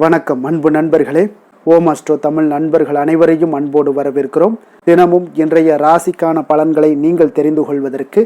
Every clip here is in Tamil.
வணக்கம் அன்பு நண்பர்களே. ஓம் அஸ்ட்ரோ தமிழ் நண்பர்கள் அனைவரையும் அன்போடு வரவேற்கிறோம். தினமும் இன்றைய ராசிக்கான பலன்களை நீங்கள் தெரிந்து கொள்வதற்கு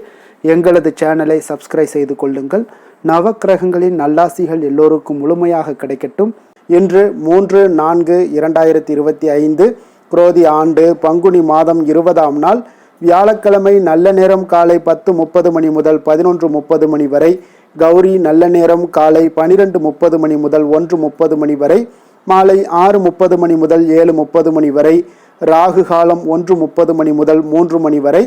எங்களது சேனலை சப்ஸ்கிரைப் செய்து கொள்ளுங்கள். நவக்கிரகங்களின் நல்லாசிகள் எல்லோருக்கும் முழுமையாக கிடைக்கட்டும். இன்று 3/4/2025 குரோதி ஆண்டு பங்குனி மாதம் 20ஆம் நாள் வியாழக்கிழமை. நல்ல நேரம் காலை 10:30 மணி முதல் 11:30 மணி வரை. கௌரி நல்ல நேரம் காலை 12:30 மணி முதல் 1:30 மணி வரை. மாலை 6:30 மணி முதல் 7:30 மணி வரை. ராகு காலம் 1:30 மணி முதல் 3 மணி வரை.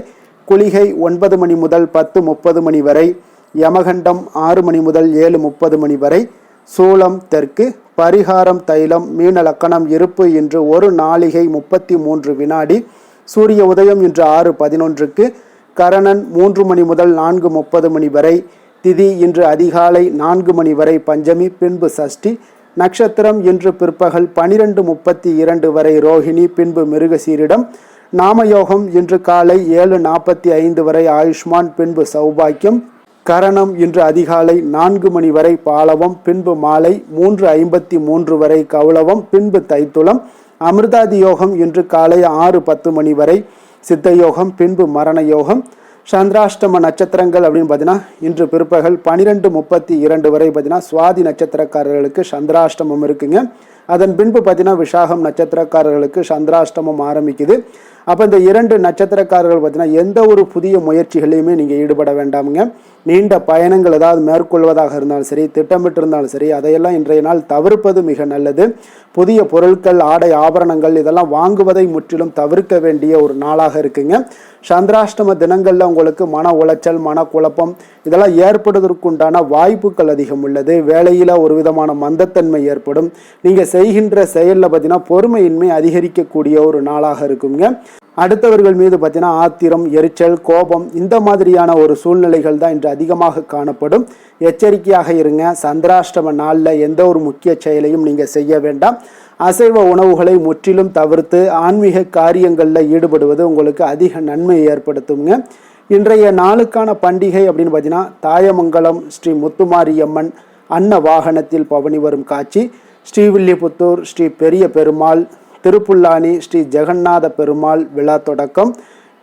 குளிகை 9 மணி முதல் 10:30 மணி வரை. யமகண்டம் 6 மணி முதல் 7:30 மணி வரை. சூலம் தெற்கு. பரிகாரம் தைலம். மீன லக்கணம் இருப்பு இன்று 1 நாளிகை 33 வினாடி. சூரிய உதயம் இன்று 6:11க்கு. கரணன் 3 மணி முதல் 4:30 மணி வரை. திதி இன்று அதிகாலை 4 மணி வரை பஞ்சமி, பின்பு சஷ்டி. நட்சத்திரம் இன்று பிற்பகல் 12:32 வரை ரோஹிணி, பின்பு மிருகசீரிடம். நாமயோகம் இன்று காலை 7:45 வரை ஆயுஷ்மான், பின்பு சௌபாக்கியம். கரணம் இன்று அதிகாலை 4 மணி வரை பாலவம், பின்பு மாலை 3:53 வரை கௌளவம், பின்பு தைத்துளம். அமிர்தாதி யோகம் இன்று காலை 6:10 மணி வரை சித்த யோகம், பின்பு மரண யோகம். சந்திராஷ்டம நட்சத்திரங்கள் அப்படின்னு பார்த்தீங்கன்னா இன்று பிற்பகல் 12:32 வரை பார்த்தீங்கன்னா சுவாதி நட்சத்திரக்காரர்களுக்கு சந்திராஷ்டமம் இருக்குங்க. அதன் பின்பு பார்த்தீங்கன்னா விசாகம் நட்சத்திரக்காரர்களுக்கு சந்திராஷ்டமம் ஆரம்பிக்குது. அப்போ இந்த 2 நட்சத்திரக்காரர்கள் பார்த்தீங்கன்னா எந்த ஒரு புதிய முயற்சிகளையுமே நீங்கள் ஈடுபட வேண்டாமுங்க. நீண்ட பயணங்கள் ஏதாவது மேற்கொள்வதாக இருந்தாலும் சரி, திட்டமிட்டு இருந்தாலும் சரி, அதையெல்லாம் இன்றைய நாள் தவிர்ப்பது மிக நல்லது. புதிய பொருட்கள், ஆடை, ஆபரணங்கள் இதெல்லாம் வாங்குவதை முற்றிலும் தவிர்க்க வேண்டிய ஒரு நாளாக இருக்குங்க. சந்திராஷ்டம தினங்களில் உங்களுக்கு மன உளைச்சல், மனக்குழப்பம் இதெல்லாம் ஏற்படுவதற்குண்டான வாய்ப்புகள் அதிகம் உள்ளது. வேலையில் ஒரு விதமான மந்தத்தன்மை ஏற்படும். நீங்கள் செய்கின்ற செயலில் பார்த்தீங்கன்னா பொறுமையின்மை அதிகரிக்கக்கூடிய ஒரு நாளாக இருக்குங்க. அடுத்தவர்கள் மீது பார்த்தீங்கன்னா ஆத்திரம், எரிச்சல், கோபம் இந்த மாதிரியான ஒரு சூழ்நிலைகள் தான் இன்று அதிகமாக காணப்படும். எச்சரிக்கையாக இருங்க. சந்திராஷ்டம நாளில் எந்த ஒரு முக்கிய செயலையும் நீங்கள் செய்ய வேண்டாம். அசைவ உணவுகளை முற்றிலும் தவிர்த்து ஆன்மீக காரியங்களில் ஈடுபடுவது உங்களுக்கு அதிக நன்மையை ஏற்படுத்துங்க. இன்றைய நாளுக்கான பண்டிகை அப்படின்னு பார்த்தீங்கன்னா தாயமங்கலம் ஸ்ரீ முத்துமாரியம்மன் அன்ன வாகனத்தில் பவனி வரும் காட்சி. ஸ்ரீவில்லிபுத்தூர் ஸ்ரீ பெரிய பெருமாள், திருப்புல்லானி ஸ்ரீ ஜெகநாத பெருமாள் விழா தொடக்கம்.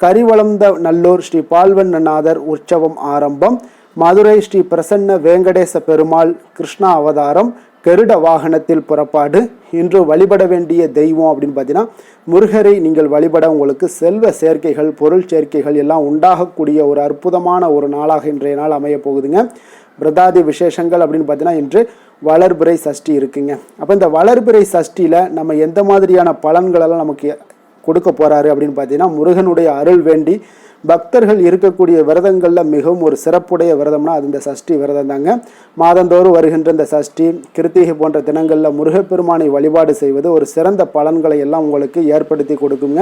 கரிவளர்ந்த நல்லூர் ஸ்ரீ பால்வண்ணநாதர் உற்சவம் ஆரம்பம். மதுரை ஸ்ரீ பிரசன்ன வேங்கடேச பெருமாள் கிருஷ்ணா அவதாரம் கருட வாகனத்தில் புறப்பாடு. இன்று வழிபட வேண்டிய தெய்வம் அப்படின்னு பார்த்தீங்கன்னா முருகரை நீங்கள் வழிபட உங்களுக்கு செல்வ சேர்க்கைகள், பொருள் சேர்க்கைகள் எல்லாம் உண்டாகக்கூடிய ஒரு அற்புதமான ஒரு நாளாக இன்றைய நாள் அமைய போகுதுங்க. பிரதாதி விசேஷங்கள் அப்படின்னு பார்த்தீங்கன்னா இன்று வளர்பிறை சஷ்டி இருக்குங்க. அப்போ இந்த வளர்பிறை சஷ்டியில் நம்ம எந்த மாதிரியான பலன்களெல்லாம் நமக்கு கொடுக்க போகிறாரு அப்படின்னு பார்த்தீங்கன்னா முருகனுடைய அருள் வேண்டி பக்தர்கள் இருக்கக்கூடிய விரதங்களில் மிகவும் ஒரு சிறப்புடைய விரதம்னா அது இந்த சஷ்டி விரதம் தாங்க. மாதந்தோறும் வருகின்ற இந்த சஷ்டி, கிருத்திகை போன்ற தினங்களில் முருகப்பெருமானை வழிபாடு செய்வது ஒரு சிறந்த பலன்களை எல்லாம் உங்களுக்கு ஏற்படுத்தி கொடுக்குங்க.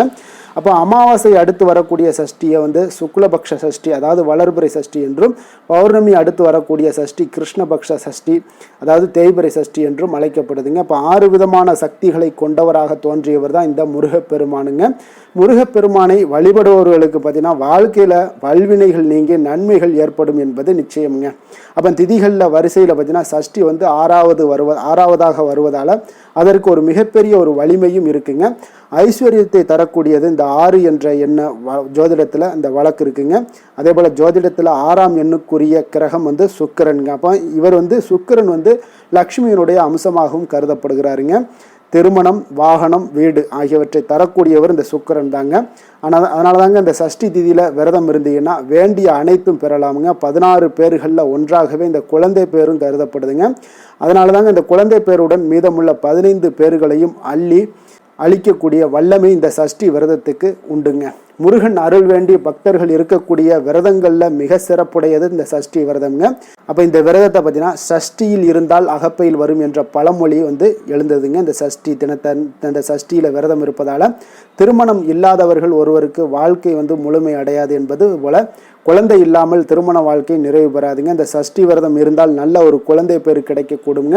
அப்போ அமாவாசை அடுத்து வரக்கூடிய சஷ்டியை சுக்லபக்ஷ சஷ்டி அதாவது வளர்பிறை சஷ்டி என்றும், பௌர்ணமி அடுத்து வரக்கூடிய சஷ்டி கிருஷ்ணபக்ஷ சஷ்டி அதாவது தேய்பிறை சஷ்டி என்றும் அழைக்கப்படுதுங்க. இப்போ 6 விதமான சக்திகளை கொண்டவராக தோன்றியவர் தான் இந்த முருகப்பெருமானுங்க. முருகப்பெருமானை வழிபடுபவர்களுக்கு பார்த்தீங்கன்னா வாழ்க்கையில் வல்வினைகள் நீங்கி நன்மைகள் ஏற்படும் என்பது நிச்சயம்ங்க. அப்போ திதிகளில் வரிசையில் பார்த்தீங்கன்னா சஷ்டி 6ஆவதாக வருவதால் அதற்கு ஒரு மிகப்பெரிய ஒரு வலிமையும் இருக்குங்க. ஐஸ்வர்யத்தை தரக்கூடியது இந்த 6 என்ற எண்ண ஜோதிடத்தில் இந்த வழக்கு இருக்குங்க. அதே போல் ஜோதிடத்தில் 6ஆம் எண்ணுக்குரிய கிரகம் சுக்கிரனுங்க. அப்போ இவர் சுக்கிரன் லக்ஷ்மியினுடைய அம்சமாகவும் கருதப்படுகிறாருங்க. திருமணம், வாகனம், வீடு ஆகியவற்றை தரக்கூடியவர் இந்த சுக்கிரன் தாங்க. அதனால தாங்க இந்த சஷ்டி திதியில் விரதம் இருந்தீங்கன்னா வேண்டிய அனைத்தும் பெறலாமுங்க. 16 பேர்களில் ஒன்றாகவே இந்த குழந்தை பேரும் கருதப்படுதுங்க. அதனால தாங்க இந்த குழந்தை பேருடன் மீதமுள்ள 15 பேர்களையும் அழிக்கக்கூடிய வல்லமை இந்த சஷ்டி விரதத்துக்கு உண்டுங்க. முருகன் அருள் வேண்டிய பக்தர்கள் இருக்கக்கூடிய விரதங்களில் மிக சிறப்புடையது இந்த சஷ்டி விரதம்ங்க. அப்போ இந்த விரதத்தை பார்த்தீங்கன்னா சஷ்டியில் இருந்தால் அகப்பையில் வரும் என்ற பழமொழி எழுந்ததுங்க. இந்த சஷ்டி தினத்தை இந்த சஷ்டியில் விரதம் இருப்பதால் திருமணம் இல்லாதவர்கள் ஒருவருக்கு வாழ்க்கை முழுமை அடையாது என்பது போல குழந்தை இல்லாமல் திருமண வாழ்க்கை நிறைவு பெறாதுங்க. இந்த சஷ்டி விரதம் இருந்தால் நல்ல ஒரு குழந்தை பேரு கிடைக்கக்கூடுங்க.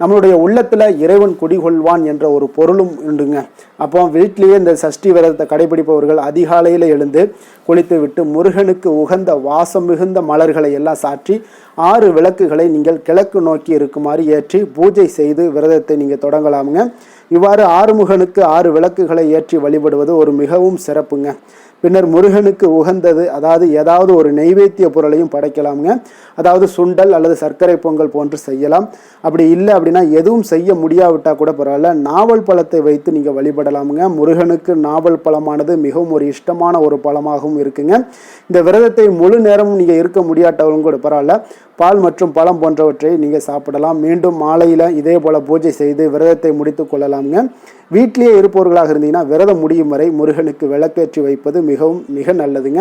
நம்மளுடைய உள்ளத்தில் இறைவன் குடிகொள்வான் என்ற ஒரு பொருளும் உண்டுங்க. அப்போ வீட்டிலேயே இந்த சஷ்டி விரதத்தை கடைபிடிப்பவர்கள் அதிகாலை அதிகாலையில் எழுந்து குளித்து விட்டு முருகனுக்கு உகந்த வாசம் மிகுந்த மலர்களை எல்லாம் சாற்றி 6 விளக்குகளை நீங்கள் கிழக்கு நோக்கி இருக்குமாறு ஏற்றி பூஜை செய்து விரதத்தை நீங்கள் தொடங்கலாமுங்க. இவ்வாறு ஆறுமுகனுக்கு 6 விளக்குகளை ஏற்றி வழிபடுவது ஒரு மிகவும் சிறப்புங்க. பின்னர் முருகனுக்கு உகந்தது, அதாவது ஏதாவது ஒரு நெய்வேத்திய பொருளையும் படைக்கலாமுங்க. அதாவது சுண்டல் அல்லது சர்க்கரை பொங்கல் போன்று செய்யலாம். அப்படி இல்லை அப்படின்னா எதுவும் செய்ய முடியாவிட்டால் கூட பரவாயில்ல, நாவல் பழத்தை வைத்து நீங்கள் வழிபடலாமுங்க. முருகனுக்கு நாவல் பழமானது மிகவும் ஒரு இஷ்டமான ஒரு பழமாகவும் இருக்குங்க. இந்த விரதத்தை முழு நேரமும் நீங்கள் இருக்க முடியாட்டவங்களும் கூட பரவாயில்ல, பால் மற்றும் பழம் போன்றவற்றை நீங்கள் சாப்பிடலாம். மீண்டும் மாலையில் இதே போல் பூஜை செய்து விரதத்தை முடித்து கொள்ளலாமுங்க. வீட்டிலேயே இருப்பவர்களாக இருந்தீங்கன்னா விரதம் முடியும் வரை முருகனுக்கு விளக்கேற்றி வைப்பது மிக நல்லதுங்க.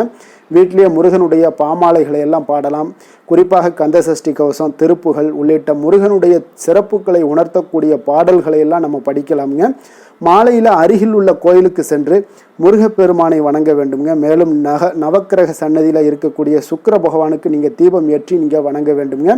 வீட்டிலேயே முருகனுடைய பாமாலைகளை எல்லாம் பாடலாம். குறிப்பாக கந்தசஷ்டி கவசம், திருப்புகள் உள்ளிட்ட முருகனுடைய சிறப்புகளை உணர்த்தக்கூடிய பாடல்களை எல்லாம் நம்ம படிக்கலாமுங்க. மாலையில் அருகில் உள்ள கோயிலுக்கு சென்று முருகப்பெருமானை வணங்க வேண்டுங்க. மேலும் நவக்கிரக சன்னதியில் இருக்கக்கூடிய சுக்கிர பகவானுக்கு நீங்கள் தீபம் ஏற்றி நீங்கள் வணங்க வேண்டுங்க.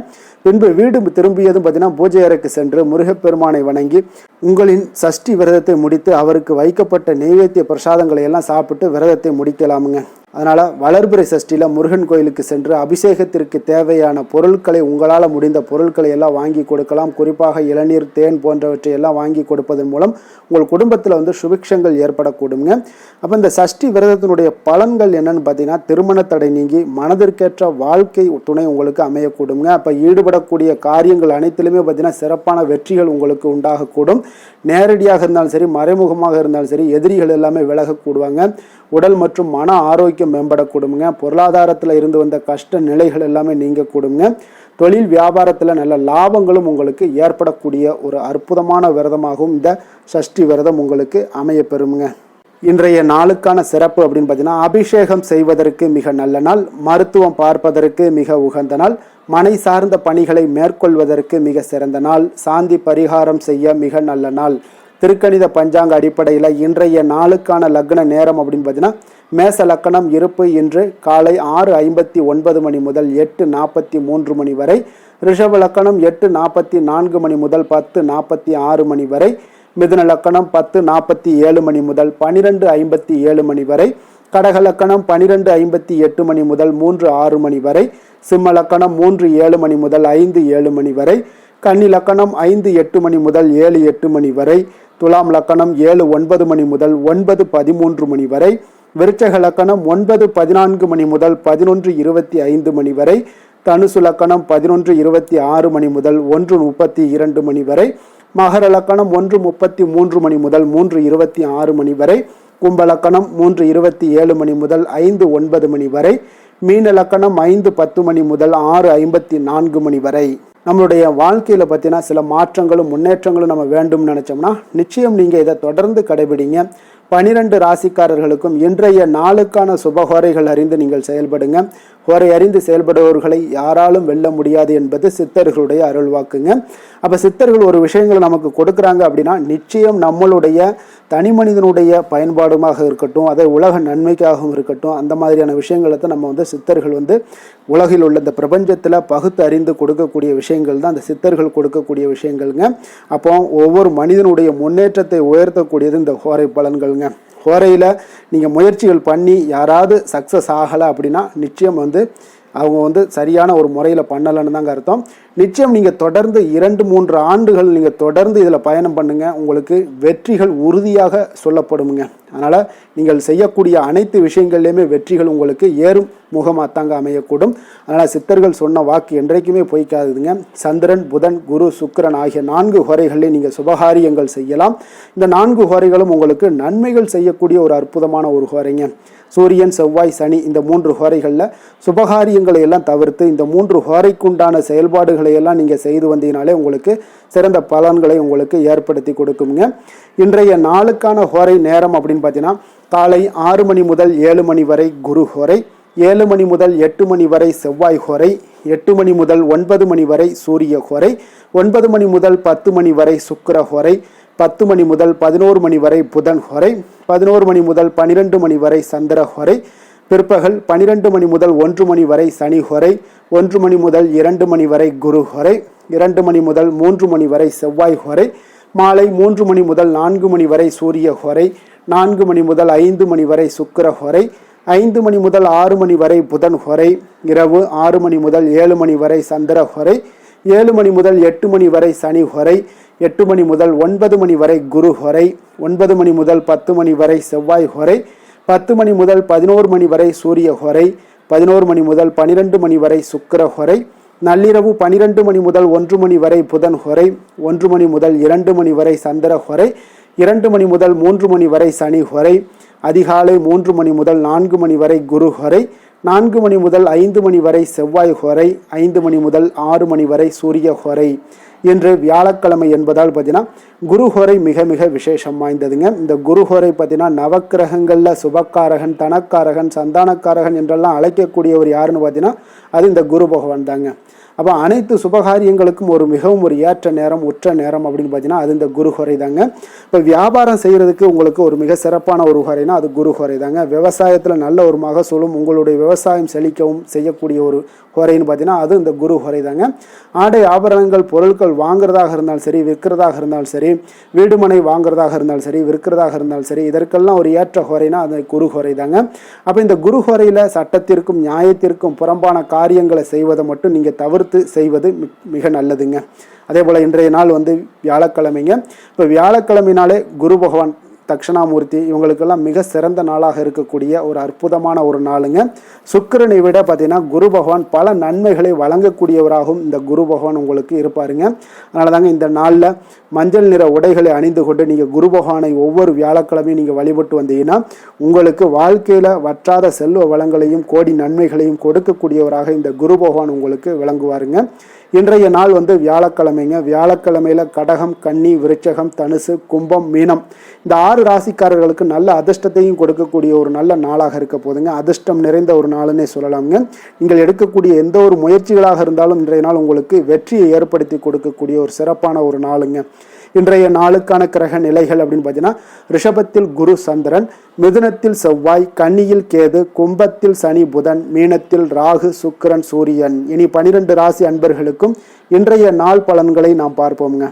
பின்பு வீடு திரும்பியதும் பார்த்தீங்கன்னா பூஜை அறைக்கு சென்று முருகப்பெருமானை வணங்கி உங்களின் சஷ்டி விரதத்தை முடித்து அவருக்கு வைக்கப்பட்ட நெய்வேத்திய பிரசாதங்களை எல்லாம் சாப்பிட்டு விரதத்தை முடிக்கலாமுங்க. அதனால் வளர்பிறை சஷ்டியில் முருகன் கோயிலுக்கு சென்று அபிஷேகத்திற்கு தேவையான பொருட்களை, உங்களால் முடிந்த பொருட்களை எல்லாம் வாங்கி கொடுக்கலாம். குறிப்பாக இளநீர், தேன் போன்றவற்றை எல்லாம் வாங்கி கொடுப்பதன் மூலம் உங்கள் குடும்பத்தில் சுபிக்ஷங்கள் ஏற்படக்கூடுங்க. அப்போ இந்த சஷ்டி விரதத்தினுடைய பலன்கள் என்னன்னு பார்த்தீங்கன்னா, திருமண தடை நீங்கி மனதிற்கேற்ற வாழ்க்கை துணை உங்களுக்கு அமையக்கூடுங்க. அப்போ ஈடுபடக்கூடிய காரியங்கள் அனைத்திலுமே பார்த்தீங்கன்னா சிறப்பான வெற்றிகள் உங்களுக்கு உண்டாகக்கூடும். நேரடியாக இருந்தாலும் சரி, மறைமுகமாக இருந்தாலும் சரி, எதிரிகள் எல்லாமே விலகக்கூடுவாங்க. உடல் மற்றும் மன ஆரோக்கியம் மேம்படக்கூடுங்க. பொருளாதாரத்தில் இருந்து வந்த கஷ்ட நிலைகள் எல்லாமே நீங்கக்கூடுங்க. தொழில் வியாபாரத்தில் நல்ல லாபங்களும் உங்களுக்கு ஏற்படக்கூடிய ஒரு அற்புதமான விரதமாகவும் இந்த சஷ்டி விரதம் உங்களுக்கு அமையப்பெறுங்க. இன்றைய நாளுக்கான சிறப்பு அப்படின்னு பார்த்தீங்கன்னா, அபிஷேகம் செய்வதற்கு மிக நல்ல நாள், மருத்துவம் பார்ப்பதற்கு மிக உகந்த நாள், மனை சார்ந்த பணிகளை மேற்கொள்வதற்கு மிக சிறந்த நாள், சாந்தி பரிகாரம் செய்ய மிக நல்ல நாள். திருக்கணித பஞ்சாங்க அடிப்படையில் இன்றைய நாளுக்கான லக்ன நேரம் அப்படின்னு பார்த்தீங்கன்னா, மேச லக்கணம் இருப்பு இன்று காலை 6:59 மணி முதல் 8:43 மணி வரை, ரிஷப லக்கணம் 8:44 மணி முதல் 10:46 மணி வரை, மிதுன லக்கணம் 10:47 மணி முதல் 12:57 மணி வரை, கடக லக்கணம் 12:58 மணி முதல் 3:06 மணி வரை, சிம்ம லக்கணம் 3:07 மணி முதல் 5:07 மணி வரை, கன்னி லக்கணம் 5:08 மணி முதல் 7:08 மணி வரை, துலாம் லக்கணம் 7:09 மணி முதல் 9:13 மணி வரை, விருச்சக லக்கணம் 9:14 மணி முதல் 11:25 மணி வரை, தனுசு லக்கணம் 11:26 மணி முதல் 1:32 மணி வரை, மகர லக்கணம் 1:33 மணி முதல் 3:26 மணி வரை, கும்ப லக்கணம் 3:27 மணி முதல் 5:09 மணி வரை, மீன லக்கணம் 5:10 மணி முதல் 6:54 மணி வரை. நம்மளுடைய வாழ்க்கையில் பார்த்தீங்கன்னா சில மாற்றங்களும் முன்னேற்றங்களும் நம்ம வேண்டும்னு நினச்சோம்னா நிச்சயம் நீங்கள் இதை தொடர்ந்து கடைபிடிங்க. 12 ராசிக்காரர்களுக்கும் இன்றைய நாளுக்கான சுபஹோரைகள் அறிந்து நீங்கள் செயல்படுங்க. ஹோரை அறிந்து செயல்படுபவர்களை யாராலும் வெல்ல முடியாது என்பது சித்தர்களுடைய அருள்வாக்குங்க. அப்போ சித்தர்கள் ஒரு விஷயங்களை நமக்கு கொடுக்குறாங்க அப்படின்னா நிச்சயம் நம்மளுடைய தனி மனிதனுடைய பயன்பாடுமாக இருக்கட்டும், அதை உலக நன்மைக்காகவும் இருக்கட்டும், அந்த மாதிரியான விஷயங்களை தான் நம்ம சித்தர்கள் உலகில் உள்ள இந்த பிரபஞ்சத்தில் பகுத்து அறிந்து கொடுக்கக்கூடிய விஷயங்கள் தான் அந்த சித்தர்கள் கொடுக்கக்கூடிய விஷயங்கள்ங்க. அப்போ ஒவ்வொரு மனிதனுடைய முன்னேற்றத்தை உயர்த்தக்கூடியது இந்த ஹோரை பலன்கள்ங்க. ஹோரையில் நீங்கள் முயற்சிகள் பண்ணி யாராவது சக்ஸஸ் ஆகலை அப்படின்னா நிச்சயம் அவங்க சரியான ஒரு முறையில் பண்ணலைன்னு தாங்க அர்த்தம். நிச்சயம் நீங்கள் தொடர்ந்து 2-3 ஆண்டுகள் நீங்கள் தொடர்ந்து இதில் பயணம் பண்ணுங்கள், உங்களுக்கு வெற்றிகள் உறுதியாக சொல்லப்படுங்க. அதனால் நீங்கள் செய்யக்கூடிய அனைத்து விஷயங்கள்லையுமே வெற்றிகள் உங்களுக்கு ஏறும் முகமாக தாங்க அமையக்கூடும். அதனால் சித்தர்கள் சொன்ன வாக்கு என்றைக்குமே பொய்க்காதுங்க. சந்திரன், புதன், குரு, சுக்கிரன் ஆகிய 4 ஹோரைகளில் நீங்கள் சுபகாரியங்கள் செய்யலாம். இந்த 4 ஹோரைகளும் உங்களுக்கு நன்மைகள் செய்யக்கூடிய ஒரு அற்புதமான ஒரு ஹோரைங்க. சூரியன், செவ்வாய், சனி இந்த 3 ஹோரைகளில் சுபகாரியங்களை எல்லாம் தவிர்த்து இந்த 3 ஹோரைக்குண்டான செயல்பாடுகளை எல்லாம் நீங்கள் செய்து வந்தீங்கனாலே உங்களுக்கு சிறந்த பலன்களை உங்களுக்கு ஏற்படுத்தி கொடுக்குங்க. இன்றைய நாளுக்கான ஹோரை நேரம் அப்படின்னு பார்த்தீங்கன்னா, காலை 6 மணி முதல் 7 மணி வரை குரு ஹோரை, 7 மணி முதல் 8 மணி வரை செவ்வாய் ஹோரை, 8 மணி முதல் 9 மணி வரை சூரிய ஹோரை, 9 மணி முதல் 10 மணி வரை சுக்கிர ஹோரை, 10 மணி முதல் 11 மணி வரை புதன் ஹோரை, 11 மணி முதல் 12 மணி வரை சந்திர ஹோரை, பிற்பகல் 12 மணி முதல் 1 மணி வரை சனி ஹோரை, 1 மணி முதல் 2 மணி வரை குரு ஹோரை, 2 மணி முதல் 3 மணி வரை செவ்வாய் ஹோரை, மாலை 3 மணி முதல் 4 மணி வரை சூரிய ஹோரை, 4 மணி முதல் 5 மணி வரை சுக்கிர ஹோரை, 5 மணி முதல் 6 மணி வரை புதன் ஹோரை, இரவு 6 மணி முதல் 7 மணி வரை சந்திர ஹோரை, 7 மணி முதல் 8 மணி வரை சனி ஹோரை, 8 மணி முதல் 9 மணி வரை குரு ஹோரை, 9 மணி முதல் 10 மணி வரை செவ்வாய் ஹோரை, 10 மணி முதல் 11 மணி வரை சூரிய ஹோரை, 11 மணி முதல் 12 மணி வரை சுக்கிர ஹோரை, நள்ளிரவு 12 மணி முதல் 1 மணி வரை புதன் ஹோரை, 1 மணி முதல் 2 மணி வரை சந்திர ஹோரை, 2 மணி முதல் 3 மணி வரை சனி ஹோரை, அதிகாலை 3 மணி முதல் 4 மணி வரை குரு ஹோரை, 4 மணி முதல் 5 மணி வரை செவ்வாய் ஹோரை, 5 மணி முதல் 6 மணி வரை சூரிய ஹோரை. இன்று வியாழக்கிழமை என்பதால் பார்த்தீங்கன்னா குரு ஹோரை மிக மிக விசேஷம் வாய்ந்ததுங்க. இந்த குரு ஹோரை பார்த்தீங்கன்னா நவக்கிரகங்களில் சுபக்காரகன், தனக்காரகன், சந்தானக்காரகன் என்றெல்லாம் அழைக்கக்கூடியவர் யாருன்னு பார்த்தீங்கன்னா அது இந்த குரு பகவான் தாங்க. அப்போ அனைத்து சுபகாரியங்களுக்கும் மிகவும் ஒரு ஏற்ற நேரம், உற்ற நேரம் அப்படின்னு பார்த்தீங்கன்னா அது இந்த குரு ஹோரை தாங்க. இப்போ வியாபாரம் செய்கிறதுக்கு உங்களுக்கு ஒரு மிக சிறப்பான ஒரு ஹோரைனா அது குரு ஹோரை தாங்க. விவசாயத்தில் நல்ல ஒரு மகசூலும் உங்களுடைய விவசாயம் செழிக்கவும் செய்யக்கூடிய ஒரு ஹோரைன்னு பார்த்தீங்கன்னா அது இந்த குரு ஹோரை தாங்க. ஆடை ஆபரணங்கள் பொருட்கள் வாங்குறதாக இருந்தாலும் சரி, விற்கிறதாக இருந்தாலும் சரி, வீடுமனை வாங்குறதாக இருந்தாலும் சரி, விற்கிறதாக இருந்தாலும் சரி, இதற்கெல்லாம் ஒரு ஏற்ற ஹோரைனா அது குரு ஹோரை தாங்க. அப்போ இந்த குரு ஹோரையில் சட்டத்திற்கும் நியாயத்திற்கும் புறம்பான காரியங்களை செய்வதை மட்டும் நீங்கள் தவிர்த்து செய்வது மிக நல்லதுங்க. அதே போல் இன்றைய நாள் வியாழக்கிழமைங்க. இப்போ வியாழக்கிழமைனாலே குரு பகவான், தட்சிணாமூர்த்தி இவங்களுக்கெல்லாம் மிக சிறந்த நாளாக இருக்கக்கூடிய ஒரு அற்புதமான ஒரு நாளுங்க. சுக்கிரனை விட பார்த்தீங்கன்னா குரு பகவான் பல நன்மைகளை வழங்கக்கூடியவராகவும் இந்த குரு பகவான் உங்களுக்கு இருப்பாருங்க. அதனால தாங்க இந்த நாளில் மஞ்சள் நிற உடைகளை அணிந்து கொண்டு நீங்கள் குரு பகவானை ஒவ்வொரு வியாழக்கிழமையும் நீங்கள் வழிபட்டு வந்தீங்கன்னா உங்களுக்கு வாழ்க்கையில் வற்றாத செல்வ வளங்களையும் கோடி நன்மைகளையும் கொடுக்கக்கூடியவராக இந்த குரு பகவான் உங்களுக்கு விளங்குவாருங்க. இன்றைய நாள் வியாழக்கிழமைங்க. வியாழக்கிழமையில கடகம், கன்னி, விருச்சகம், தனுசு, கும்பம், மீனம் இந்த 6 ராசிக்காரர்களுக்கு நல்ல அதிர்ஷ்டத்தையும் கொடுக்கக்கூடிய ஒரு நல்ல நாளாக இருக்க போதுங்க. அதிர்ஷ்டம் நிறைந்த ஒரு நாளுன்னே சொல்லலாங்க. நீங்கள் எடுக்கக்கூடிய எந்த ஒரு முயற்சிகளாக இருந்தாலும் இன்றைய நாள் உங்களுக்கு வெற்றியை ஏற்படுத்தி கொடுக்கக்கூடிய ஒரு சிறப்பான ஒரு நாளுங்க. இன்றைய நாளுக்கான கிரக நிலைகள் அப்படின்னு பார்த்தீங்கன்னா ரிஷபத்தில் குரு சந்திரன், மிதுனத்தில் செவ்வாய், கன்னியில் கேது, கும்பத்தில் சனி புதன், மீனத்தில் ராகு சுக்கிரன் சூரியன். இனி 12 ராசி அன்பர்களுக்கும் இன்றைய நாள் பலன்களை நாம் பார்ப்போம்ங்க.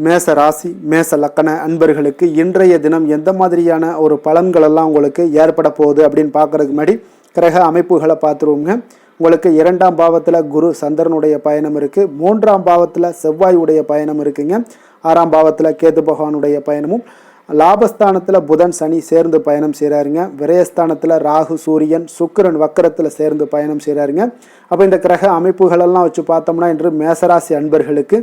மேச ராசி மேச லக்கண அன்பர்களுக்கு இன்றைய தினம் எந்த மாதிரியான ஒரு பலன்கள் எல்லாம் உங்களுக்கு ஏற்பட போகுது அப்படின்னு பார்க்கறதுக்கு முன்னாடி கிரக அமைப்புகளை பார்த்துருவோங்க. உங்களுக்கு 2ஆம் பாவத்தில் குரு சந்திரனுடைய பயணம் இருக்குது, 3ஆம் பாவத்தில் செவ்வாயுடைய பயணம் இருக்குங்க, 6ஆம் பாவத்தில் கேது பகவானுடைய பயணமும், லாபஸ்தானத்தில் புதன் சனி சேர்ந்து பயணம் செய்கிறாருங்க, விரயஸ்தானத்தில் ராகு சூரியன் சுக்கிரன் வக்கரத்தில் சேர்ந்து பயணம் செய்கிறாருங்க. அப்போ இந்த கிரக அமைப்புகளெல்லாம் வச்சு பார்த்தோம்னா இன்று மேசராசி அன்பர்களுக்கு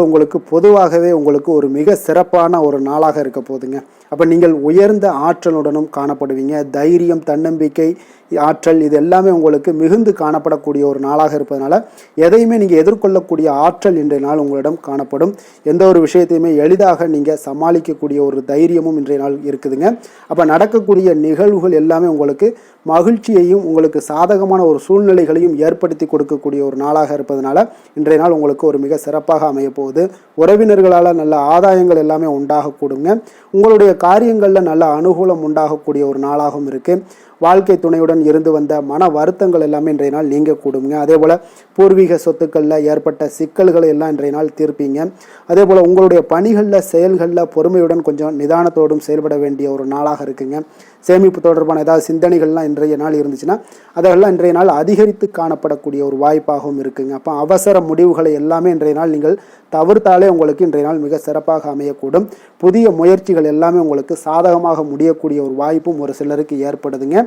உங்களுக்கு பொதுவாகவே உங்களுக்கு ஒரு மிக சிறப்பான ஒரு நாளாக இருக்க போதுங்க. அப்போ நீங்கள் உயர்ந்த ஆற்றலுடனும் காணப்படுவீங்க. தைரியம், தன்னம்பிக்கை, ஆற்றல் இது எல்லாமே உங்களுக்கு மிகுந்து காணப்படக்கூடிய ஒரு நாளாக இருப்பதனால எதையுமே நீங்கள் எதிர்கொள்ளக்கூடிய ஆற்றல் இன்றைய நாள் உங்களிடம் காணப்படும். எந்த ஒரு விஷயத்தையுமே எளிதாக நீங்கள் சமாளிக்கக்கூடிய ஒரு தைரியமும் இன்றைய நாள் இருக்குதுங்க. அப்போ நடக்கக்கூடிய நிகழ்வுகள் எல்லாமே உங்களுக்கு மகிழ்ச்சியையும் உங்களுக்கு சாதகமான ஒரு சூழ்நிலைகளையும் ஏற்படுத்தி கொடுக்கக்கூடிய ஒரு நாளாக இருப்பதனால இன்றைய நாள் உங்களுக்கு ஒரு மிக சிறப்பாக அமைய போகுது. உறவினர்களால் நல்ல ஆதாயங்கள் எல்லாமே உண்டாகக்கூடுங்க. உங்களுடைய காரியங்களில் நல்ல அனுகூலம் உண்டாகக்கூடிய ஒரு நாளாகவும் இருக்குது. வாழ்க்கை துணையுடன் இருந்து வந்த மன வருத்தங்கள் எல்லாமே இன்றைய நாள் நீங்கக்கூடுங்க. அதே போல் பூர்வீக சொத்துக்களில் ஏற்பட்ட சிக்கல்களை எல்லாம் இன்றைய நாள் தீர்ப்பீங்க. அதே போல் உங்களுடைய பணிகளில் செயல்களில் பொறுமையுடன் கொஞ்சம் நிதானத்தோடும் செயல்பட வேண்டிய ஒரு நாளாக இருக்குங்க. சேமிப்பு தொடர்பான ஏதாவது சிந்தனைகள்லாம் இன்றைய நாள் இருந்துச்சுன்னா அதெல்லாம் இன்றைய நாள் அதிகரித்து காணப்படக்கூடிய ஒரு வாய்ப்பாகவும் இருக்குங்க. அப்போ அவசர முடிவுகளை எல்லாமே இன்றைய நாள் நீங்கள் தவிர்த்தாலே உங்களுக்கு இன்றைய நாள் மிக சிறப்பாக அமையக்கூடும். புதிய முயற்சிகள் எல்லாமே உங்களுக்கு சாதகமாக முடியக்கூடிய ஒரு வாய்ப்பும் ஒரு சிலருக்கு ஏற்படுதுங்க.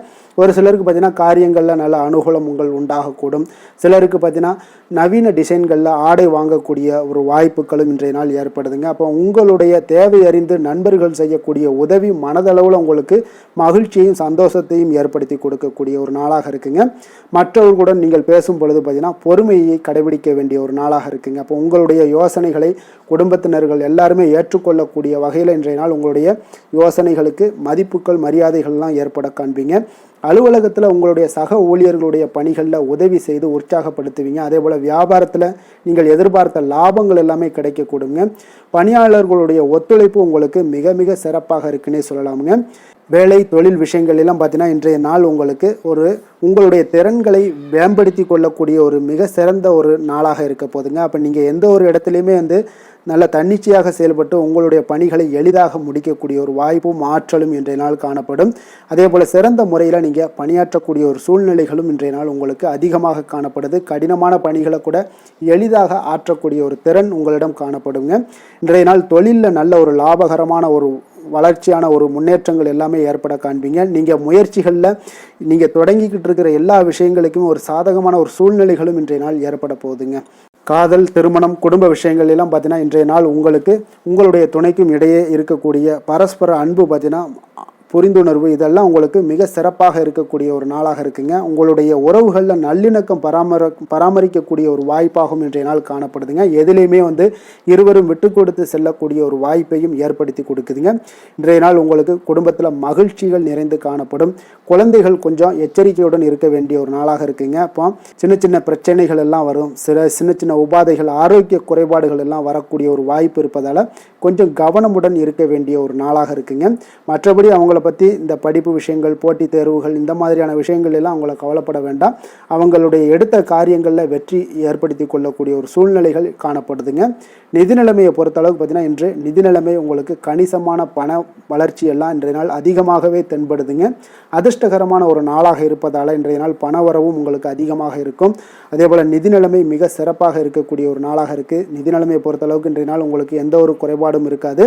ஒரு சிலருக்கு பார்த்தீங்கன்னா காரியங்களில் நல்ல அனுகூலம் உண்டாகக்கூடும். சிலருக்கு பார்த்தீங்கன்னா நவீன டிசைன்களில் ஆடை வாங்கக்கூடிய ஒரு வாய்ப்புகளும் இன்றைய நாள் ஏற்படுதுங்க. அப்போ உங்களுடைய தேவை அறிந்து நண்பர்கள் செய்யக்கூடிய உதவி மனதளவில் உங்களுக்கு மகிழ்ச்சியையும் சந்தோஷத்தையும் ஏற்படுத்தி கொடுக்கக்கூடிய ஒரு நாளாக இருக்குங்க. மற்றவர்களுடன் நீங்கள் பேசும் பொழுது பார்த்தீங்கன்னா பொறுமையை கடைபிடிக்க வேண்டிய ஒரு நாளாக இருக்குங்க. அப்போ உங்களுடைய யோசனைகளை குடும்பத்தினர்கள் எல்லாருமே ஏற்றுக்கொள்ளக்கூடிய வகையில் இன்றைய நாள் உங்களுடைய யோசனைகளுக்கு மதிப்புகள் மரியாதைகள்லாம் ஏற்பட காண்பீங்க. அலுவலகத்தில் உங்களுடைய சக ஊழியர்களுடைய பணிகளில் உதவி செய்து உற்சாகப்படுத்துவீங்க. அதே போல் வியாபாரத்தில் நீங்கள் எதிர்பார்த்த லாபங்கள் எல்லாமே கிடைக்கக்கூடுங்க. பணியாளர்களுடைய ஒத்துழைப்பு உங்களுக்கு மிக மிக சிறப்பாக இருக்குன்னே சொல்லலாமுங்க. வேலை தொழில் விஷயங்கள் எல்லாம் பார்த்தீங்கன்னா இன்றைய நாள் உங்களுக்கு உங்களுடைய திறன்களை மேம்படுத்தி கொள்ளக்கூடிய ஒரு மிக சிறந்த ஒரு நாளாக இருக்க போதுங்க. அப்போ நீங்கள் எந்த ஒரு இடத்துலையுமே நல்ல தன்னிச்சையாக செயல்பட்டு உங்களுடைய பணிகளை எளிதாக முடிக்கக்கூடிய ஒரு வாய்ப்பும் ஆற்றலும் இன்றைய நாள் காணப்படும். அதே போல் சிறந்த முறையில் நீங்கள் பணியாற்றக்கூடிய ஒரு சூழ்நிலைகளும் இன்றைய நாள் உங்களுக்கு அதிகமாக காணப்படுது. கடினமான பணிகளை கூட எளிதாக ஆற்றக்கூடிய ஒரு திறன் உங்களிடம் காணப்படுங்க. இன்றைய நாள் தொழிலில் நல்ல ஒரு லாபகரமான ஒரு வளர்ச்சியான ஒரு முன்னேற்றங்கள் எல்லாமே ஏற்பட காண்பீங்க. நீங்கள் முயற்சிகளில் நீங்கள் தொடங்கிக்கிட்டு இருக்கிற எல்லா விஷயங்களுக்கும் ஒரு சாதகமான ஒரு சூழ்நிலைகளும் இன்றைய நாள் ஏற்பட போகுதுங்க. காதல், திருமணம், குடும்ப விஷயங்கள் எல்லாம் பார்த்தீங்கன்னா இன்றைய நாள் உங்களுக்கு உங்களுடைய துணைக்கும் இடையே இருக்கக்கூடிய பரஸ்பர அன்பு பார்த்தீங்கன்னா புரிந்துணர்வு இதெல்லாம் உங்களுக்கு மிக சிறப்பாக இருக்கக்கூடிய ஒரு நாளாக இருக்குங்க. உங்களுடைய உறவுகளில் நல்லிணக்கம் பராமரிக்கக்கூடிய ஒரு வாய்ப்பாகவும் இன்றைய நாள் காணப்படுதுங்க. எதிலையுமே இருவரும் விட்டு கொடுத்து செல்லக்கூடிய ஒரு வாய்ப்பையும் ஏற்படுத்தி கொடுக்குதுங்க. இன்றைய நாள் உங்களுக்கு குடும்பத்தில் மகிழ்ச்சிகள் நிறைந்து காணப்படும். குழந்தைகள் கொஞ்சம் எச்சரிக்கையுடன் இருக்க வேண்டிய ஒரு நாளாக இருக்குங்க. அப்போ சின்ன சின்ன பிரச்சனைகள் எல்லாம் வரும், சின்ன சின்ன உபாதைகள், ஆரோக்கிய குறைபாடுகள் எல்லாம் வரக்கூடிய ஒரு வாய்ப்பு இருப்பதால் கொஞ்சம் கவனமுடன் இருக்க வேண்டிய ஒரு நாளாக இருக்குங்க. மற்றபடி அவங்கள பற்றி இந்த படிப்பு விஷயங்கள், போட்டித் தேர்வுகள், இந்த மாதிரியான விஷயங்கள் எல்லாம் அவங்கள கவலைப்பட வேண்டாம். அவங்களுடைய எடுத்த காரியங்களில் வெற்றி ஏற்படுத்தி கொள்ளக்கூடிய ஒரு சூழ்நிலைகள் காணப்படுதுங்க. நிதி நிலைமையை பொறுத்தளவுக்கு பார்த்தீங்கன்னா இன்று நிதி நிலைமை உங்களுக்கு கணிசமான பண வளர்ச்சி எல்லாம் இன்றைய நாள் அதிகமாகவே தென்படுதுங்க. அதிர்ஷ்டகரமான ஒரு நாளாக இருப்பதால் இன்றைய நாள் பணவரவும் உங்களுக்கு அதிகமாக இருக்கும். அதே போல் நிதி நிலைமை மிக சிறப்பாக இருக்கக்கூடிய ஒரு நாளாக இருக்குது. நிதி நிலைமையை பொறுத்தளவுக்கு இன்றைய நாள் உங்களுக்கு எந்த ஒரு குறைபாடும் இருக்காது.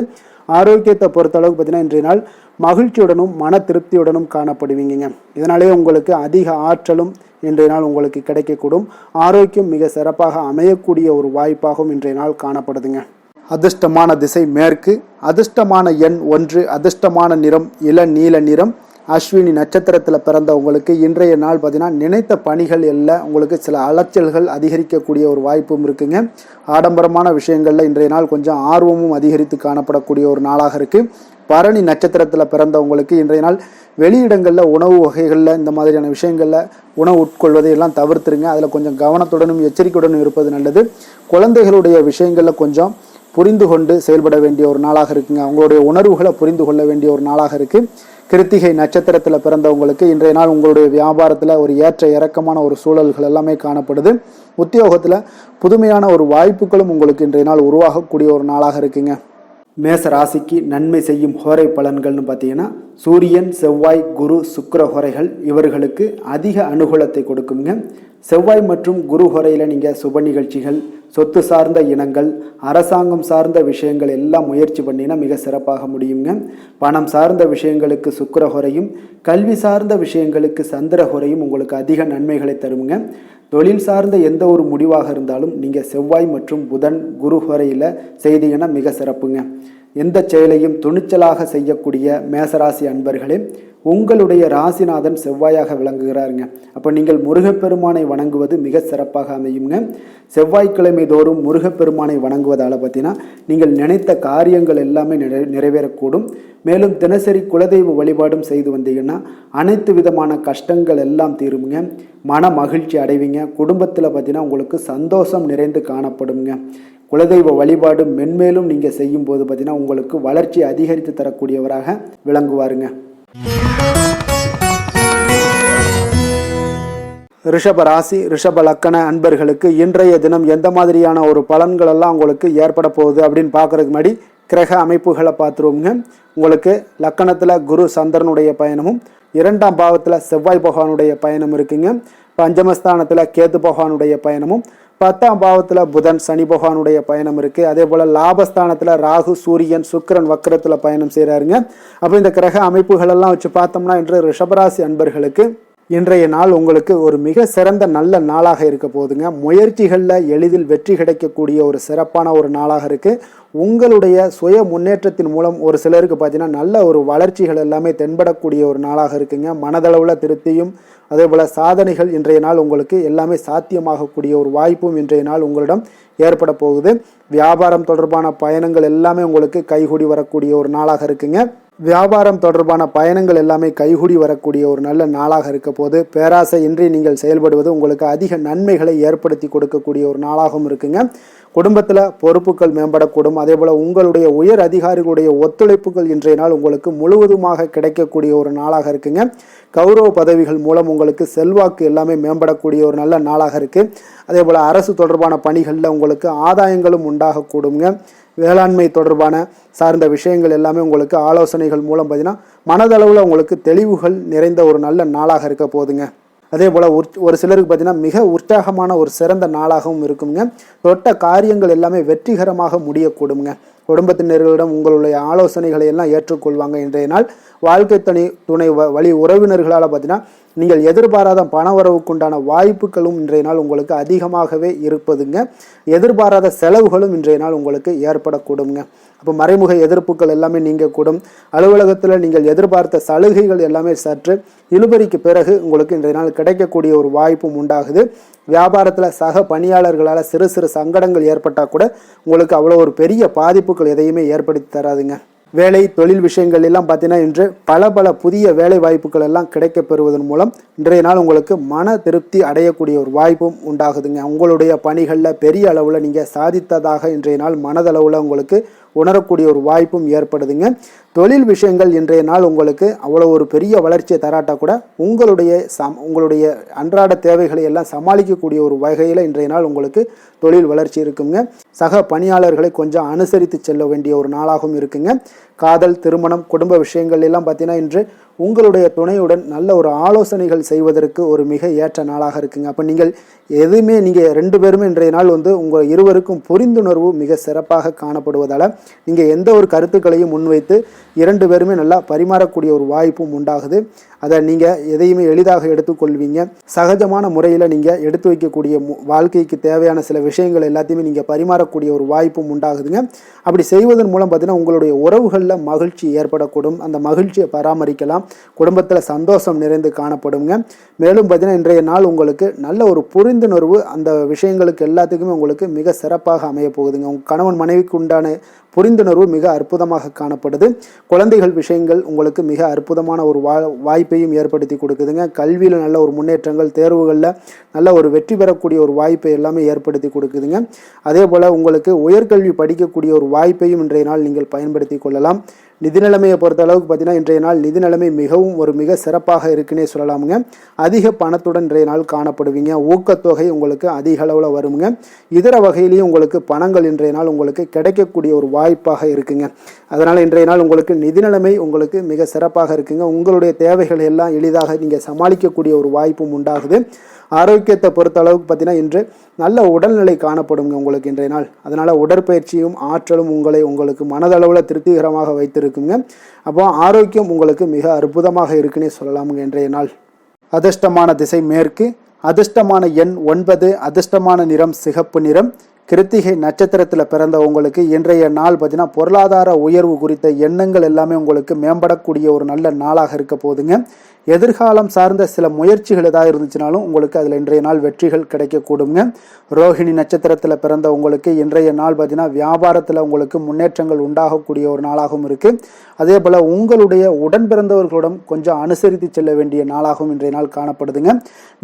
ஆரோக்கியத்தை பொறுத்தளவுக்கு பார்த்தீங்கன்னா இன்றைய நாள் மகிழ்ச்சியுடனும் மன திருப்தியுடனும் காணப்படுவீங்க. இதனாலே உங்களுக்கு அதிக ஆற்றலும் இன்றைய நாள் உங்களுக்கு கிடைக்கக்கூடும். ஆரோக்கியம் மிக சிறப்பாக அமையக்கூடிய ஒரு வாய்ப்பாகவும் இன்றைய நாள் காணப்படுதுங்க. அதிர்ஷ்டமான திசை மேற்கு, அதிர்ஷ்டமான எண் 1, அதிர்ஷ்டமான நிறம் இளநீல நிறம். அஸ்வினி நட்சத்திரத்தில் பிறந்த உங்களுக்கு இன்றைய நாள் பார்த்தீங்கன்னா நினைத்த பணிகள் எல்லாம் உங்களுக்கு சில அலைச்சல்கள் அதிகரிக்கக்கூடிய ஒரு வாய்ப்பும் இருக்குங்க. ஆடம்பரமான விஷயங்களில் இன்றைய நாள் கொஞ்சம் ஆர்வமும் அதிகரித்து காணப்படக்கூடிய ஒரு நாளாக இருக்குது. பரணி நட்சத்திரத்தில் பிறந்தவங்களுக்கு இன்றைய நாள் வெளியிடங்களில் உணவு வகைகளில் இந்த மாதிரியான விஷயங்களில் உணவு உட்கொள்வதை எல்லாம் தவிர்த்துருங்க. அதில் கொஞ்சம் கவனத்துடனும் எச்சரிக்கையுடனும் இருப்பது நல்லது. குழந்தைகளுடைய விஷயங்களில் கொஞ்சம் புரிந்து கொண்டு செயல்பட வேண்டிய ஒரு நாளாக இருக்குங்க. அவங்களுடைய உணர்வுகளை புரிந்து கொள்ள வேண்டிய ஒரு நாளாக இருக்குது. கிருத்திகை நட்சத்திரத்தில் பிறந்தவங்களுக்கு இன்றைய நாள் உங்களுடைய வியாபாரத்தில் ஒரு ஏற்ற இறக்கமான ஒரு சூழல்கள் எல்லாமே காணப்படுது. உத்தியோகத்தில் புதுமையான ஒரு வாய்ப்புகளும் உங்களுக்கு இன்றைய நாள் உருவாகக்கூடிய ஒரு நாளாக இருக்குங்க. மேச ராசிக்கு நன்மை செய்யும் ஹோரை பலன்கள்னு பார்த்தீங்கன்னா சூரியன், செவ்வாய், குரு, சுக்கிர ஹோரைகள் இவர்களுக்கு அதிக அனுகூலத்தை கொடுக்குங்க. செவ்வாய் மற்றும் குரு ஹோரையில் நீங்கள் சுப நிகழ்ச்சிகள், சொத்து சார்ந்த இனங்கள், அரசாங்கம் சார்ந்த விஷயங்கள் எல்லாம் முயற்சி பண்ணினா மிக சிறப்பாக முடியுங்க. பணம் சார்ந்த விஷயங்களுக்கு சுக்கிர ஹோரையும், கல்வி சார்ந்த விஷயங்களுக்கு சந்திர ஹோரையும் உங்களுக்கு அதிக நன்மைகளை தருங்க. தொழில் சார்ந்த எந்த ஒரு முடிவாக இருந்தாலும் நீங்கள் செவ்வாய் மற்றும் புதன், குரு ஹோரையில் செய்தீங்கன்னா மிக சிறப்புங்க. எந்த செயலையும் துணிச்சலாக செய்யக்கூடிய மேசராசி அன்பர்களே, உங்களுடைய ராசிநாதன் செவ்வாயாக விளங்குகிறாருங்க. அப்போ நீங்கள் முருகப்பெருமானை வணங்குவது மிக சிறப்பாக அமையுங்க. செவ்வாய்க்கிழமை தோறும் முருகப்பெருமானை வணங்குவதால் பார்த்தீங்கன்னா நீங்கள் நினைத்த காரியங்கள் எல்லாமே நிறைவேறக்கூடும். மேலும் தினசரி குலதெய்வ வழிபாடும் செய்து வந்தீங்கன்னா அனைத்து விதமான கஷ்டங்கள் எல்லாம் தீருங்க. மன மகிழ்ச்சி அடைவீங்க. குடும்பத்தில் பார்த்தீங்கன்னா உங்களுக்கு சந்தோஷம் நிறைந்து காணப்படுங்க. குலதெய்வ வழிபாடு மென்மேலும் நீங்கள் செய்யும்போது பார்த்தீங்கன்னா உங்களுக்கு வளர்ச்சி அதிகரித்து தரக்கூடியவராக விளங்குவாருங்க. ரிஷப ராசி, ரிஷப லக்கண அன்பர்களுக்கு இன்றைய தினம் எந்த மாதிரியான ஒரு பலன்கள் எல்லாம் உங்களுக்கு ஏற்பட போகுது அப்படின்னு பார்க்கறதுக்கு முன்னாடி கிரக அமைப்புகளை பார்த்துருவோங்க. உங்களுக்கு லக்கணத்தில் குரு சந்திரனுடைய பயணமும், 2ஆம் பாவத்தில் செவ்வாய் பகவானுடைய பயணம் இருக்குங்க. பஞ்சமஸ்தானத்தில் கேது பகவானுடைய பயணமும், 10ஆம் பாவத்தில் புதன் சனி பகவானுடைய பயணம் இருக்குது. அதே போல் லாபஸ்தானத்தில் ராகு, சூரியன், சுக்கிரன் வக்கரத்தில் பயணம் செய்கிறாருங்க. அப்போ இந்த கிரக அமைப்புகளெல்லாம் வச்சு பார்த்தோம்னா இன்று ரிஷபராசி அன்பர்களுக்கு இன்றைய நாள் உங்களுக்கு ஒரு மிக சிறந்த நல்ல நாளாக இருக்க போகுதுங்க. முயற்சிகளில் எளிதில் வெற்றி கிடைக்கக்கூடிய ஒரு சிறப்பான ஒரு நாளாக இருக்குது. உங்களுடைய சுய முன்னேற்றத்தின் மூலம் ஒரு சிலருக்கு பார்த்தீங்கன்னா நல்ல ஒரு வளர்ச்சிகள் எல்லாமே தென்படக்கூடிய ஒரு நாளாக இருக்குங்க. மனதளவில் திருப்தியும் அதே போல் சாதனைகள் இன்றைய நாள் உங்களுக்கு எல்லாமே சாத்தியமாகக்கூடிய ஒரு வாய்ப்பும் இன்றைய நாள் உங்களிடம் ஏற்பட போகுது. வியாபாரம் தொடர்பான பயணங்கள் எல்லாமே உங்களுக்கு கைகூடி வரக்கூடிய ஒரு நாளாக இருக்குங்க. வியாபாரம் தொடர்பான பயணங்கள் எல்லாமே கைகூடி வரக்கூடிய ஒரு நல்ல நாளாக இருக்க போது பேராசை இன்றி நீங்கள் செயல்படுவது உங்களுக்கு அதிக நன்மைகளை ஏற்படுத்தி கொடுக்கக்கூடிய ஒரு நாளாகவும் இருக்குங்க. குடும்பத்தில் பொறுப்புகள் மேம்படக்கூடும். அதே போல் உங்களுடைய உயர் அதிகாரிகளுடைய ஒத்துழைப்புகள் இன்றைய நாள் உங்களுக்கு முழுவதுமாக கிடைக்கக்கூடிய ஒரு நாளாக இருக்குங்க. கௌரவ பதவிகள் மூலம் உங்களுக்கு செல்வாக்கு எல்லாமே மேம்படக்கூடிய ஒரு நல்ல நாளாக இருக்குது. அதே போல் அரசு தொடர்பான பணிகளில் உங்களுக்கு ஆதாயங்களும் உண்டாகக்கூடுங்க. வேளாண்மை தொடர்பான சார்ந்த விஷயங்கள் எல்லாமே உங்களுக்கு ஆலோசனைகள் மூலம் பார்த்தீங்கன்னா மனதளவில் உங்களுக்கு தெளிவுகள் நிறைந்த ஒரு நல்ல நாளாக இருக்க போகுதுங்க. அதே போல் ஒரு சிலருக்கு பார்த்தீங்கன்னா மிக உற்சாகமான ஒரு சிறந்த நாளாகவும் இருக்குங்க. தொட்ட காரியங்கள் எல்லாமே வெற்றிகரமாக முடியக்கூடுங்க. குடும்பத்தினர்களிடம் உங்களுடைய ஆலோசனைகளை எல்லாம் ஏற்றுக்கொள்வாங்க. இன்றைய நாள் வாழ்க்கை துணை வழி உறவினர்களால் பார்த்தீங்கன்னா நீங்கள் எதிர்பாராத பண வரவுக்குண்டான வாய்ப்புகளும் இன்றைய நாள் உங்களுக்கு அதிகமாகவே இருப்பதுங்க. எதிர்பாராத செலவுகளும் இன்றைய நாள் உங்களுக்கு ஏற்படக்கூடுங்க. அப்போ மறைமுக எதிர்ப்புகள் எல்லாமே நீங்கக்கூடும். அலுவலகத்தில் நீங்கள் எதிர்பார்த்த சலுகைகள் எல்லாமே சற்று இழுபறிக்கு பிறகு உங்களுக்கு இன்றைய நாள் கிடைக்கக்கூடிய ஒரு வாய்ப்பும் உண்டாகுது. வியாபாரத்தில் சக பணியாளர்களால் சிறு சிறு சங்கடங்கள் ஏற்பட்டால் கூட உங்களுக்கு அவ்வளோ ஒரு பெரிய பாதிப்புகள் எதையுமே ஏற்படுத்தி தராதுங்க. வேலை தொழில் விஷயங்கள் எல்லாம் பார்த்தீங்கன்னா இன்று பல புதிய வேலை வாய்ப்புகள் எல்லாம் கிடைக்க பெறுவதன் மூலம் இன்றைய நாள் உங்களுக்கு மன திருப்தி அடையக்கூடிய ஒரு வாய்ப்பும் உண்டாகுதுங்க. உங்களுடைய பணிகளில் பெரிய அளவில் நீங்கள் சாதித்ததாக இன்றைய நாள் மனதளவில் உங்களுக்கு உணரக்கூடிய ஒரு வாய்ப்பும் ஏற்படுதுங்க. தொழில் விஷயங்கள் இன்றைய நாள் உங்களுக்கு அவ்வளோ ஒரு பெரிய வளர்ச்சியை தராட்டா கூட உங்களுடைய அன்றாட தேவைகளை எல்லாம் சமாளிக்கக்கூடிய ஒரு வகையில் இன்றைய நாள் உங்களுக்கு தொழில் வளர்ச்சி இருக்குங்க. சக பணியாளர்களை கொஞ்சம் அனுசரித்து செல்ல வேண்டிய ஒரு நாளாகவும் இருக்குங்க. காதல், திருமணம், குடும்ப விஷயங்கள் எல்லாம் பார்த்தீங்கன்னா இன்று உங்களுடைய துணையுடன் நல்ல ஒரு ஆலோசனைகள் செய்வதற்கு ஒரு மிக ஏற்ற நாளாக இருக்குங்க. அப்போ நீங்கள் ரெண்டு பேருமே இன்றைய நாள் உங்கள் இருவருக்கும் புரிந்துணர்வு மிக சிறப்பாக காணப்படுவதால் நீங்கள் எந்த ஒரு கருத்துக்களையும் முன்வைத்து இரண்டு பேருமே நல்லா பரிமாறக்கூடிய ஒரு வாய்ப்பும் உண்டாகுது. அதை நீங்கள் எதையுமே எளிதாக எடுத்துக்கொள்வீங்க. சகஜமான முறையில் நீங்கள் எடுத்து வைக்கக்கூடிய வாழ்க்கைக்கு தேவையான சில விஷயங்கள் எல்லாத்தையுமே நீங்கள் பரிமாறக்கூடிய ஒரு வாய்ப்பும் உண்டாகுதுங்க. அப்படி செய்வதன் மூலம் பார்த்தீங்கன்னா உங்களுடைய உறவுகளில் மகிழ்ச்சி ஏற்படக்கூடும். அந்த மகிழ்ச்சியை பராமரிக்கலாம். குடும்பத்தில் சந்தோஷம் நிறைந்து காணப்படுங்க. மேலும் பார்த்தீங்கன்னா இன்றைய நாள் உங்களுக்கு நல்ல ஒரு புரிந்துணர்வு அந்த விஷயங்களுக்கு எல்லாத்துக்குமே உங்களுக்கு மிக சிறப்பாக அமைய போகுதுங்க. உங்கள் கணவன் மனைவிக்கு உண்டான புரிந்துணர்வு மிக அற்புதமாக காணப்படுது. குழந்தைகள் விஷயங்கள் உங்களுக்கு மிக அற்புதமான ஒரு வாய்ப்பையும் ஏற்படுத்தி கொடுக்குதுங்க. கல்வியில் நல்ல ஒரு முன்னேற்றங்கள், தேர்வுகளில் நல்ல ஒரு வெற்றி பெறக்கூடிய ஒரு வாய்ப்பை எல்லாமே ஏற்படுத்தி கொடுக்குதுங்க. அதே போல் உங்களுக்கு உயர்கல்வி படிக்கக்கூடிய ஒரு வாய்ப்பையும் இன்றைய நாள் நீங்கள் பயன்படுத்தி கொள்ளலாம். நிதி நிலைமையை பொறுத்த அளவுக்கு பார்த்தீங்கன்னா இன்றைய நாள் நிதி நிலைமை மிக சிறப்பாக இருக்குன்னே சொல்லலாமுங்க. அதிக பணத்துடன் இன்றைய நாள் காணப்படுவீங்க. ஊக்கத்தொகை உங்களுக்கு அதிக அளவில் வருங்க. இதர வகையிலையும் உங்களுக்கு பணங்கள் இன்றைய நாள் உங்களுக்கு கிடைக்கக்கூடிய ஒரு வாய்ப்பாக இருக்குங்க. அதனால் இன்றைய நாள் உங்களுக்கு நிதி நிலைமை உங்களுக்கு மிக சிறப்பாக இருக்குங்க. உங்களுடைய தேவைகளை எல்லாம் எளிதாக நீங்கள் சமாளிக்கக்கூடிய ஒரு வாய்ப்பும் உண்டாகுது. ஆரோக்கியத்தை பொறுத்த அளவுக்கு பார்த்தீங்கன்னா இன்று நல்ல உடல்நிலை காணப்படுங்க உங்களுக்கு இன்றைய நாள். அதனால் உடற்பயிற்சியும் ஆற்றலும் உங்களுக்கு மனதளவில் திருப்திகரமாக வைத்திருக்குங்க. அப்போ ஆரோக்கியம் உங்களுக்கு மிக அற்புதமாக இருக்குன்னே சொல்லலாமுங்க இன்றைய நாள். அதிர்ஷ்டமான திசை மேற்கு, அதிர்ஷ்டமான எண் 9, அதிர்ஷ்டமான நிறம் சிகப்பு நிறம். கிருத்திகை நட்சத்திரத்தில் பிறந்த உங்களுக்கு இன்றைய நாள் பார்த்தீங்கன்னா பொருளாதார உயர்வு குறித்த எண்ணங்கள் எல்லாமே உங்களுக்கு மேம்படக்கூடிய ஒரு நல்ல நாளாக இருக்க போகுதுங்க. எதிர்காலம் சார்ந்த சில முயற்சிகள் ஏதாவது இருந்துச்சுனாலும் உங்களுக்கு அதில் இன்றைய நாள் வெற்றிகள் கிடைக்கக்கூடுங்க. ரோஹிணி நட்சத்திரத்தில் பிறந்த உங்களுக்கு இன்றைய நாள் பார்த்தீங்கன்னா வியாபாரத்தில் உங்களுக்கு முன்னேற்றங்கள் உண்டாகக்கூடிய ஒரு நாளாகவும் இருக்குது. அதே போல் உங்களுடைய உடன் பிறந்தவர்களிடம் கொஞ்சம் அனுசரித்து செல்ல வேண்டிய நாளாகவும் இன்றைய நாள் காணப்படுதுங்க.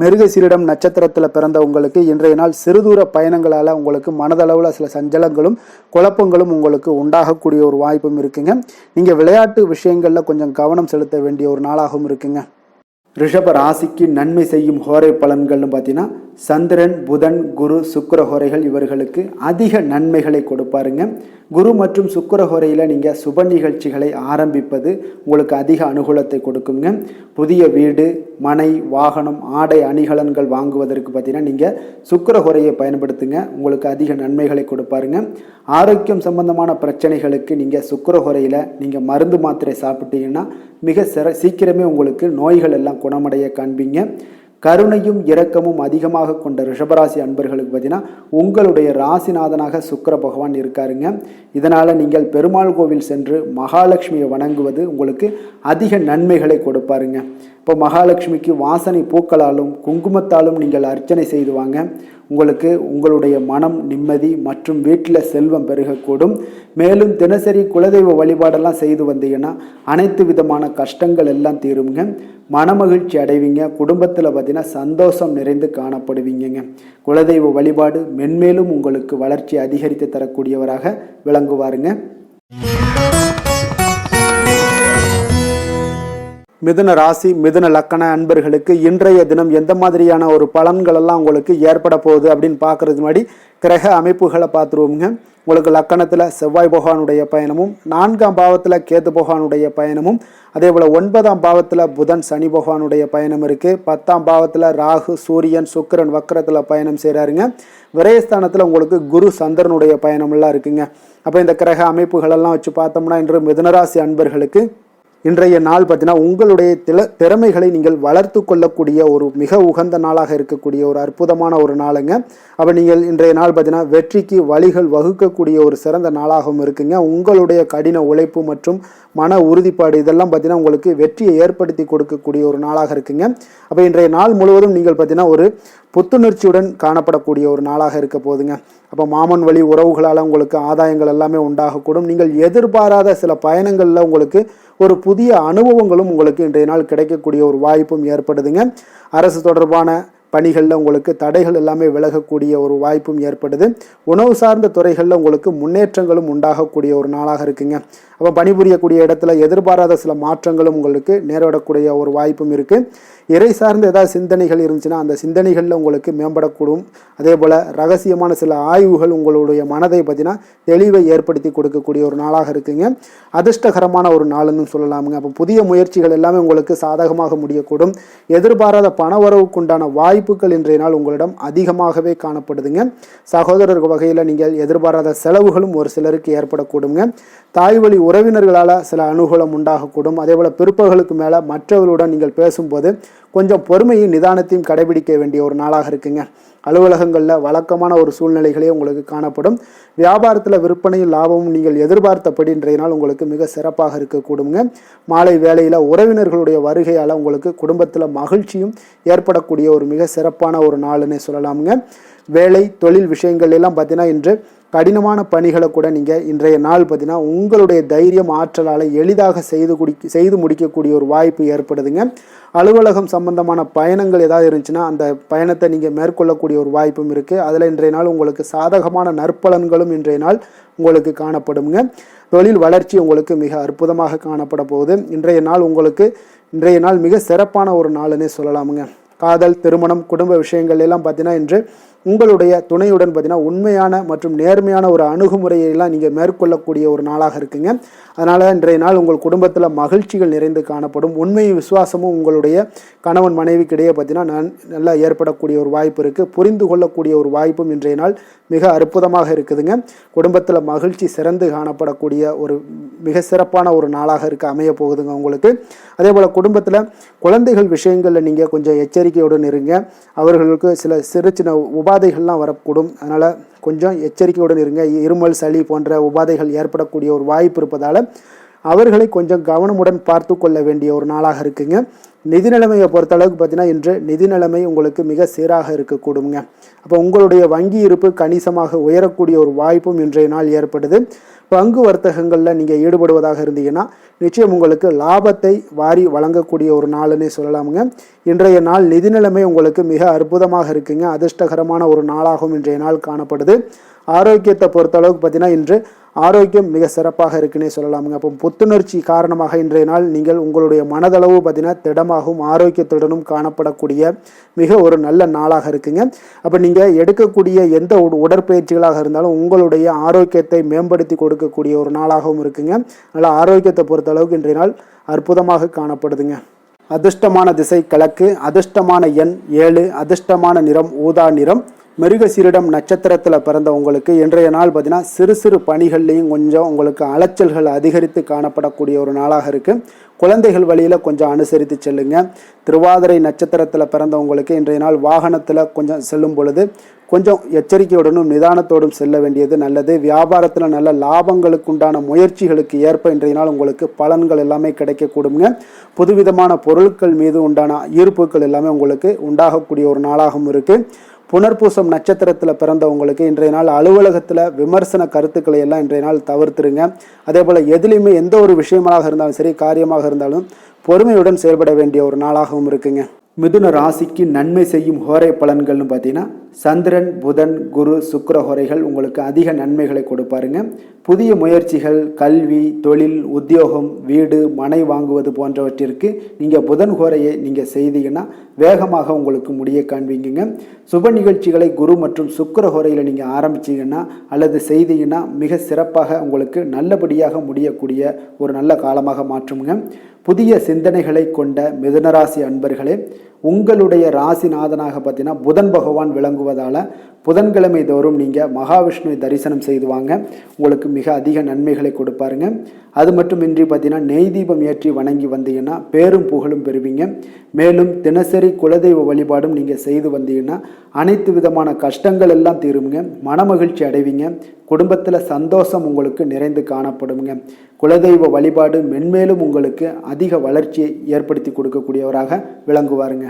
மிருகசீரிடம் நட்சத்திரத்தில் பிறந்த உங்களுக்கு இன்றைய நாள் சிறுதூர பயணங்களால் உங்களுக்கு மனதளவில் சில சஞ்சலங்களும் குழப்பங்களும் உங்களுக்கு உண்டாகக்கூடிய ஒரு வாய்ப்பும் இருக்குங்க. நீங்கள் விளையாட்டு விஷயங்களில் கொஞ்சம் கவனம் செலுத்த வேண்டிய ஒரு நாளாகவும் இருக்குங்க. ரிஷப ராசிக்கு நன்மை செய்யும் ஹோரை பலன்கள்னு பார்த்தீங்கன்னா சந்திரன், புதன், குரு, சுக்கிர ஹோரைகள் இவர்களுக்கு அதிக நன்மைகளை கொடுப்பாருங்க. குரு மற்றும் சுக்கிர ஹோரையில் நீங்கள் சுப நிகழ்ச்சிகளை ஆரம்பிப்பது உங்களுக்கு அதிக அனுகூலத்தை கொடுக்குங்க. புதிய வீடு, மனை, வாகனம், ஆடை அணிகலன்கள் வாங்குவதற்கு பார்த்தீங்கன்னா நீங்கள் சுக்கிர ஹோரையை பயன்படுத்துங்க. உங்களுக்கு அதிக நன்மைகளை கொடுப்பாருங்க. ஆரோக்கியம் சம்பந்தமான பிரச்சனைகளுக்கு நீங்கள் சுக்கிர ஹோரையில் நீங்கள் மருந்து மாத்திரை சாப்பிட்டீங்கன்னா மிக சீக்கிரமே உங்களுக்கு நோய்கள் எல்லாம் குணமடைய காண்பீங்க. கருணையும் இரக்கமும் அதிகமாக கொண்ட ரிஷபராசி அன்பர்களுக்கு பார்த்தீங்கன்னா உங்களுடைய ராசிநாதனாக சுக்கிர பகவான் இருக்காருங்க. இதனால் நீங்கள் பெருமாள் கோவில் சென்று மகாலட்சுமியை வணங்குவது உங்களுக்கு அதிக நன்மைகளை கொடுப்பாருங்க. இப்போ மகாலட்சுமிக்கு வாசனை பூக்களாலும் குங்குமத்தாலும் நீங்கள் அர்ச்சனை செய்து வாங்க. உங்களுக்கு உங்களுடைய மனம் நிம்மதி மற்றும் வீட்டில் செல்வம் பெருகக்கூடும். மேலும் தினசரி குலதெய்வ வழிபாடெல்லாம் செய்து வந்தீங்கன்னா அனைத்து விதமான கஷ்டங்கள் எல்லாம் தீருங்க. மனமகிழ்ச்சி அடைவீங்க. குடும்பத்தில் பார்த்தீங்கன்னா சந்தோஷம் நிறைந்து காணப்படுவீங்க. குலதெய்வ வழிபாடு மென்மேலும் உங்களுக்கு வளர்ச்சி அதிகரித்து தரக்கூடியவராக விளங்குவாருங்க. மிதுன ராசி மிதுன லக்கண அன்பர்களுக்கு இன்றைய தினம் எந்த மாதிரியான ஒரு பலன்கள் எல்லாம் உங்களுக்கு ஏற்பட போகுது அப்படின்னு பார்க்கறது முன்னாடி கிரக அமைப்புகளை பார்த்துருவோங்க. உங்களுக்கு லக்கணத்தில் செவ்வாய் பகவானுடைய பயணமும், 4ஆம் பாவத்தில் கேது பகவானுடைய பயணமும், அதே போல் 9ஆம் பாவத்தில் புதன் சனி பகவானுடைய பயணம் இருக்குது. 10ஆம் பாவத்தில் ராகு சூரியன் சுக்கிரன் வக்கரத்தில் பயணம் செய்கிறாருங்க. விரயஸ்தானத்தில் உங்களுக்கு குரு சந்திரனுடைய பயணமெல்லாம் இருக்குங்க. அப்போ இந்த கிரக அமைப்புகளெல்லாம் வச்சு பார்த்தோம்னா இன்று மிதுனராசி அன்பர்களுக்கு இன்றைய நாள் பார்த்தீங்கன்னா உங்களுடைய திறமைகளை நீங்கள் வளர்த்து கொள்ளக்கூடிய ஒரு மிக உகந்த நாளாக இருக்கக்கூடிய ஒரு அற்புதமான ஒரு நாளுங்க. அப்போ நீங்கள் இன்றைய நாள் பார்த்தீங்கன்னா வெற்றிக்கு வழிகள் வகுக்கக்கூடிய ஒரு சிறந்த நாளாகவும் இருக்குங்க. உங்களுடைய கடின உழைப்பு மற்றும் மன உறுதிப்பாடு இதெல்லாம் பார்த்தீங்கன்னா உங்களுக்கு வெற்றியை ஏற்படுத்தி கொடுக்கக்கூடிய ஒரு நாளாக இருக்குங்க. அப்போ இன்றைய நாள் முழுவதும் நீங்கள் பார்த்தீங்கன்னா ஒரு புத்துணர்ச்சியுடன் காணப்படக்கூடிய ஒரு நாளாக இருக்க போகுதுங்க. அப்போ மாமன் வழி உறவுகளால் உங்களுக்கு ஆதாயங்கள் எல்லாமே உண்டாகக்கூடும். நீங்கள் எதிர்பாராத சில பயணங்களில் உங்களுக்கு ஒரு புதிய அனுபவங்களும் உங்களுக்கு இன்றைய நாள் கிடைக்கக்கூடிய ஒரு வாய்ப்பும் ஏற்படுதுங்க. அரசு தொடர்பான பணிகளில் உங்களுக்கு தடைகள் எல்லாமே விலகக்கூடிய ஒரு வாய்ப்பும் ஏற்படுது. உணவு சார்ந்த துறைகளில் உங்களுக்கு முன்னேற்றங்களும் உண்டாகக்கூடிய ஒரு நாளாக இருக்குங்க. அப்போ பணிபுரியக்கூடிய இடத்துல எதிர்பாராத சில மாற்றங்களும் உங்களுக்கு நேரிடக்கூடிய ஒரு வாய்ப்பும் இருக்குது. இறை சார்ந்த ஏதாவது சிந்தனைகள் இருந்துச்சுன்னா அந்த சிந்தனைகளில் உங்களுக்கு மேம்படக்கூடும். அதே போல் ரகசியமான சில ஆய்வுகள் உங்களுடைய மனதை பார்த்தீங்கன்னா தெளிவை ஏற்படுத்தி கொடுக்கக்கூடிய ஒரு நாளாக இருக்குங்க. அதிர்ஷ்டகரமான ஒரு நாளுன்னு சொல்லலாமுங்க. அப்போ புதிய முயற்சிகள் எல்லாமே உங்களுக்கு சாதகமாக முடியக்கூடும். எதிர்பாராத பணவரவுக்குண்டான வாய்ப்புகள் இன்றைய நாள் உங்களிடம் அதிகமாகவே காணப்படுதுங்க. சகோதரர் வகையில் நீங்கள் எதிர்பாராத செலவுகளும் ஒரு சிலருக்கு ஏற்படக்கூடுங்க. தாய் வழி உறவினர்களால் சில அனுகூலம் உண்டாகக்கூடும். அதே போல் பிற்பகலுக்கு மேலே மற்றவர்களுடன் நீங்கள் பேசும்போது கொஞ்சம் பொறுமையும் நிதானத்தையும் கடைபிடிக்க வேண்டிய ஒரு நாளாக இருக்குங்க. அலுவலகங்களில் வழக்கமான ஒரு சூழ்நிலைகளே உங்களுக்கு காணப்படும். வியாபாரத்தில் விற்பனையும் லாபமும் நீங்கள் எதிர்பார்த்தபடி இன்றைய நாள் உங்களுக்கு மிக சிறப்பாக இருக்கக்கூடுங்க. மாலை வேளையில் உறவினர்களுடைய வருகையால் உங்களுக்கு குடும்பத்தில் மகிழ்ச்சியும் ஏற்படக்கூடிய ஒரு மிக சிறப்பான ஒரு நாளுன்னே சொல்லலாமுங்க. வேலை தொழில் விஷயங்கள் எல்லாம் பார்த்தீங்கன்னா இன்று கடினமான பணிகளை கூட நீங்கள் இன்றைய நாள் பார்த்தீங்கன்னா உங்களுடைய தைரியம் ஆற்றலால் எளிதாக செய்து முடிக்கக்கூடிய ஒரு வாய்ப்பு ஏற்படுதுங்க. அலுவலகம் சம்பந்தமான பயணங்கள் ஏதாவது இருந்துச்சுன்னா அந்த பயணத்தை நீங்கள் மேற்கொள்ளக்கூடிய ஒரு வாய்ப்பும் இருக்குது. அதில் இன்றைய நாள் உங்களுக்கு சாதகமான நற்பலன்களும் இன்றைய நாள் உங்களுக்கு காணப்படுங்க. தொழில் வளர்ச்சி உங்களுக்கு மிக அற்புதமாக காணப்பட போகுது. இன்றைய நாள் மிக சிறப்பான ஒரு நாளுன்னே சொல்லலாமுங்க. காதல் திருமணம் குடும்ப விஷயங்கள் எல்லாம் பார்த்தீங்கன்னா இன்று உங்களுடைய துணையுடன் பார்த்தீங்கன்னா உண்மையான மற்றும் நேர்மையான ஒரு அணுகுமுறையெல்லாம் நீங்கள் மேற்கொள்ளக்கூடிய ஒரு நாளாக இருக்குங்க. அதனால் இன்றைய நாள் உங்கள் குடும்பத்தில் மகிழ்ச்சிகள் நிறைந்து காணப்படும். உண்மையும் விசுவாசமும் உங்களுடைய கணவன் மனைவிக்கிடையே பார்த்தீங்கன்னா நல்லா ஏற்படக்கூடிய ஒரு வாய்ப்பு இருக்குது. புரிந்து கொள்ளக்கூடிய ஒரு வாய்ப்பும் இன்றைய நாள் மிக அற்புதமாக இருக்குதுங்க. குடும்பத்தில் மகிழ்ச்சி சிறந்து காணப்படக்கூடிய ஒரு மிக சிறப்பான ஒரு நாளாக அமைய போகுதுங்க உங்களுக்கு. அதே போல் குடும்பத்தில் குழந்தைகள் விஷயங்களில் நீங்கள் கொஞ்சம் எச்சரிக்கையுடன் இருங்க. அவர்களுக்கு சில சிறு சின்ன உபாதைகள்லாம் வரக்கூடும். அதனால் கொஞ்சம் எச்சரிக்கையுடன் இருங்க. இருமல் சளி போன்ற உபாதைகள் ஏற்படக்கூடிய ஒரு வாய்ப்பு இருப்பதால் அவர்களை கொஞ்சம் கவனமுடன் பார்த்து கொள்ள வேண்டிய ஒரு நாளாக இருக்குங்க. நிதி நிலைமையை பொறுத்த அளவுக்கு பார்த்தீங்கன்னா இன்று நிதி நிலைமை உங்களுக்கு மிக சீராக இருக்கக்கூடுங்க. அப்போ உங்களுடைய வங்கி இருப்பு கணிசமாக உயரக்கூடிய ஒரு வாய்ப்பும் இன்றைய நாள் ஏற்படுது. பங்கு வர்த்தகங்களில் நீங்கள் ஈடுபடுவதாக இருந்தீங்கன்னா நிச்சயம் உங்களுக்கு லாபத்தை வாரி வழங்கக்கூடிய ஒரு நாளுன்னே சொல்லலாமுங்க. இன்றைய நாள் நிதி நிலைமை உங்களுக்கு மிக அற்புதமாக இருக்குங்க. அதிர்ஷ்டகரமான ஒரு நாளாகவும் இன்றைய நாள் காணப்படுது. ஆரோக்கியத்தை பொறுத்த அளவுக்கு பார்த்தீங்கன்னா இன்று ஆரோக்கியம் மிக சிறப்பாக இருக்குன்னே சொல்லலாமுங்க. அப்போ புத்துணர்ச்சி காரணமாக இன்றைய நாள் நீங்கள் உங்களுடைய மனதளவு பார்த்தீங்கன்னா திடமாகவும் ஆரோக்கியத்துடனும் காணப்படக்கூடிய மிக ஒரு நல்ல நாளாக இருக்குங்க. அப்போ நீங்கள் எடுக்கக்கூடிய எந்த உடற்பயிற்சிகளாக இருந்தாலும் உங்களுடைய ஆரோக்கியத்தை மேம்படுத்தி கொடுக்கக்கூடிய ஒரு நாளாகவும் இருக்குங்க. அதனால் ஆரோக்கியத்தை பொறுத்த அளவுக்கு இன்றைய நாள் அற்புதமாக காணப்படுதுங்க. அதிர்ஷ்டமான திசை கிழக்கு, அதிர்ஷ்டமான எண் 7, அதிர்ஷ்டமான நிறம் ஊதா நிறம். மிருகசீரிடம் நட்சத்திரத்தில் பிறந்த உங்களுக்கு இன்றைய நாள் பார்த்தீங்கன்னா சிறு சிறு பணிகள்லையும் கொஞ்சம் உங்களுக்கு அலைச்சல்கள் அதிகரித்து காணப்படக்கூடிய ஒரு நாளாக இருக்குது. குழந்தைகள் வழியில் கொஞ்சம் அனுசரித்து செல்லுங்க. திருவாதிரை நட்சத்திரத்தில் பிறந்தவங்களுக்கு இன்றைய நாள் வாகனத்தில் கொஞ்சம் செல்லும் பொழுது கொஞ்சம் எச்சரிக்கையுடனும் நிதானத்தோடும் செல்ல வேண்டியது நல்லது. வியாபாரத்தில் நல்ல லாபங்களுக்கு உண்டான முயற்சிகளுக்கு ஏற்ப இன்றைய நாள் உங்களுக்கு பலன்கள் எல்லாமே கிடைக்கக்கூடுங்க. புதுவிதமான பொருட்கள் மீது உண்டான ஈர்ப்புகள் எல்லாமே உங்களுக்கு உண்டாகக்கூடிய ஒரு நாளாகவும் இருக்குது. புனர்பூசம் நட்சத்திரத்தில் பிறந்தவங்களுக்கு இன்றைய நாள் அலுவலகத்தில் விமர்சன கருத்துக்களை எல்லாம் இன்றைய நாள் தவிர்த்துருங்க. அதே போல் எதுலேயுமே எந்த ஒரு விஷயமாக இருந்தாலும் சரி, காரியமாக இருந்தாலும் பொறுமையுடன் செயல்பட வேண்டிய ஒரு நாளாகவும் இருக்குங்க. மிதுன ராசிக்கு நன்மை செய்யும் ஹோரை பலன்கள்னு பார்த்தீங்கன்னா சந்திரன், புதன், குரு, சுக்கிர ஹோரைகள் உங்களுக்கு அதிக நன்மைகளை கொடுப்பாருங்க. புதிய முயற்சிகள், கல்வி, தொழில், உத்தியோகம், வீடு, மனை வாங்குவது போன்றவற்றிற்கு நீங்கள் புதன் ஹோரையை நீங்கள் செய்தீங்கன்னா வேகமாக உங்களுக்கு முடிய காண்பீங்க. சுப நிகழ்ச்சிகளை குரு மற்றும் சுக்கிர ஹோரையில் நீங்கள் ஆரம்பிச்சிங்கன்னா அல்லது செய்தீங்கன்னா மிக சிறப்பாக உங்களுக்கு நல்லபடியாக முடியக்கூடிய ஒரு நல்ல காலமாக மாற்றுங்க. புதிய சிந்தனைகளை கொண்ட மிதுனராசி அன்பர்களே, உங்களுடைய ராசிநாதனாக பார்த்தீங்கன்னா புதன் பகவான் விளங்குவதால் புதன்கிழமை தோறும் நீங்கள் மகாவிஷ்ணுவை தரிசனம் செய்து வாங்க, உங்களுக்கு மிக அதிக நன்மைகளை கொடுப்பாருங்க. அது மட்டுமின்றி பார்த்தீங்கன்னா நெய் தீபம் ஏற்றி வணங்கி வந்தீங்கன்னா பேரும் புகழும் பெறுவீங்க. மேலும் தினசரி குலதெய்வ வழிபாடும் நீங்கள் செய்து வந்தீங்கன்னா அனைத்து விதமான கஷ்டங்கள் எல்லாம் தீருங்க, மனமகிழ்ச்சி அடைவீங்க, குடும்பத்தில் சந்தோஷம் உங்களுக்கு நிறைந்து காணப்படுங்க. குலதெய்வ வழிபாடு மென்மேலும் உங்களுக்கு அதிக வளர்ச்சியை ஏற்படுத்தி கொடுக்கக்கூடியவராக விளங்குவாருங்க.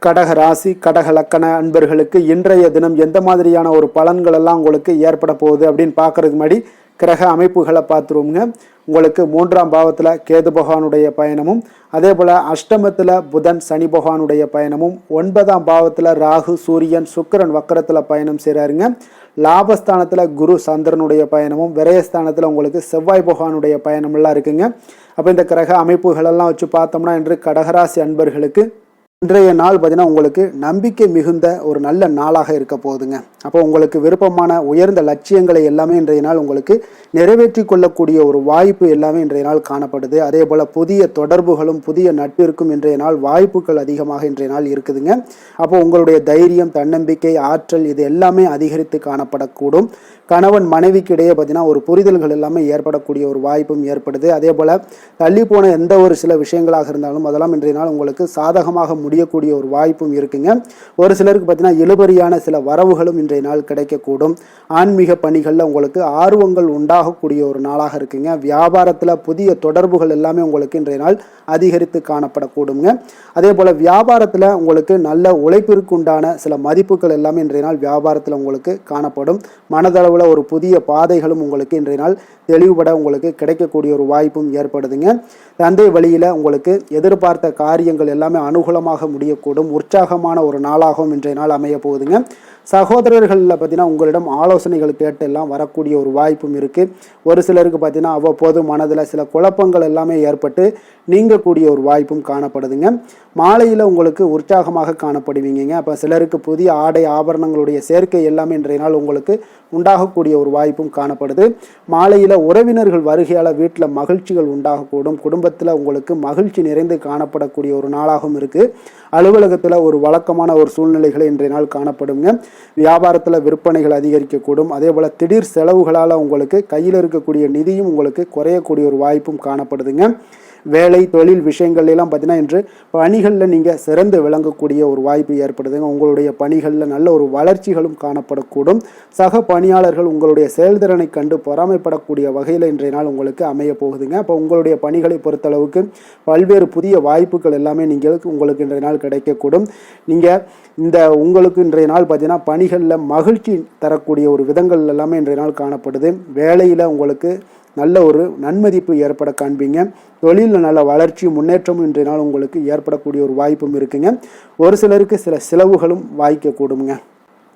கடக ராசி, கடக லக்கண அன்பர்களுக்கு இன்றைய தினம் எந்த மாதிரியான ஒரு பலன்கள் எல்லாம் உங்களுக்கு ஏற்பட போகுது அப்படின்னு பார்க்கறதுக்கு முன்னாடி கிரக அமைப்புகளை பார்த்துருவோங்க. உங்களுக்கு 3ஆம் பாவத்தில் கேது பகவானுடைய பயணமும், அதே போல் அஷ்டமத்தில் புதன் சனி பகவானுடைய பயணமும், 9ஆம் பாவத்தில் ராகு சூரியன் சுக்கிரன் வக்கரத்தில் பயணம் செய்கிறாருங்க. லாபஸ்தானத்தில் குரு சந்திரனுடைய பயணமும், விரயஸ்தானத்தில் உங்களுக்கு செவ்வாய் பகவானுடைய பயணமெல்லாம் இருக்குங்க. அப்போ இந்த கிரக அமைப்புகளெல்லாம் வச்சு பார்த்தோம்னா இன்று கடகராசி அன்பர்களுக்கு இன்றைய நாள் பார்த்தீங்கன்னா உங்களுக்கு நம்பிக்கை மிகுந்த ஒரு நல்ல நாளாக இருக்க போகுதுங்க. அப்போ உங்களுக்கு விருப்பமான உயர்ந்த லட்சியங்களை எல்லாமே இன்றைய நாள் உங்களுக்கு நிறைவேற்றி கொள்ளக்கூடிய ஒரு வாய்ப்பு எல்லாமே இன்றைய நாள் காணப்படுது. அதே போல் புதிய தொடர்புகளும் புதிய நட்பிற்கும் இன்றைய நாள் வாய்ப்புகள் அதிகமாக இன்றைய நாள் இருக்குதுங்க. அப்போ உங்களுடைய தைரியம், தன்னம்பிக்கை, ஆற்றல் இது எல்லாமே அதிகரித்து காணப்படக்கூடும். கணவன் மனைவிக்கு இடையே பார்த்தீங்கன்னா ஒரு புரிதல்கள் எல்லாமே ஏற்படக்கூடிய ஒரு வாய்ப்பும் ஏற்படுது. அதே போல் தள்ளி போன எந்த ஒரு சில விஷயங்களாக இருந்தாலும் அதெல்லாம் இன்றைய நாள் உங்களுக்கு சாதகமாக முடியக்கூடிய ஒரு வாய்ப்பும் இருக்குங்க. ஒரு சிலருக்கு பார்த்தீங்கன்னா இழுபறியான சில வரவுகளும் இன்றைய நாள் கிடைக்கக்கூடும். ஆன்மீக பணிகளில் உங்களுக்கு ஆர்வங்கள் உண்டாகக்கூடிய ஒரு நாளாக இருக்குங்க. வியாபாரத்தில் புதிய தொடர்புகள் எல்லாமே உங்களுக்கு இன்றைய நாள் அதிகரித்து காணப்படக்கூடுங்க. அதே போல் வியாபாரத்தில் உங்களுக்கு நல்ல உழைப்பிற்கு உண்டான சில மதிப்புகள் எல்லாமே இன்றைய நாள் வியாபாரத்தில் உங்களுக்கு காணப்படும். மனதளவில் ஒரு புதிய பாதைகளும் உங்களுக்கு இன்றைய நாள் தெளிவுபட உங்களுக்கு கிடைக்கக்கூடிய ஒரு வாய்ப்பும் ஏற்படுதுங்க. தந்தை வழியில் உங்களுக்கு எதிர்பார்த்த காரியங்கள் எல்லாமே அனுகூலமாக முடியக்கூடும். உற்சாகமான ஒரு நாளாகவும் இன்றைய நாள் அமைய போகுதுங்க. சகோதரர்களில் பார்த்தீங்கன்னா உங்களிடம் ஆலோசனைகள் கேட்டு எல்லாம் வரக்கூடிய ஒரு வாய்ப்பும் இருக்குது. ஒரு சிலருக்கு பார்த்தீங்கன்னா அவ்வப்போது மனதில் சில குழப்பங்கள் எல்லாமே ஏற்பட்டு நீங்கக்கூடிய ஒரு வாய்ப்பும் காணப்படுதுங்க. மாலையில் உங்களுக்கு உற்சாகமாக காணப்படுவீங்க. அப்போ சிலருக்கு புதிய ஆடை ஆபரணங்களுடைய சேர்க்கை எல்லாமே இன்றைய நாள் உங்களுக்கு உண்டாகக்கூடிய ஒரு வாய்ப்பும் காணப்படுது. மாலையில் உறவினர்கள் வருகையால் வீட்டில் மகிழ்ச்சிகள் உண்டாகக்கூடும். குடும்பத்தில் உங்களுக்கு மகிழ்ச்சி நிறைந்து காணப்படக்கூடிய ஒரு நாளாகவும் இருக்குது. அலுவலகத்தில் ஒரு வழக்கமான ஒரு சூழ்நிலைகளை இன்றைய நாள் காணப்படுங்க. வியாபாரத்தில் விற்பனைகள் அதிகரிக்கக்கூடும். அதே போல் திடீர் செலவுகளால் உங்களுக்கு கையில் இருக்கக்கூடிய நிதியும் உங்களுக்கு குறையக்கூடிய ஒரு வாய்ப்பும் காணப்படுதுங்க. வேலை தொழில் விஷயங்கள் எல்லாம் பார்த்தீங்கன்னா இன்று பணிகளில் நீங்கள் சிறந்து விளங்கக்கூடிய ஒரு வாய்ப்பு ஏற்படுதுங்க. உங்களுடைய பணிகளில் நல்ல ஒரு வளர்ச்சிகளும் காணப்படக்கூடும். சக பணியாளர்கள் உங்களுடைய செயல்திறனை கண்டு பொறாமைப்படக்கூடிய வகையில் இன்றைய நாள் உங்களுக்கு அமைய போகுதுங்க. அப்போ உங்களுடைய பணிகளை பொறுத்தளவுக்கு பல்வேறு புதிய வாய்ப்புகள் எல்லாமே உங்களுக்கு இன்றைய நாள் கிடைக்கக்கூடும். நீங்கள் உங்களுக்கு இன்றைய நாள் பார்த்தீங்கன்னா பணிகளில் மகிழ்ச்சி தரக்கூடிய ஒரு விதங்கள் எல்லாமே இன்றைய நாள் காணப்படுது. வேலையில் உங்களுக்கு நல்ல ஒரு நன்மதிப்பு ஏற்பட காண்பீங்க. தொழிலில் நல்ல வளர்ச்சியும் முன்னேற்றமும் இன்றைய நாள் உங்களுக்கு ஏற்படக்கூடிய ஒரு வாய்ப்பும் இருக்குங்க. ஒரு சிலருக்கு சில செலவுகளும் வாய்க்கக்கூடுங்க.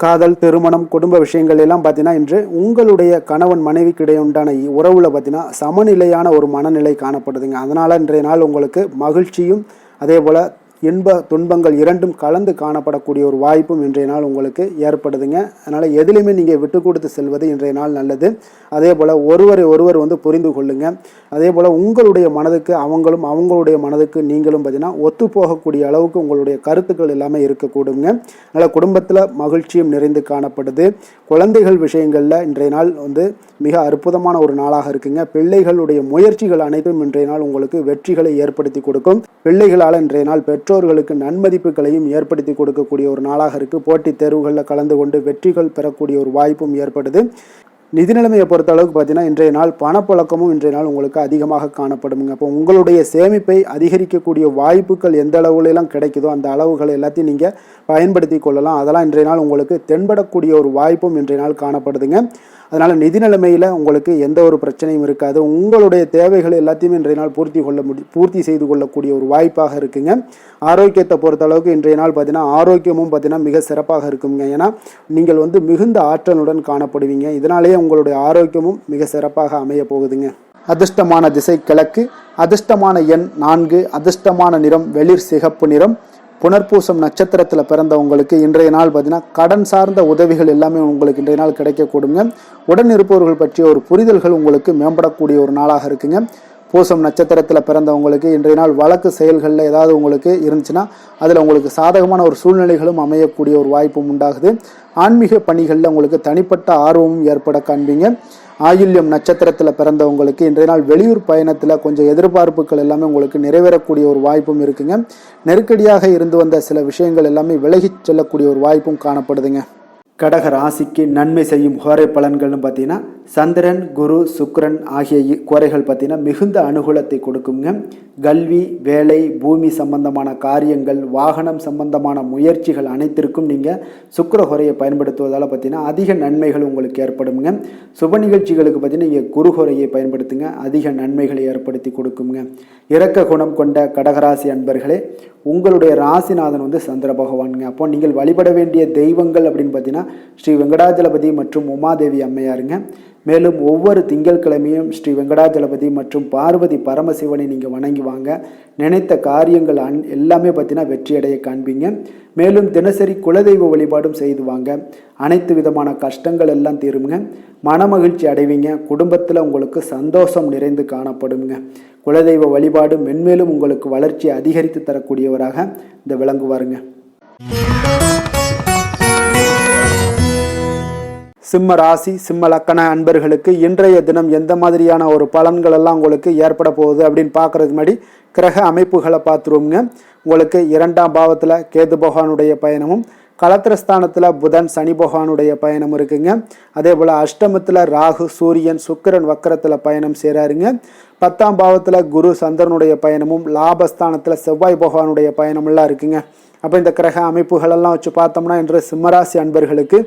காதல், திருமணம், குடும்ப விஷயங்கள் எல்லாம் பார்த்தீங்கன்னா இன்று உங்களுடைய கணவன் மனைவிக்கு இடையே உண்டான உறவில் பார்த்தீங்கன்னா சமநிலையான ஒரு மனநிலை காணப்படுதுங்க. அதனால் இன்றைய நாள் உங்களுக்கு மகிழ்ச்சியும் அதே போல் இன்ப துன்பங்கள் இரண்டும் கலந்து காணப்படக்கூடிய ஒரு வாய்ப்பும் இன்றைய நாள் உங்களுக்கு ஏற்படுதுங்க. அதனால் எதிலையுமே நீங்கள் விட்டு கொடுத்து செல்வது இன்றைய நாள் நல்லது. அதே போல் ஒருவர் புரிந்து கொள்ளுங்க. அதே போல் உங்களுடைய மனதுக்கு அவங்களும் அவங்களுடைய மனதுக்கு நீங்களும் பார்த்தீங்கன்னா ஒத்து போகக்கூடிய அளவுக்கு உங்களுடைய கருத்துக்கள் எல்லாமே இருக்கக்கூடுங்க. அதனால் குடும்பத்தில் மகிழ்ச்சியும் நிறைந்து காணப்படுது. குழந்தைகள் விஷயங்களில் இன்றைய நாள் மிக அற்புதமான ஒரு நாளாக இருக்குங்க. பிள்ளைகளுடைய முயற்சிகள் அனைத்தும் இன்றைய நாள் உங்களுக்கு வெற்றிகளை ஏற்படுத்தி கொடுக்கும். பிள்ளைகளால் இன்றைய நாள் பெற்றோர் மற்றவர்களுக்கு நன்மதிப்புகளையும் ஏற்படுத்தி கொடுக்கக்கூடிய ஒரு நாளாக இருக்குது. போட்டித் தேர்வுகளில் கலந்து கொண்டு வெற்றிகள் பெறக்கூடிய ஒரு வாய்ப்பும் ஏற்படுது. நிதி நிலைமையை பொறுத்த அளவுக்கு பார்த்தீங்கன்னா இன்றைய நாள் பணப்புழக்கமும் இன்றைய நாள் உங்களுக்கு அதிகமாக காணப்படுங்க. அப்போ உங்களுடைய சேமிப்பை அதிகரிக்கக்கூடிய வாய்ப்புகள் எந்த அளவுலாம் கிடைக்குதோ அந்த அளவுகள் எல்லாத்தையும் நீங்கள் பயன்படுத்தி கொள்ளலாம். அதெல்லாம் இன்றைய நாள் உங்களுக்கு தென்படக்கூடிய ஒரு வாய்ப்பும் இன்றைய நாள் காணப்படுதுங்க. அதனால் நிதி நிலைமையில் உங்களுக்கு எந்த ஒரு பிரச்சனையும் இருக்காது. உங்களுடைய தேவைகள் எல்லாத்தையுமே இன்றைய நாள் பூர்த்தி செய்து கொள்ளக்கூடிய ஒரு வாய்ப்பாக இருக்குங்க. ஆரோக்கியத்தை பொறுத்த அளவுக்கு இன்றைய நாள் பார்த்தீங்கன்னா ஆரோக்கியமும் பார்த்தீங்கன்னா மிக சிறப்பாக இருக்குங்க. ஏன்னா நீங்கள் மிகுந்த ஆற்றலுடன் காணப்படுவீங்க. இதனாலேயே உங்களுடைய ஆரோக்கியமும் மிக சிறப்பாக அமைய போகுதுங்க. அதிர்ஷ்டமான திசை கிழக்கு, அதிர்ஷ்டமான எண் 4, அதிர்ஷ்டமான நிறம் வெளிர் சிகப்பு நிறம். புனர்பூசம் நட்சத்திரத்தில் பிறந்தவங்களுக்கு இன்றைய நாள் பார்த்தீங்கன்னா கடன் சார்ந்த உதவிகள் எல்லாமே உங்களுக்கு இன்றைய நாள் கிடைக்கக்கூடுங்க. உடன் இருப்பவர்கள் பற்றிய ஒரு புரிதல்கள் உங்களுக்கு மேம்படக்கூடிய ஒரு நாளாக இருக்குங்க. பூசம் நட்சத்திரத்தில் பிறந்தவங்களுக்கு இன்றைய நாள் வழக்கு செயல்களில் ஏதாவது உங்களுக்கு இருந்துச்சுன்னா அதில் உங்களுக்கு சாதகமான ஒரு சூழ்நிலைகளும் அமையக்கூடிய ஒரு வாய்ப்பும் உண்டாகுது. ஆன்மீக பணிகளில் உங்களுக்கு தனிப்பட்ட ஆர்வமும் ஏற்பட காண்பீங்க. ஆயுள்யம் நட்சத்திரத்தில் பிறந்தவங்களுக்கு இன்றைய நாள் வெளியூர் பயணத்தில் கொஞ்சம் எதிர்பார்ப்புகள் எல்லாமே உங்களுக்கு நிறைவேறக்கூடிய ஒரு வாய்ப்பும் இருக்குங்க. நெருக்கடியாக இருந்து வந்த சில விஷயங்கள் எல்லாமே விலகிச் செல்லக்கூடிய ஒரு வாய்ப்பும் காணப்படுதுங்க. கடக ராசிக்கு நன்மை செய்யும் கோரை பலன்கள்னு பார்த்தீங்கன்னா சந்திரன், குரு, சுக்கிரன் ஆகிய கோரைகள் பார்த்தீங்கன்னா மிகுந்த அனுகூலத்தை கொடுக்குங்க. கல்வி, வேலை, பூமி சம்பந்தமான காரியங்கள், வாகனம் சம்பந்தமான முயற்சிகள் அனைத்திற்கும் நீங்கள் சுக்கிர கோரையை பயன்படுத்துவதால் பார்த்தீங்கன்னா அதிக நன்மைகள் உங்களுக்கு ஏற்படுங்க. சுப நிகழ்ச்சிகளுக்கு பார்த்தீங்கன்னா நீங்கள் குரு கோரையை பயன்படுத்துங்க, அதிக நன்மைகளை ஏற்படுத்தி கொடுக்குங்க. இரக்க குணம் கொண்ட கடகராசி அன்பர்களே, உங்களுடைய ராசிநாதன் சந்திர பகவானுங்க. அப்போ நீங்கள் வழிபட வேண்டிய தெய்வங்கள் அப்படின்னு பார்த்தீங்கன்னா ஸ்ரீ வெங்கடாஜலபதி மற்றும் உமாதேவி அம்மையாருங்க. மேலும் ஒவ்வொரு திங்கட்கிழமையும் ஸ்ரீ வெங்கடாஜலபதி மற்றும் பார்வதி பரமசிவனை நீங்கள் வணங்கி வாங்க. நினைத்த காரியங்கள் எல்லாமே பார்த்தீங்கன்னா வெற்றியடைய காண்பீங்க. மேலும் தினசரி குலதெய்வ வழிபாடும் செய்து வாங்க. அனைத்து விதமான கஷ்டங்கள் எல்லாம் தீருங்க. மனமகிழ்ச்சி அடைவீங்க. குடும்பத்தில் உங்களுக்கு சந்தோஷம் நிறைந்து காணப்படுங்க. குலதெய்வ வழிபாடு மென்மேலும் உங்களுக்கு வளர்ச்சியை அதிகரித்து தரக்கூடியவராக இந்த விளங்குவாருங்க. சிம்ம ராசி, சிம்ம லக்கண அன்பர்களுக்கு இன்றைய தினம் எந்த மாதிரியான ஒரு பலன்கள் எல்லாம் உங்களுக்கு ஏற்பட போகுது அப்படின்னு பார்க்கறதுக்கு முன்னாடி கிரக அமைப்புகளை பார்த்துருவோங்க. உங்களுக்கு 2ஆம் பாவத்தில் கேது பகவானுடைய பயணமும், களத்திரஸ்தானத்தில் புதன், சனி பகவானுடைய பயணம் இருக்குங்க. அதே போல் அஷ்டமத்தில் ராகு, சூரியன், சுக்கிரன் வக்கரத்தில் பயணம் செய்கிறாருங்க. 10ஆம் பாவத்தில் குரு, சந்திரனுடைய பயணமும், லாபஸ்தானத்தில் செவ்வாய் பகவானுடைய பயணமெல்லாம் இருக்குங்க. அப்போ இந்த கிரக அமைப்புகளெல்லாம் வச்சு பார்த்தோம்னா இன்று சிம்மராசி அன்பர்களுக்கு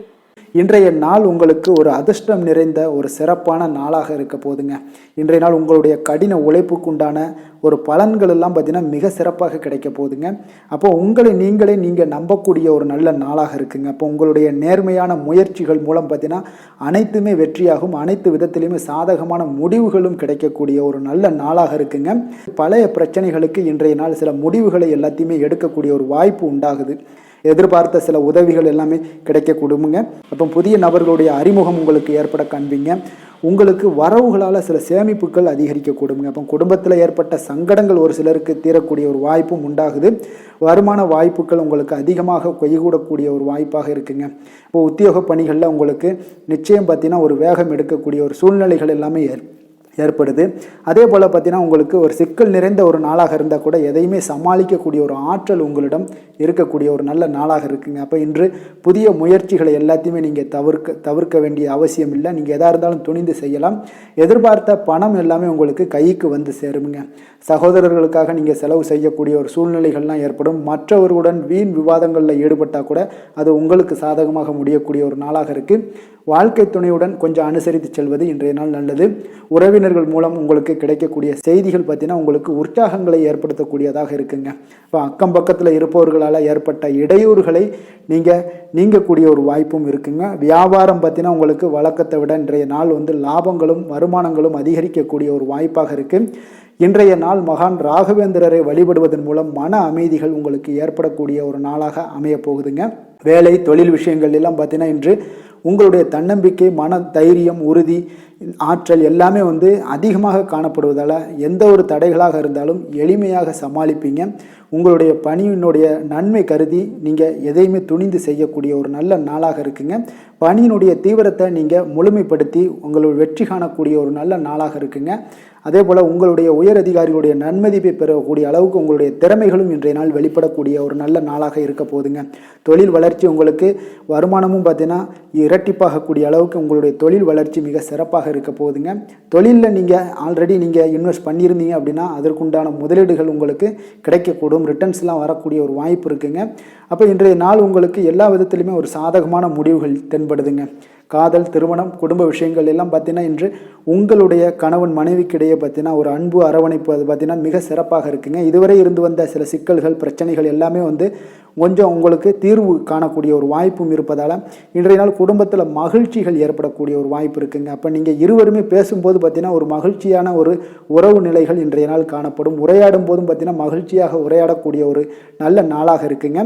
இன்றைய நாள் உங்களுக்கு ஒரு அதிர்ஷ்டம் நிறைந்த ஒரு சிறப்பான நாளாக இருக்க போதுங்க. இன்றைய நாள் உங்களுடைய கடின உழைப்புக்குண்டான ஒரு பலன்கள் எல்லாம் பார்த்தீங்கன்னா மிக சிறப்பாக கிடைக்க போகுதுங்க. அப்போ உங்களை நீங்கள் நம்பக்கூடிய ஒரு நல்ல நாளாக இருக்குங்க. அப்போ உங்களுடைய நேர்மையான முயற்சிகள் மூலம் பார்த்தீங்கன்னா அனைத்துமே வெற்றியாகும். அனைத்து விதத்திலையுமே சாதகமான முடிவுகளும் கிடைக்கக்கூடிய ஒரு நல்ல நாளாக இருக்குங்க. பழைய பிரச்சனைகளுக்கு இன்றைய நாள் சில முடிவுகளை எல்லாத்தையுமே எடுக்கக்கூடிய ஒரு வாய்ப்பு உண்டாகுது. எதிர்பார்த்த சில உதவிகள் எல்லாமே கிடைக்க கொடுங்க. அப்போ புதிய நபர்களுடைய அறிமுகம் உங்களுக்கு ஏற்பட காண்பீங்க. உங்களுக்கு வரவுகளால் சில சேமிப்புகள் அதிகரிக்க கொடுங்க. அப்போ குடும்பத்தில் ஏற்பட்ட சங்கடங்கள் ஒரு சிலருக்கு தீரக்கூடிய ஒரு வாய்ப்பும் உண்டாகுது. வருமான வாய்ப்புகள் உங்களுக்கு அதிகமாக கைகூடக்கூடிய ஒரு வாய்ப்பாக இருக்குங்க. இப்போ உத்தியோக பணிகளில் உங்களுக்கு நிச்சயம் பார்த்தீங்கன்னா ஒரு வேகம் எடுக்கக்கூடிய ஒரு சூழ்நிலைகள் எல்லாமே ஏற்படுது. அதே போல் பார்த்தீங்கன்னா உங்களுக்கு ஒரு சிக்கல் நிறைந்த ஒரு நாளாக இருந்தால் கூட எதையுமே சமாளிக்கக்கூடிய ஒரு ஆற்றல் உங்களிடம் இருக்கக்கூடிய ஒரு நல்ல நாளாக இருக்குங்க. அப்போ இன்று புதிய முயற்சிகளை எல்லாத்தையுமே நீங்கள் தவிர்க்க வேண்டிய அவசியம் இல்லை. நீங்கள் எதாக இருந்தாலும் துணிந்து செய்யலாம். எதிர்பார்த்த பணம் எல்லாமே உங்களுக்கு கைக்கு வந்து சேருங்க. சகோதரர்களுக்காக நீங்கள் செலவு செய்யக்கூடிய ஒரு சூழ்நிலைகள்லாம் ஏற்படும். மற்றவர்களுடன் வீண் விவாதங்களில் ஈடுபட்டால் கூட அது உங்களுக்கு சாதகமாக முடியக்கூடிய ஒரு நாளாக இருக்குது. வாழ்க்கை துணையுடன் கொஞ்சம் அனுசரித்து செல்வது இன்றைய நாள் நல்லது. உறவினர்கள் மூலம் உங்களுக்கு கிடைக்கக்கூடிய செய்திகள் பார்த்தீங்கன்னா உங்களுக்கு உற்சாகங்களை ஏற்படுத்தக்கூடியதாக இருக்குங்க. இப்போ அக்கம் பக்கத்தில் இருப்பவர்களால் ஏற்பட்ட இடையூறுகளை நீங்கக்கூடிய ஒரு வாய்ப்பும் இருக்குங்க. வியாபாரம் பார்த்தீங்கன்னா உங்களுக்கு வழக்கத்தை விட இன்றைய நாள் லாபங்களும் வருமானங்களும் அதிகரிக்கக்கூடிய ஒரு வாய்ப்பாக இருக்குது. இன்றைய நாள் மகான் ராகவேந்திரரை வழிபடுவதன் மூலம் மன அமைதிகள் உங்களுக்கு ஏற்படக்கூடிய ஒரு நாளாக அமைய போகுதுங்க. வேலை, தொழில் விஷயங்கள் எல்லாம் பார்த்தீங்கன்னா இன்று உங்களுடைய தன்னம்பிக்கை, மன தைரியம், உறுதி, ஆற்றல் எல்லாமே அதிகமாக காணப்படுவதால் எந்த ஒரு தடைகளாக இருந்தாலும் எளிமையாக சமாளிப்பீங்க. உங்களுடைய பணியினுடைய நன்மை கருதி நீங்கள் எதையுமே துணிந்து செய்யக்கூடிய ஒரு நல்ல நாளாக இருக்குங்க. பணியினுடைய தீவிரத்தை நீங்கள் முழுமைப்படுத்தி உங்களுடைய வெற்றி காணக்கூடிய ஒரு நல்ல நாளாக இருக்குங்க. அதே போல் உங்களுடைய உயர் அதிகாரிகளுடைய நன்மதிப்பை பெறக்கூடிய அளவுக்கு உங்களுடைய திறமைகளும் இன்றைய நாள் வெளிப்படக்கூடிய ஒரு நல்ல நாளாக இருக்க போகுதுங்க. தொழில் வளர்ச்சி, உங்களுக்கு வருமானமும் பார்த்தீங்கன்னா இரட்டிப்பாகக்கூடிய அளவுக்கு உங்களுடைய தொழில் வளர்ச்சி மிக சிறப்பாக இருக்க போகுதுங்க. தொழிலில் நீங்கள் ஆல்ரெடி இன்வெஸ்ட் பண்ணியிருந்தீங்க அப்படின்னா அதற்குண்டான முதலீடுகள் உங்களுக்கு கிடைக்கக்கூடும், ரிட்டர்ன்ஸ்லாம் வரக்கூடிய ஒரு வாய்ப்பு இருக்குங்க. அப்போ இன்றைய நாள் உங்களுக்கு எல்லா விதத்திலுமே ஒரு சாதகமான முடிவுகள் தென்படுதுங்க. காதல், திருமணம், குடும்ப விஷயங்கள் எல்லாம் பார்த்தீங்கன்னா இன்று உங்களுடைய கணவன் மனைவிக்கிடையே பார்த்தீங்கன்னா ஒரு அன்பு, அரவணைப்பு அது பார்த்தீங்கன்னா மிக சிறப்பாக இருக்குங்க. இதுவரை இருந்து வந்த சில சிக்கல்கள், பிரச்சனைகள் எல்லாமே கொஞ்சம் உங்களுக்கு தீர்வு காணக்கூடிய ஒரு வாய்ப்பும் இருப்பதால் இன்றைய நாள் குடும்பத்தில் மகிழ்ச்சிகள் ஏற்படக்கூடிய ஒரு வாய்ப்பு இருக்குங்க. அப்போ நீங்கள் இருவருமே பேசும்போது பார்த்தீங்கன்னா ஒரு மகிழ்ச்சியான ஒரு உறவு நிலைகள் இன்றைய நாள் காணப்படும். உரையாடும் போதும் பார்த்தீங்கன்னா மகிழ்ச்சியாக உரையாடக்கூடிய ஒரு நல்ல நாளாக இருக்குங்க.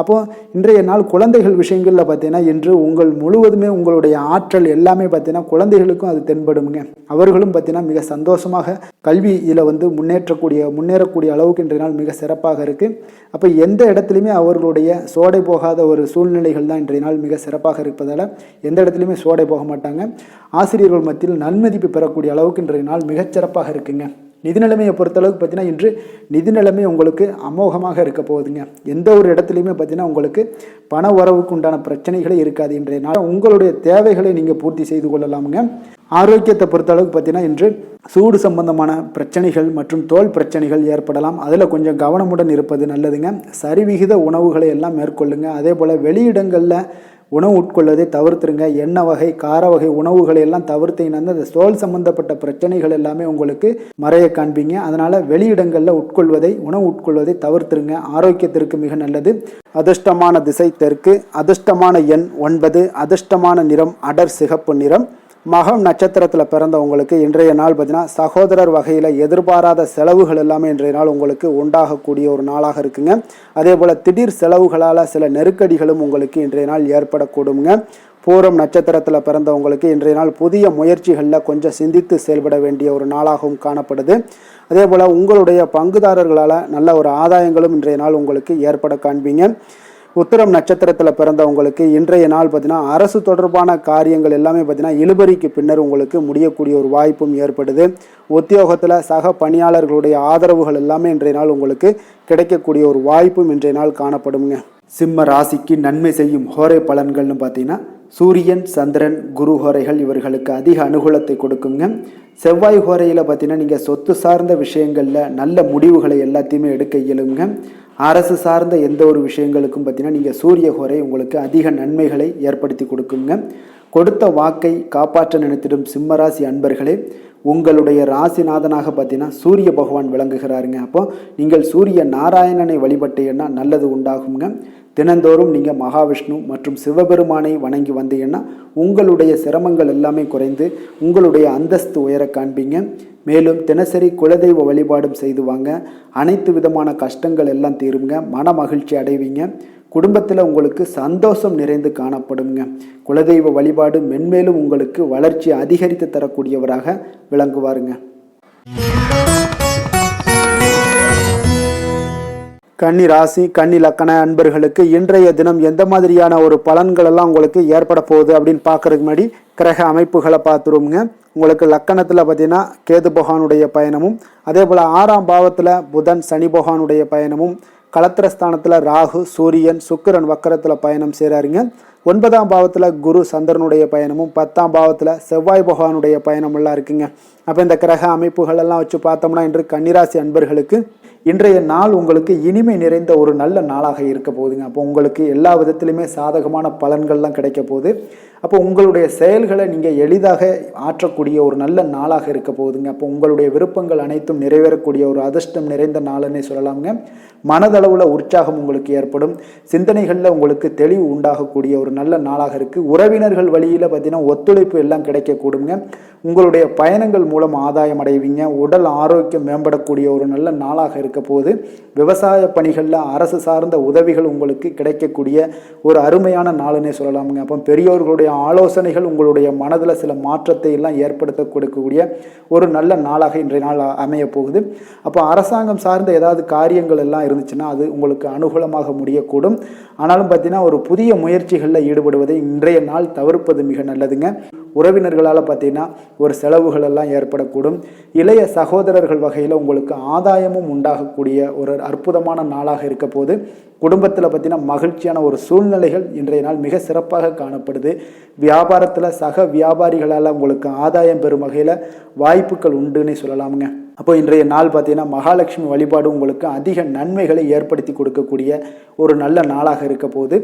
அப்போது இன்றைய நாள் குழந்தைகள் விஷயங்களில் பார்த்தீங்கன்னா இன்று முழுவதுமே உங்களுடைய ஆற்றல் எல்லாமே பார்த்தீங்கன்னா குழந்தைகளுக்கும் அது தென்படுங்க. அவர்களும் பார்த்தீங்கன்னா மிக சந்தோஷமாக கல்வியில் முன்னேறக்கூடிய அளவுக்கு இன்றைய நாள் மிக சிறப்பாக இருக்குது. அப்போ எந்த இடத்துலையுமே அவர்களுடைய சோடை போகாத ஒரு சூழ்நிலைகள் தான் இன்றைய நாள் மிக சிறப்பாக இருப்பதால் எந்த இடத்துலையுமே சோடை போக மாட்டாங்க. ஆசிரியர்கள் மத்தியில் நன்மதிப்பு பெறக்கூடிய அளவுக்கு இன்றைய நாள் மிகச்சிறப்பாக இருக்குங்க. நிதி நிலைமையை பொறுத்தளவுக்கு பார்த்தீங்கன்னா இன்று நிதி நிலைமை உங்களுக்கு அமோகமாக இருக்க போகுதுங்க. எந்த ஒரு இடத்துலையுமே பார்த்தீங்கன்னா உங்களுக்கு பண வரவுக்கு உண்டான பிரச்சனைகளே இருக்காது. இன்றைய நாள் உங்களுடைய தேவைகளை நீங்கள் பூர்த்தி செய்து கொள்ளலாமுங்க. ஆரோக்கியத்தை பொறுத்தளவுக்கு பார்த்தீங்கன்னா இன்று சூடு சம்பந்தமான பிரச்சனைகள் மற்றும் தோல் பிரச்சனைகள் ஏற்படலாம். அதில் கொஞ்சம் கவனமுடன் இருப்பது நல்லதுங்க. சரிவிகித உணவுகளை எல்லாம் மேற்கொள்ளுங்க. அதே போல் வெளியிடங்களில் உணவு உட்கொள்வதை தவிர்த்துருங்க. எண்ணெய் வகை, கார வகை உணவுகளை எல்லாம் தவிர்த்தீங்கன்னா அந்த தோல் சம்பந்தப்பட்ட பிரச்சனைகள் எல்லாமே உங்களுக்கு மறைய காண்பீங்க. அதனால் வெளியிடங்களில் உணவு உட்கொள்வதை தவிர்த்துருங்க. ஆரோக்கியத்திற்கு மிக நல்லது. அதிர்ஷ்டமான திசை தெற்கு, அதிர்ஷ்டமான எண் 9, அதிர்ஷ்டமான நிறம் அடர் சிகப்பு நிறம். மகம் நட்சத்திரத்தில் பிறந்தவங்களுக்கு இன்றைய நாள் பார்த்தீங்கன்னா சகோதரர் வகையில் எதிர்பாராத செலவுகள் எல்லாமே இன்றைய நாள் உங்களுக்கு உண்டாகக்கூடிய ஒரு நாளாக இருக்குங்க. அதே போல் திடீர் செலவுகளால் சில நெருக்கடிகளும் உங்களுக்கு இன்றைய நாள் ஏற்படக்கூடுங்க. பூரம் நட்சத்திரத்தில் பிறந்தவங்களுக்கு இன்றைய நாள் புதிய முயற்சிகளில் கொஞ்சம் சிந்தித்து செயல்பட வேண்டிய ஒரு நாளாகவும் காணப்படுது. அதே போல் உங்களுடைய பங்குதாரர்களால் நல்ல ஒரு ஆதாயங்களும் இன்றைய நாள் உங்களுக்கு ஏற்பட காண்பீங்க. உத்திரம் நட்சத்திரத்தில் பிறந்தவங்களுக்கு இன்றைய நாள் பார்த்தீங்கன்னா அரசு தொடர்பான காரியங்கள் எல்லாமே பார்த்தீங்கன்னா இழுபறிக்கு பின்னர் உங்களுக்கு முடியக்கூடிய ஒரு வாய்ப்பும் ஏற்படுது. உத்தியோகத்தில் சக பணியாளர்களுடைய ஆதரவுகள் எல்லாமே இன்றைய நாள் உங்களுக்கு கிடைக்கக்கூடிய ஒரு வாய்ப்பும் இன்றைய நாள் காணப்படுங்க. சிம்ம ராசிக்கு நன்மை செய்யும் ஹோரை பலன்கள்னு பார்த்தீங்கன்னா சூரியன், சந்திரன், குரு ஹோரைகள் இவர்களுக்கு அதிக அனுகூலத்தை கொடுக்குங்க. செவ்வாய் ஹோரையில் பார்த்தீங்கன்னா நீங்கள் சொத்து சார்ந்த விஷயங்களில் நல்ல முடிவுகளை எல்லாத்தையுமே எடுக்க இயலுங்க. அரசு சார்ந்த எந்த ஒரு விஷயங்களுக்கும் பார்த்தீங்கன்னா நீங்கள் சூரிய ஹோரை உங்களுக்கு அதிக நன்மைகளை ஏற்படுத்தி கொடுக்குங்க. கொடுத்த வாக்கை காப்பாற்ற நினைத்திடும் சிம்மராசி அன்பர்களே, உங்களுடைய ராசிநாதனாக பார்த்தீங்கன்னா சூரிய பகவான் விளங்குகிறாருங்க. அப்போ நீங்கள் சூரிய நாராயணனை வழிபட்டீங்கன்னா நல்லது உண்டாகுங்க. தினந்தோறும் நீங்கள் மகாவிஷ்ணு மற்றும் சிவபெருமானை வணங்கி வந்தீங்கன்னா உங்களுடைய சிரமங்கள் எல்லாமே குறைந்து உங்களுடைய அந்தஸ்து உயர காண்பீங்க. மேலும் தினசரி குலதெய்வ வழிபாடும் செய்து வாங்க. அனைத்து விதமான கஷ்டங்கள் எல்லாம் தீருங்க. மன மகிழ்ச்சி அடைவீங்க. குடும்பத்தில் உங்களுக்கு சந்தோஷம் நிறைந்து காணப்படுங்க. குலதெய்வ வழிபாடு மென்மேலும் உங்களுக்கு வளர்ச்சி அதிகரித்து தரக்கூடியவராக விளங்குவாருங்க. கன்னி ராசி, கன்னி லக்கண அன்பர்களுக்கு இன்றைய தினம் எந்த மாதிரியான ஒரு பலன்கள் எல்லாம் உங்களுக்கு ஏற்பட போகுது அப்படின்னு பார்க்கறதுக்கு முன்னாடி கிரக அமைப்புகளை பார்த்துருவோங்க. உங்களுக்கு லக்கணத்தில் பார்த்தீங்கன்னா கேது பகவானுடைய பயணமும், அதே போல் 6ஆம் பாவத்தில் புதன், சனி பகவானுடைய பயணமும், களத்திரஸ்தானத்தில் ராகு, சூரியன், சுக்கிரன் வக்கரத்தில் பயணம் செய்கிறாருங்க. 9ஆம் பாவத்தில் குரு, சந்திரனுடைய பயணமும், 10ஆம் பாவத்தில் செவ்வாய் பகவானுடைய பயணமெல்லாம் இருக்குங்க. அப்போ இந்த கிரக அமைப்புகள் எல்லாம் வச்சு பார்த்தோம்னா இன்று கன்னிராசி அன்பர்களுக்கு இன்றைய நாள் உங்களுக்கு இனிமை நிறைந்த ஒரு நல்ல நாளாக இருக்க போகுதுங்க. அப்போ உங்களுக்கு எல்லா விதத்திலுமே சாதகமான பலன்கள்லாம் கிடைக்க போகுது. அப்போ உங்களுடைய செயல்களை நீங்கள் எளிதாக ஆற்றக்கூடிய ஒரு நல்ல நாளாக இருக்க போகுதுங்க. அப்போ உங்களுடைய விருப்பங்கள் அனைத்தும் நிறைவேறக்கூடிய ஒரு அதிர்ஷ்டம் நிறைந்த நாளுன்னே சொல்லலாமுங்க. மனதளவில் உற்சாகம் உங்களுக்கு ஏற்படும். சிந்தனைகளில் உங்களுக்கு தெளிவு உண்டாகக்கூடிய ஒரு நல்ல நாளாக இருக்குது. உறவினர்கள் வழியில் பார்த்தீங்கன்னா ஒத்துழைப்பு எல்லாம் கிடைக்கக்கூடுங்க. உங்களுடைய பயணங்கள் மூலம் ஆதாயம் அடைவீங்க. உடல் ஆரோக்கியம் மேம்படக்கூடிய ஒரு நல்ல நாளாக இருக்குது. இருக்க போது விவசாய பணிகளில் அரசு சார்ந்த உதவிகள் உங்களுக்கு கிடைக்கக்கூடிய ஒரு அருமையான நாளுன்னே சொல்லலாமுங்க. அப்போ பெரியோர்களுடைய ஆலோசனைகள் உங்களுடைய மனதில் சில மாற்றத்தை எல்லாம் ஏற்படுத்த கொடுக்கக்கூடிய ஒரு நல்ல நாளாக இன்றைய நாள் அமைய போகுது. அப்போ அரசாங்கம் சார்ந்த ஏதாவது காரியங்கள் எல்லாம் இருந்துச்சுன்னா அது உங்களுக்கு அனுகூலமாக முடியக்கூடும். ஆனாலும் பார்த்தீங்கன்னா ஒரு புதிய முயற்சிகளில் ஈடுபடுவதை இன்றைய நாள் தவிர்ப்பது மிக நல்லதுங்க. உறவினர்களால் பார்த்தீங்கன்னா ஒரு செலவுகள் எல்லாம் ஏற்படக்கூடும். இளைய சகோதரர்கள் வகையில் உங்களுக்கு ஆதாயமும் உண்டாகக்கூடிய ஒரு அற்புதமான நாளாக இருக்க போது குடும்பத்தில் பார்த்தீங்கன்னா மகிழ்ச்சியான ஒரு சூழ்நிலைகள் இன்றைய நாள் மிக சிறப்பாக காணப்படுது. வியாபாரத்தில் சக வியாபாரிகளால் உங்களுக்கு ஆதாயம் பெறும் வகையில் வாய்ப்புகள் உண்டுன்னு சொல்லலாமுங்க. அப்போ இன்றைய நாள் பார்த்தீங்கன்னா மகாலட்சுமி வழிபாடு உங்களுக்கு அதிக நன்மைகளை ஏற்படுத்தி கொடுக்கக்கூடிய ஒரு நல்ல நாளாக இருக்க போது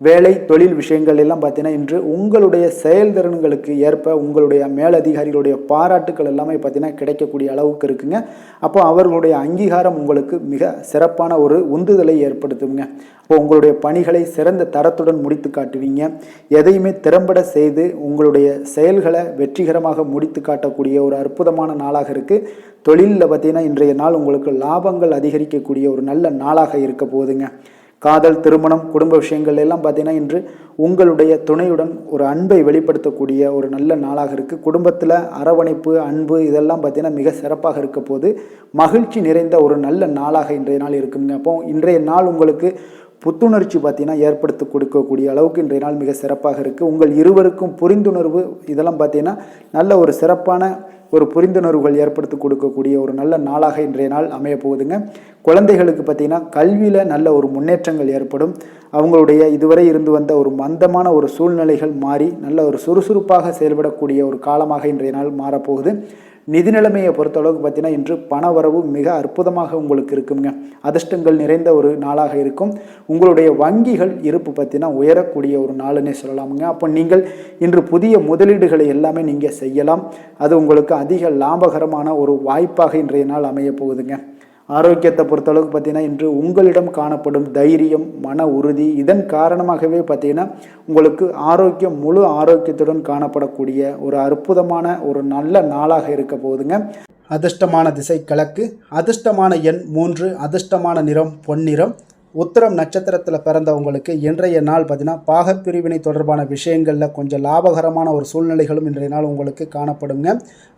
வேலை தொழில் விஷயங்கள் எல்லாம் பார்த்தீங்கன்னா இன்று உங்களுடைய செயல்திறன்களுக்கு ஏற்ப உங்களுடைய மேலதிகாரிகளுடைய பாராட்டுக்கள் எல்லாமே பார்த்தீங்கன்னா கிடைக்கக்கூடிய அளவுக்கு இருக்குங்க. அப்போ அவர்களுடைய அங்கீகாரம் உங்களுக்கு மிக சிறப்பான ஒரு உந்துதலை ஏற்படுத்துங்க. அப்போ உங்களுடைய பணிகளை சிறந்த தரத்துடன் முடித்து காட்டுவீங்க. எதையுமே திறம்பட செய்து உங்களுடைய செயல்களை வெற்றிகரமாக முடித்து காட்டக்கூடிய ஒரு அற்புதமான நாளாக இருக்குது. தொழிலில் பார்த்தீங்கன்னா இன்றைய நாள் உங்களுக்கு லாபங்கள் அதிகரிக்கக்கூடிய ஒரு நல்ல நாளாக இருக்க போகுதுங்க. காதல், திருமணம், குடும்ப விஷயங்கள் எல்லாம் பார்த்தீங்கன்னா இன்று உங்களுடைய துணையுடன் ஒரு அன்பை வெளிப்படுத்தக்கூடிய ஒரு நல்ல நாளாக இருக்குது. குடும்பத்தில் அரவணைப்பு, அன்பு இதெல்லாம் பார்த்தீங்கன்னா மிக சிறப்பாக இருக்க போது மகிழ்ச்சி நிறைந்த ஒரு நல்ல நாளாக இன்றைய நாள் இருக்குங்க. அப்போ இன்றைய நாள் உங்களுக்கு புத்துணர்ச்சி பார்த்தீங்கன்னா ஏற்படுத்தி கொடுக்கக்கூடிய அளவுக்கு இன்றைய நாள் மிக சிறப்பாக இருக்குது. உங்கள் இருவருக்கும் புரிந்துணர்வு இதெல்லாம் பார்த்தீங்கன்னா நல்ல ஒரு சிறப்பான ஒரு புரிந்துணர்வுகள் ஏற்படுத்தி கொடுக்கக்கூடிய ஒரு நல்ல நாளாக இன்றைய நாள் அமைய போகுதுங்க. குழந்தைகளுக்கு பார்த்தீங்கன்னா கல்வியில் நல்ல ஒரு முன்னேற்றங்கள் ஏற்படும். அவங்களுடைய இதுவரை இருந்து வந்த ஒரு மந்தமான ஒரு சூழ்நிலைகள் மாறி நல்ல ஒரு சுறுசுறுப்பாக செயல்படக்கூடிய ஒரு காலமாக இன்றைய நாள் மாறப்போகுது. நிதி நிலைமையை பொறுத்தளவுக்கு பார்த்தீங்கன்னா இன்று பண வரவு மிக அற்புதமாக உங்களுக்கு இருக்குங்க. அதிர்ஷ்டங்கள் நிறைந்த ஒரு நாளாக இருக்கும். உங்களுடைய வங்கிகள் இருப்பு பார்த்தீங்கன்னா உயரக்கூடிய ஒரு நாளுன்னே சொல்லலாமுங்க. அப்போ நீங்கள் இன்று புதிய முதலீடுகளை எல்லாமே நீங்கள் செய்யலாம். அது உங்களுக்கு அதிக லாபகரமான ஒரு வாய்ப்பாக இன்றைய நாள் அமைய போகுதுங்க. ஆரோக்கியத்தை பொறுத்தளவுக்கு பார்த்தீங்கன்னா இன்று உங்களிடம் காணப்படும் தைரியம், மன உறுதி இதன் காரணமாகவே பார்த்தீங்கன்னா உங்களுக்கு ஆரோக்கியம் முழு ஆரோக்கியத்துடன் காணப்படக்கூடிய ஒரு அற்புதமான ஒரு நல்ல நாளாக இருக்க போகுதுங்க. அதிர்ஷ்டமான திசை கிழக்கு, அதிர்ஷ்டமான எண் 3, அதிர்ஷ்டமான நிறம் பொன்னிறம். உத்திரம் நட்சத்திரத்தில் பிறந்தவங்களுக்கு இன்றைய நாள் பார்த்தீங்கன்னா பாகப்பிரிவினை தொடர்பான விஷயங்களில் கொஞ்சம் லாபகரமான ஒரு சூழ்நிலைகளும் இன்றைய நாள் உங்களுக்கு காணப்படுங்க.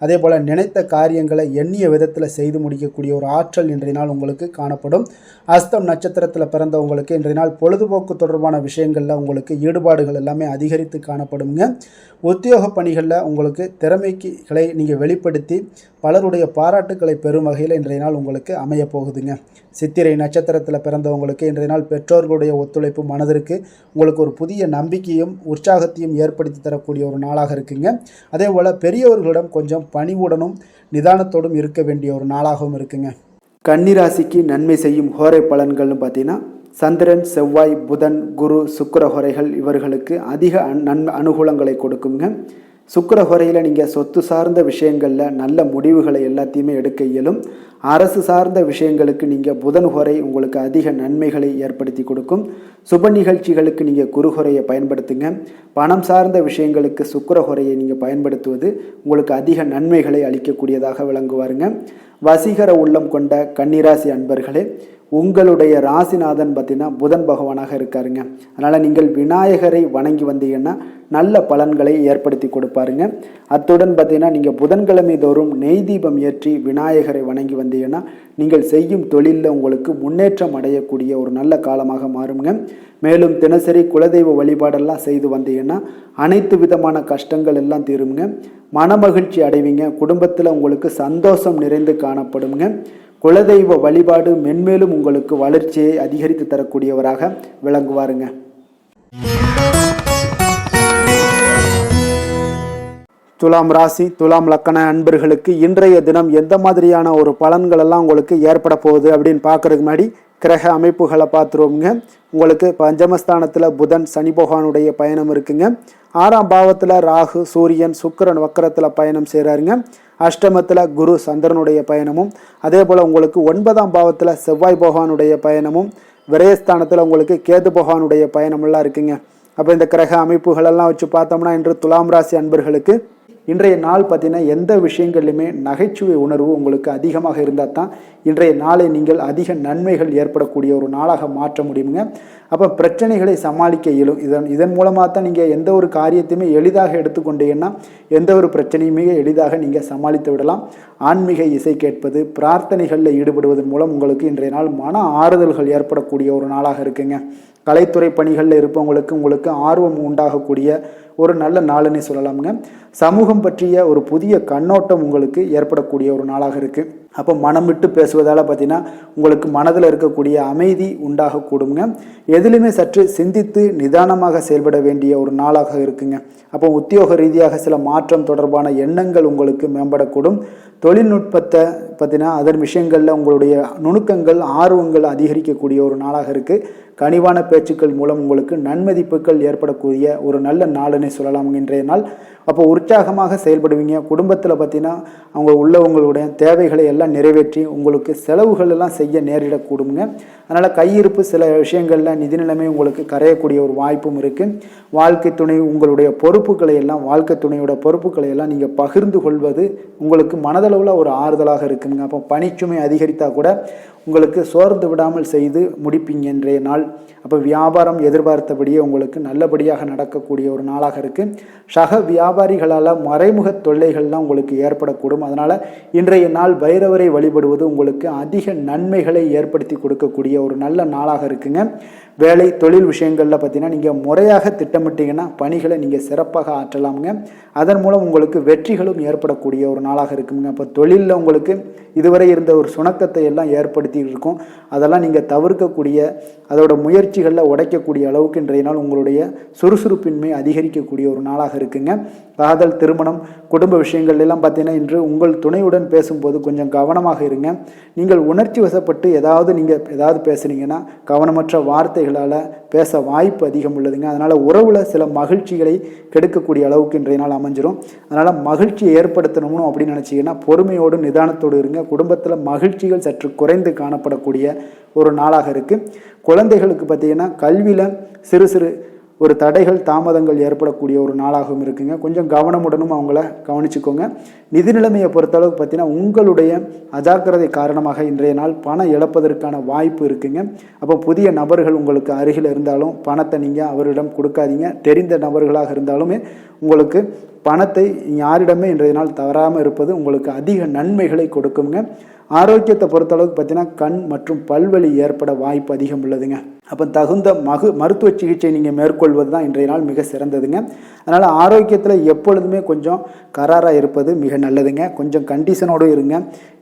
அதே போல் நினைத்த காரியங்களை எண்ணிய விதத்தில் செய்து முடிக்கக்கூடிய ஒரு ஆற்றல் இன்றைய நாள் உங்களுக்கு காணப்படும். அஸ்தம் நட்சத்திரத்தில் பிறந்தவங்களுக்கு இன்றைய நாள் பொழுதுபோக்கு தொடர்பான விஷயங்களில் உங்களுக்கு ஈடுபாடுகள் எல்லாமே அதிகரித்து காணப்படுங்க. உத்தியோக பணிகளில் உங்களுக்கு திறமைகளை நீங்கள் வெளிப்படுத்தி பலருடைய பாராட்டுக்களை பெறும் வகையில் இன்றைய நாள் உங்களுக்கு அமைய போகுதுங்க. சித்திரை நட்சத்திரத்தில் பிறந்தவங்களுக்கு இன்றைய நாள் பெற்றோர்களுடைய ஒத்துழைப்பு மனதிற்கு உங்களுக்கு ஒரு புதிய நம்பிக்கையும் உற்சாகத்தையும் ஏற்படுத்தி தரக்கூடிய ஒரு நாளாக இருக்குங்க. அதே போல் பெரியவர்களிடம் கொஞ்சம் பணிவுடனும் நிதானத்தோடும் இருக்க வேண்டிய ஒரு நாளாகவும் இருக்குங்க. கன்னிராசிக்கு நன்மை செய்யும் ஹோரை பலன்கள்னு பார்த்தீங்கன்னா சந்திரன், செவ்வாய், புதன், குரு, சுக்கிர ஹோரைகள் இவர்களுக்கு அதிக அனுகூலங்களை கொடுக்குங்க. சுக்கிர ஹோரையில் நீங்கள் சொத்து சார்ந்த விஷயங்களில் நல்ல முடிவுகளை எல்லாத்தையுமே எடுக்க இயலும். அரசு சார்ந்த விஷயங்களுக்கு நீங்கள் புதன் ஹோரை உங்களுக்கு அதிக நன்மைகளை ஏற்படுத்தி கொடுக்கும். சுப நிகழ்ச்சிகளுக்கு நீங்கள் குரு ஹோரையை பயன்படுத்துங்க. பணம் சார்ந்த விஷயங்களுக்கு சுக்கிர ஹோரையை நீங்கள் பயன்படுத்துவது உங்களுக்கு அதிக நன்மைகளை அளிக்கக்கூடியதாக விளங்குவாருங்க. வசீகர உள்ளம் கொண்ட கன்னிராசி அன்பர்களே, உங்களுடைய ராசிநாதன் பார்த்தீங்கன்னா புதன் பகவானாக இருக்காருங்க. அதனால் நீங்கள் விநாயகரை வணங்கி வந்தீங்கன்னா நல்ல பலன்களை ஏற்படுத்தி கொடுப்பாருங்க. அத்துடன் பார்த்தீங்கன்னா நீங்கள் புதன்கிழமை தோறும் நெய் தீபம் ஏற்றி விநாயகரை வணங்கி வந்தீங்கன்னா நீங்கள் செய்யும் தொழிலில் உங்களுக்கு முன்னேற்றம் அடையக்கூடிய ஒரு நல்ல காலமாக மாறுங்க. மேலும் தினசரி குலதெய்வ வழிபாடெல்லாம் செய்து வந்தீங்கன்னா அனைத்து விதமான கஷ்டங்கள் எல்லாம் தீருங்க. மனமகிழ்ச்சி அடைவீங்க. குடும்பத்தில் உங்களுக்கு சந்தோஷம் நிறைந்து காணப்படுங்க. குலதெய்வ வழிபாடு மென்மேலும் உங்களுக்கு வளர்ச்சியை அதிகரித்து தரக்கூடியவராக விளங்குவாருங்க. துலாம் ராசி, துலாம் லக்கண அன்பர்களுக்கு இன்றைய தினம் எந்த மாதிரியான ஒரு பலன்கள் எல்லாம் உங்களுக்கு ஏற்பட போகுது அப்படின்னு பார்க்கறதுக்கு முன்னாடி கிரக அமைப்புகளை பார்த்துருவோங்க. உங்களுக்கு பஞ்சமஸ்தானத்தில் புதன் சனி பகவானுடைய பயணம் இருக்குங்க. 6ஆம் பாவத்தில் ராகு, சூரியன், சுக்கிரன் வக்கரத்தில் பயணம் செய்கிறாருங்க. அஷ்டமத்தில் குரு சந்திரனுடைய பயணமும், அதே போல் உங்களுக்கு 9ஆம் பாவத்தில் செவ்வாய் பகவானுடைய பயணமும், விரயஸ்தானத்தில் உங்களுக்கு கேது பகவானுடைய பயணமெல்லாம் இருக்குங்க. அப்போ இந்த கிரக அமைப்புகளெல்லாம் வச்சு பார்த்தோம்னா இன்று துலாம் ராசி அன்பர்களுக்கு இன்றைய நாள் பார்த்தீங்கன்னா எந்த விஷயங்கள்லையுமே நகைச்சுவை உணர்வு உங்களுக்கு அதிகமாக இருந்தால் தான் இன்றைய நாளை நீங்கள் அதிக நன்மைகள் ஏற்படக்கூடிய ஒரு நாளாக மாற்ற முடியுங்க. அப்போ பிரச்சனைகளை சமாளிக்க இயலும். இதன் மூலமாக தான் நீங்கள் எந்த ஒரு காரியத்தையுமே எளிதாக எடுத்துக்கொண்டீங்கன்னா எந்த ஒரு பிரச்சனையுமே எளிதாக நீங்கள் சமாளித்து விடலாம். ஆன்மீக இசை கேட்பது, பிரார்த்தனைகளில் ஈடுபடுவதன் மூலம் உங்களுக்கு இன்றைய நாள் மன ஆறுதல்கள் ஏற்படக்கூடிய ஒரு நாளாக இருக்குங்க. கலைத்துறை பணிகளில் இருப்பவங்களுக்கு உங்களுக்கு ஆர்வம் உண்டாகக்கூடிய ஒரு நல்ல நாளுன்னே சொல்லலாமுங்க. சமூகம் பற்றிய ஒரு புதிய கண்ணோட்டம் உங்களுக்கு ஏற்படக்கூடிய ஒரு நாளாக இருக்குது. அப்போ மனம் விட்டு பேசுவதால் பார்த்தீங்கன்னா உங்களுக்கு மனதில் இருக்கக்கூடிய அமைதி உண்டாகக்கூடுங்க. எதிலுமே சற்று சிந்தித்து நிதானமாக செயல்பட வேண்டிய ஒரு நாளாக இருக்குங்க. அப்போ உத்தியோக ரீதியாக சில மாற்றம் தொடர்பான எண்ணங்கள் உங்களுக்கு மேம்படக்கூடும். தொழில்நுட்பத்தை பார்த்தீங்கன்னா அதன் விஷயங்களில் உங்களுடைய நுணுக்கங்கள் ஆர்வங்கள் அதிகரிக்கக்கூடிய ஒரு நாளாக இருக்குது. கனிவான பேச்சுக்கள் மூலம் உங்களுக்கு நன்மதிப்புகள் ஏற்படக்கூடிய ஒரு நல்ல நாளுன்னே சொல்லலாம் இன்றைய நாள். அப்போ உற்சாகமாக செயல்படுவீங்க. குடும்பத்தில் பார்த்தீங்கன்னா அவங்க உள்ளவங்களுடைய தேவைகளை எல்லாம் நிறைவேற்றி உங்களுக்கு செலவுகள் எல்லாம் செய்ய நேரிடக்கூடுங்க. அதனால் கையிருப்பு சில விஷயங்களில் நிதி நிலைமை உங்களுக்கு கரையக்கூடிய ஒரு வாய்ப்பும் இருக்குது. வாழ்க்கை துணை உங்களுடைய பொறுப்புகளை எல்லாம் வாழ்க்கை துணையோட பொறுப்புகளை எல்லாம் நீங்கள் பகிர்ந்து கொள்வது உங்களுக்கு மனதளவில் ஒரு ஆறுதலாக இருக்குங்க. அப்போ பணிச்சுமை அதிகரித்தா கூட உங்களுக்கு சோர்ந்து விடாமல் செய்து முடிப்பீங்க இன்றைய நாள். அப்போ வியாபாரம் எதிர்பார்த்தபடியே உங்களுக்கு நல்லபடியாக நடக்கக்கூடிய ஒரு நாளாக இருக்குது. சக வியாபாரிகளால் மறைமுக தொல்லைகள்லாம் உங்களுக்கு ஏற்படக்கூடும். அதனால் இன்றைய நாள் பைரவரை வழிபடுவது உங்களுக்கு அதிக நன்மைகளை ஏற்படுத்தி கொடுக்கக்கூடிய ஒரு நல்ல நாளாக இருக்குங்க. வேலை தொழில் விஷயங்களில் பார்த்தீங்கன்னா நீங்கள் முறையாக திட்டமிட்டீங்கன்னா பணிகளை நீங்கள் சிறப்பாக ஆற்றலாமுங்க. அதன் மூலம் உங்களுக்கு வெற்றிகளும் ஏற்படக்கூடிய ஒரு நாளாக இருக்குங்க. அப்போ தொழிலில் உங்களுக்கு இதுவரை இருந்த ஒரு சுணக்கத்தை எல்லாம் ஏற்படுத்தி இருக்கும். அதெல்லாம் நீங்கள் தவிர்க்கக்கூடிய அதோட முயற்சிகளில் உடைக்கக்கூடிய அளவுக்கு இன்றைய நாள் உங்களுடைய சுறுசுறுப்பின்மை அதிகரிக்கக்கூடிய ஒரு நாளாக இருக்குங்க. காதல், திருமணம், குடும்ப விஷயங்கள் எல்லாம் பார்த்தீங்கன்னா இன்று உங்கள் துணையுடன் பேசும்போது கொஞ்சம் கவனமாக இருங்க. நீங்கள் உணர்ச்சி வசப்பட்டு ஏதாவது பேசுனீங்கன்னா கவனமற்ற வார்த்தைகளால் பேச வாய்ப்பு அதிகம் உள்ளதுங்க. அதனால் உறவில் சில மகிழ்ச்சிகளை கெடுக்கக்கூடிய அளவுக்கு இன்றைய நாள் அமைஞ்சிரும். அதனால் மகிழ்ச்சியை ஏற்படுத்தணும்னு அப்படின்னு நினச்சிங்கன்னா பொறுமையோடு நிதானத்தோடு இருங்க. குடும்பத்தில் மகிழ்ச்சிகள் சற்று குறைந்து காணப்படக்கூடிய ஒரு நாளாக இருக்குது. குழந்தைகளுக்கு பார்த்தீங்கன்னா கல்வியில் சிறு சிறு ஒரு தடைகள் தாமதங்கள் ஏற்படக்கூடிய ஒரு நாளாகவும் இருக்குங்க. கொஞ்சம் கவனமுடனும் அவங்கள கவனிச்சுக்கோங்க. நிதி நிலைமையை பொறுத்தளவுக்கு பார்த்தீங்கன்னா உங்களுடைய அஜாக்கிரதை காரணமாக இன்றைய நாள் பணம் இழப்பதற்கான வாய்ப்பு இருக்குங்க. அப்போ புதிய நபர்கள் உங்களுக்கு அருகில் இருந்தாலும் பணத்தை நீங்கள் அவரிடம் கொடுக்காதீங்க. தெரிந்த நபர்களாக இருந்தாலுமே உங்களுக்கு பணத்தை யாரிடமே இன்றைய நாள் தவறாமல் இருப்பது உங்களுக்கு அதிக நன்மைகளை கொடுக்குங்க. ஆரோக்கியத்தை பொறுத்தளவுக்கு பார்த்தீங்கன்னா கண் மற்றும் பல்வலி ஏற்பட வாய்ப்பு அதிகம் உள்ளதுங்க. அப்போ தகுந்த மருத்துவ சிகிச்சை நீங்கள் மேற்கொள்வது தான் இன்றைய நாள் மிக சிறந்ததுங்க. அதனால் ஆரோக்கியத்தில் எப்பொழுதுமே கொஞ்சம் கராராக இருப்பது மிக நல்லதுங்க. கொஞ்சம் கண்டிஷனோடு இருங்க.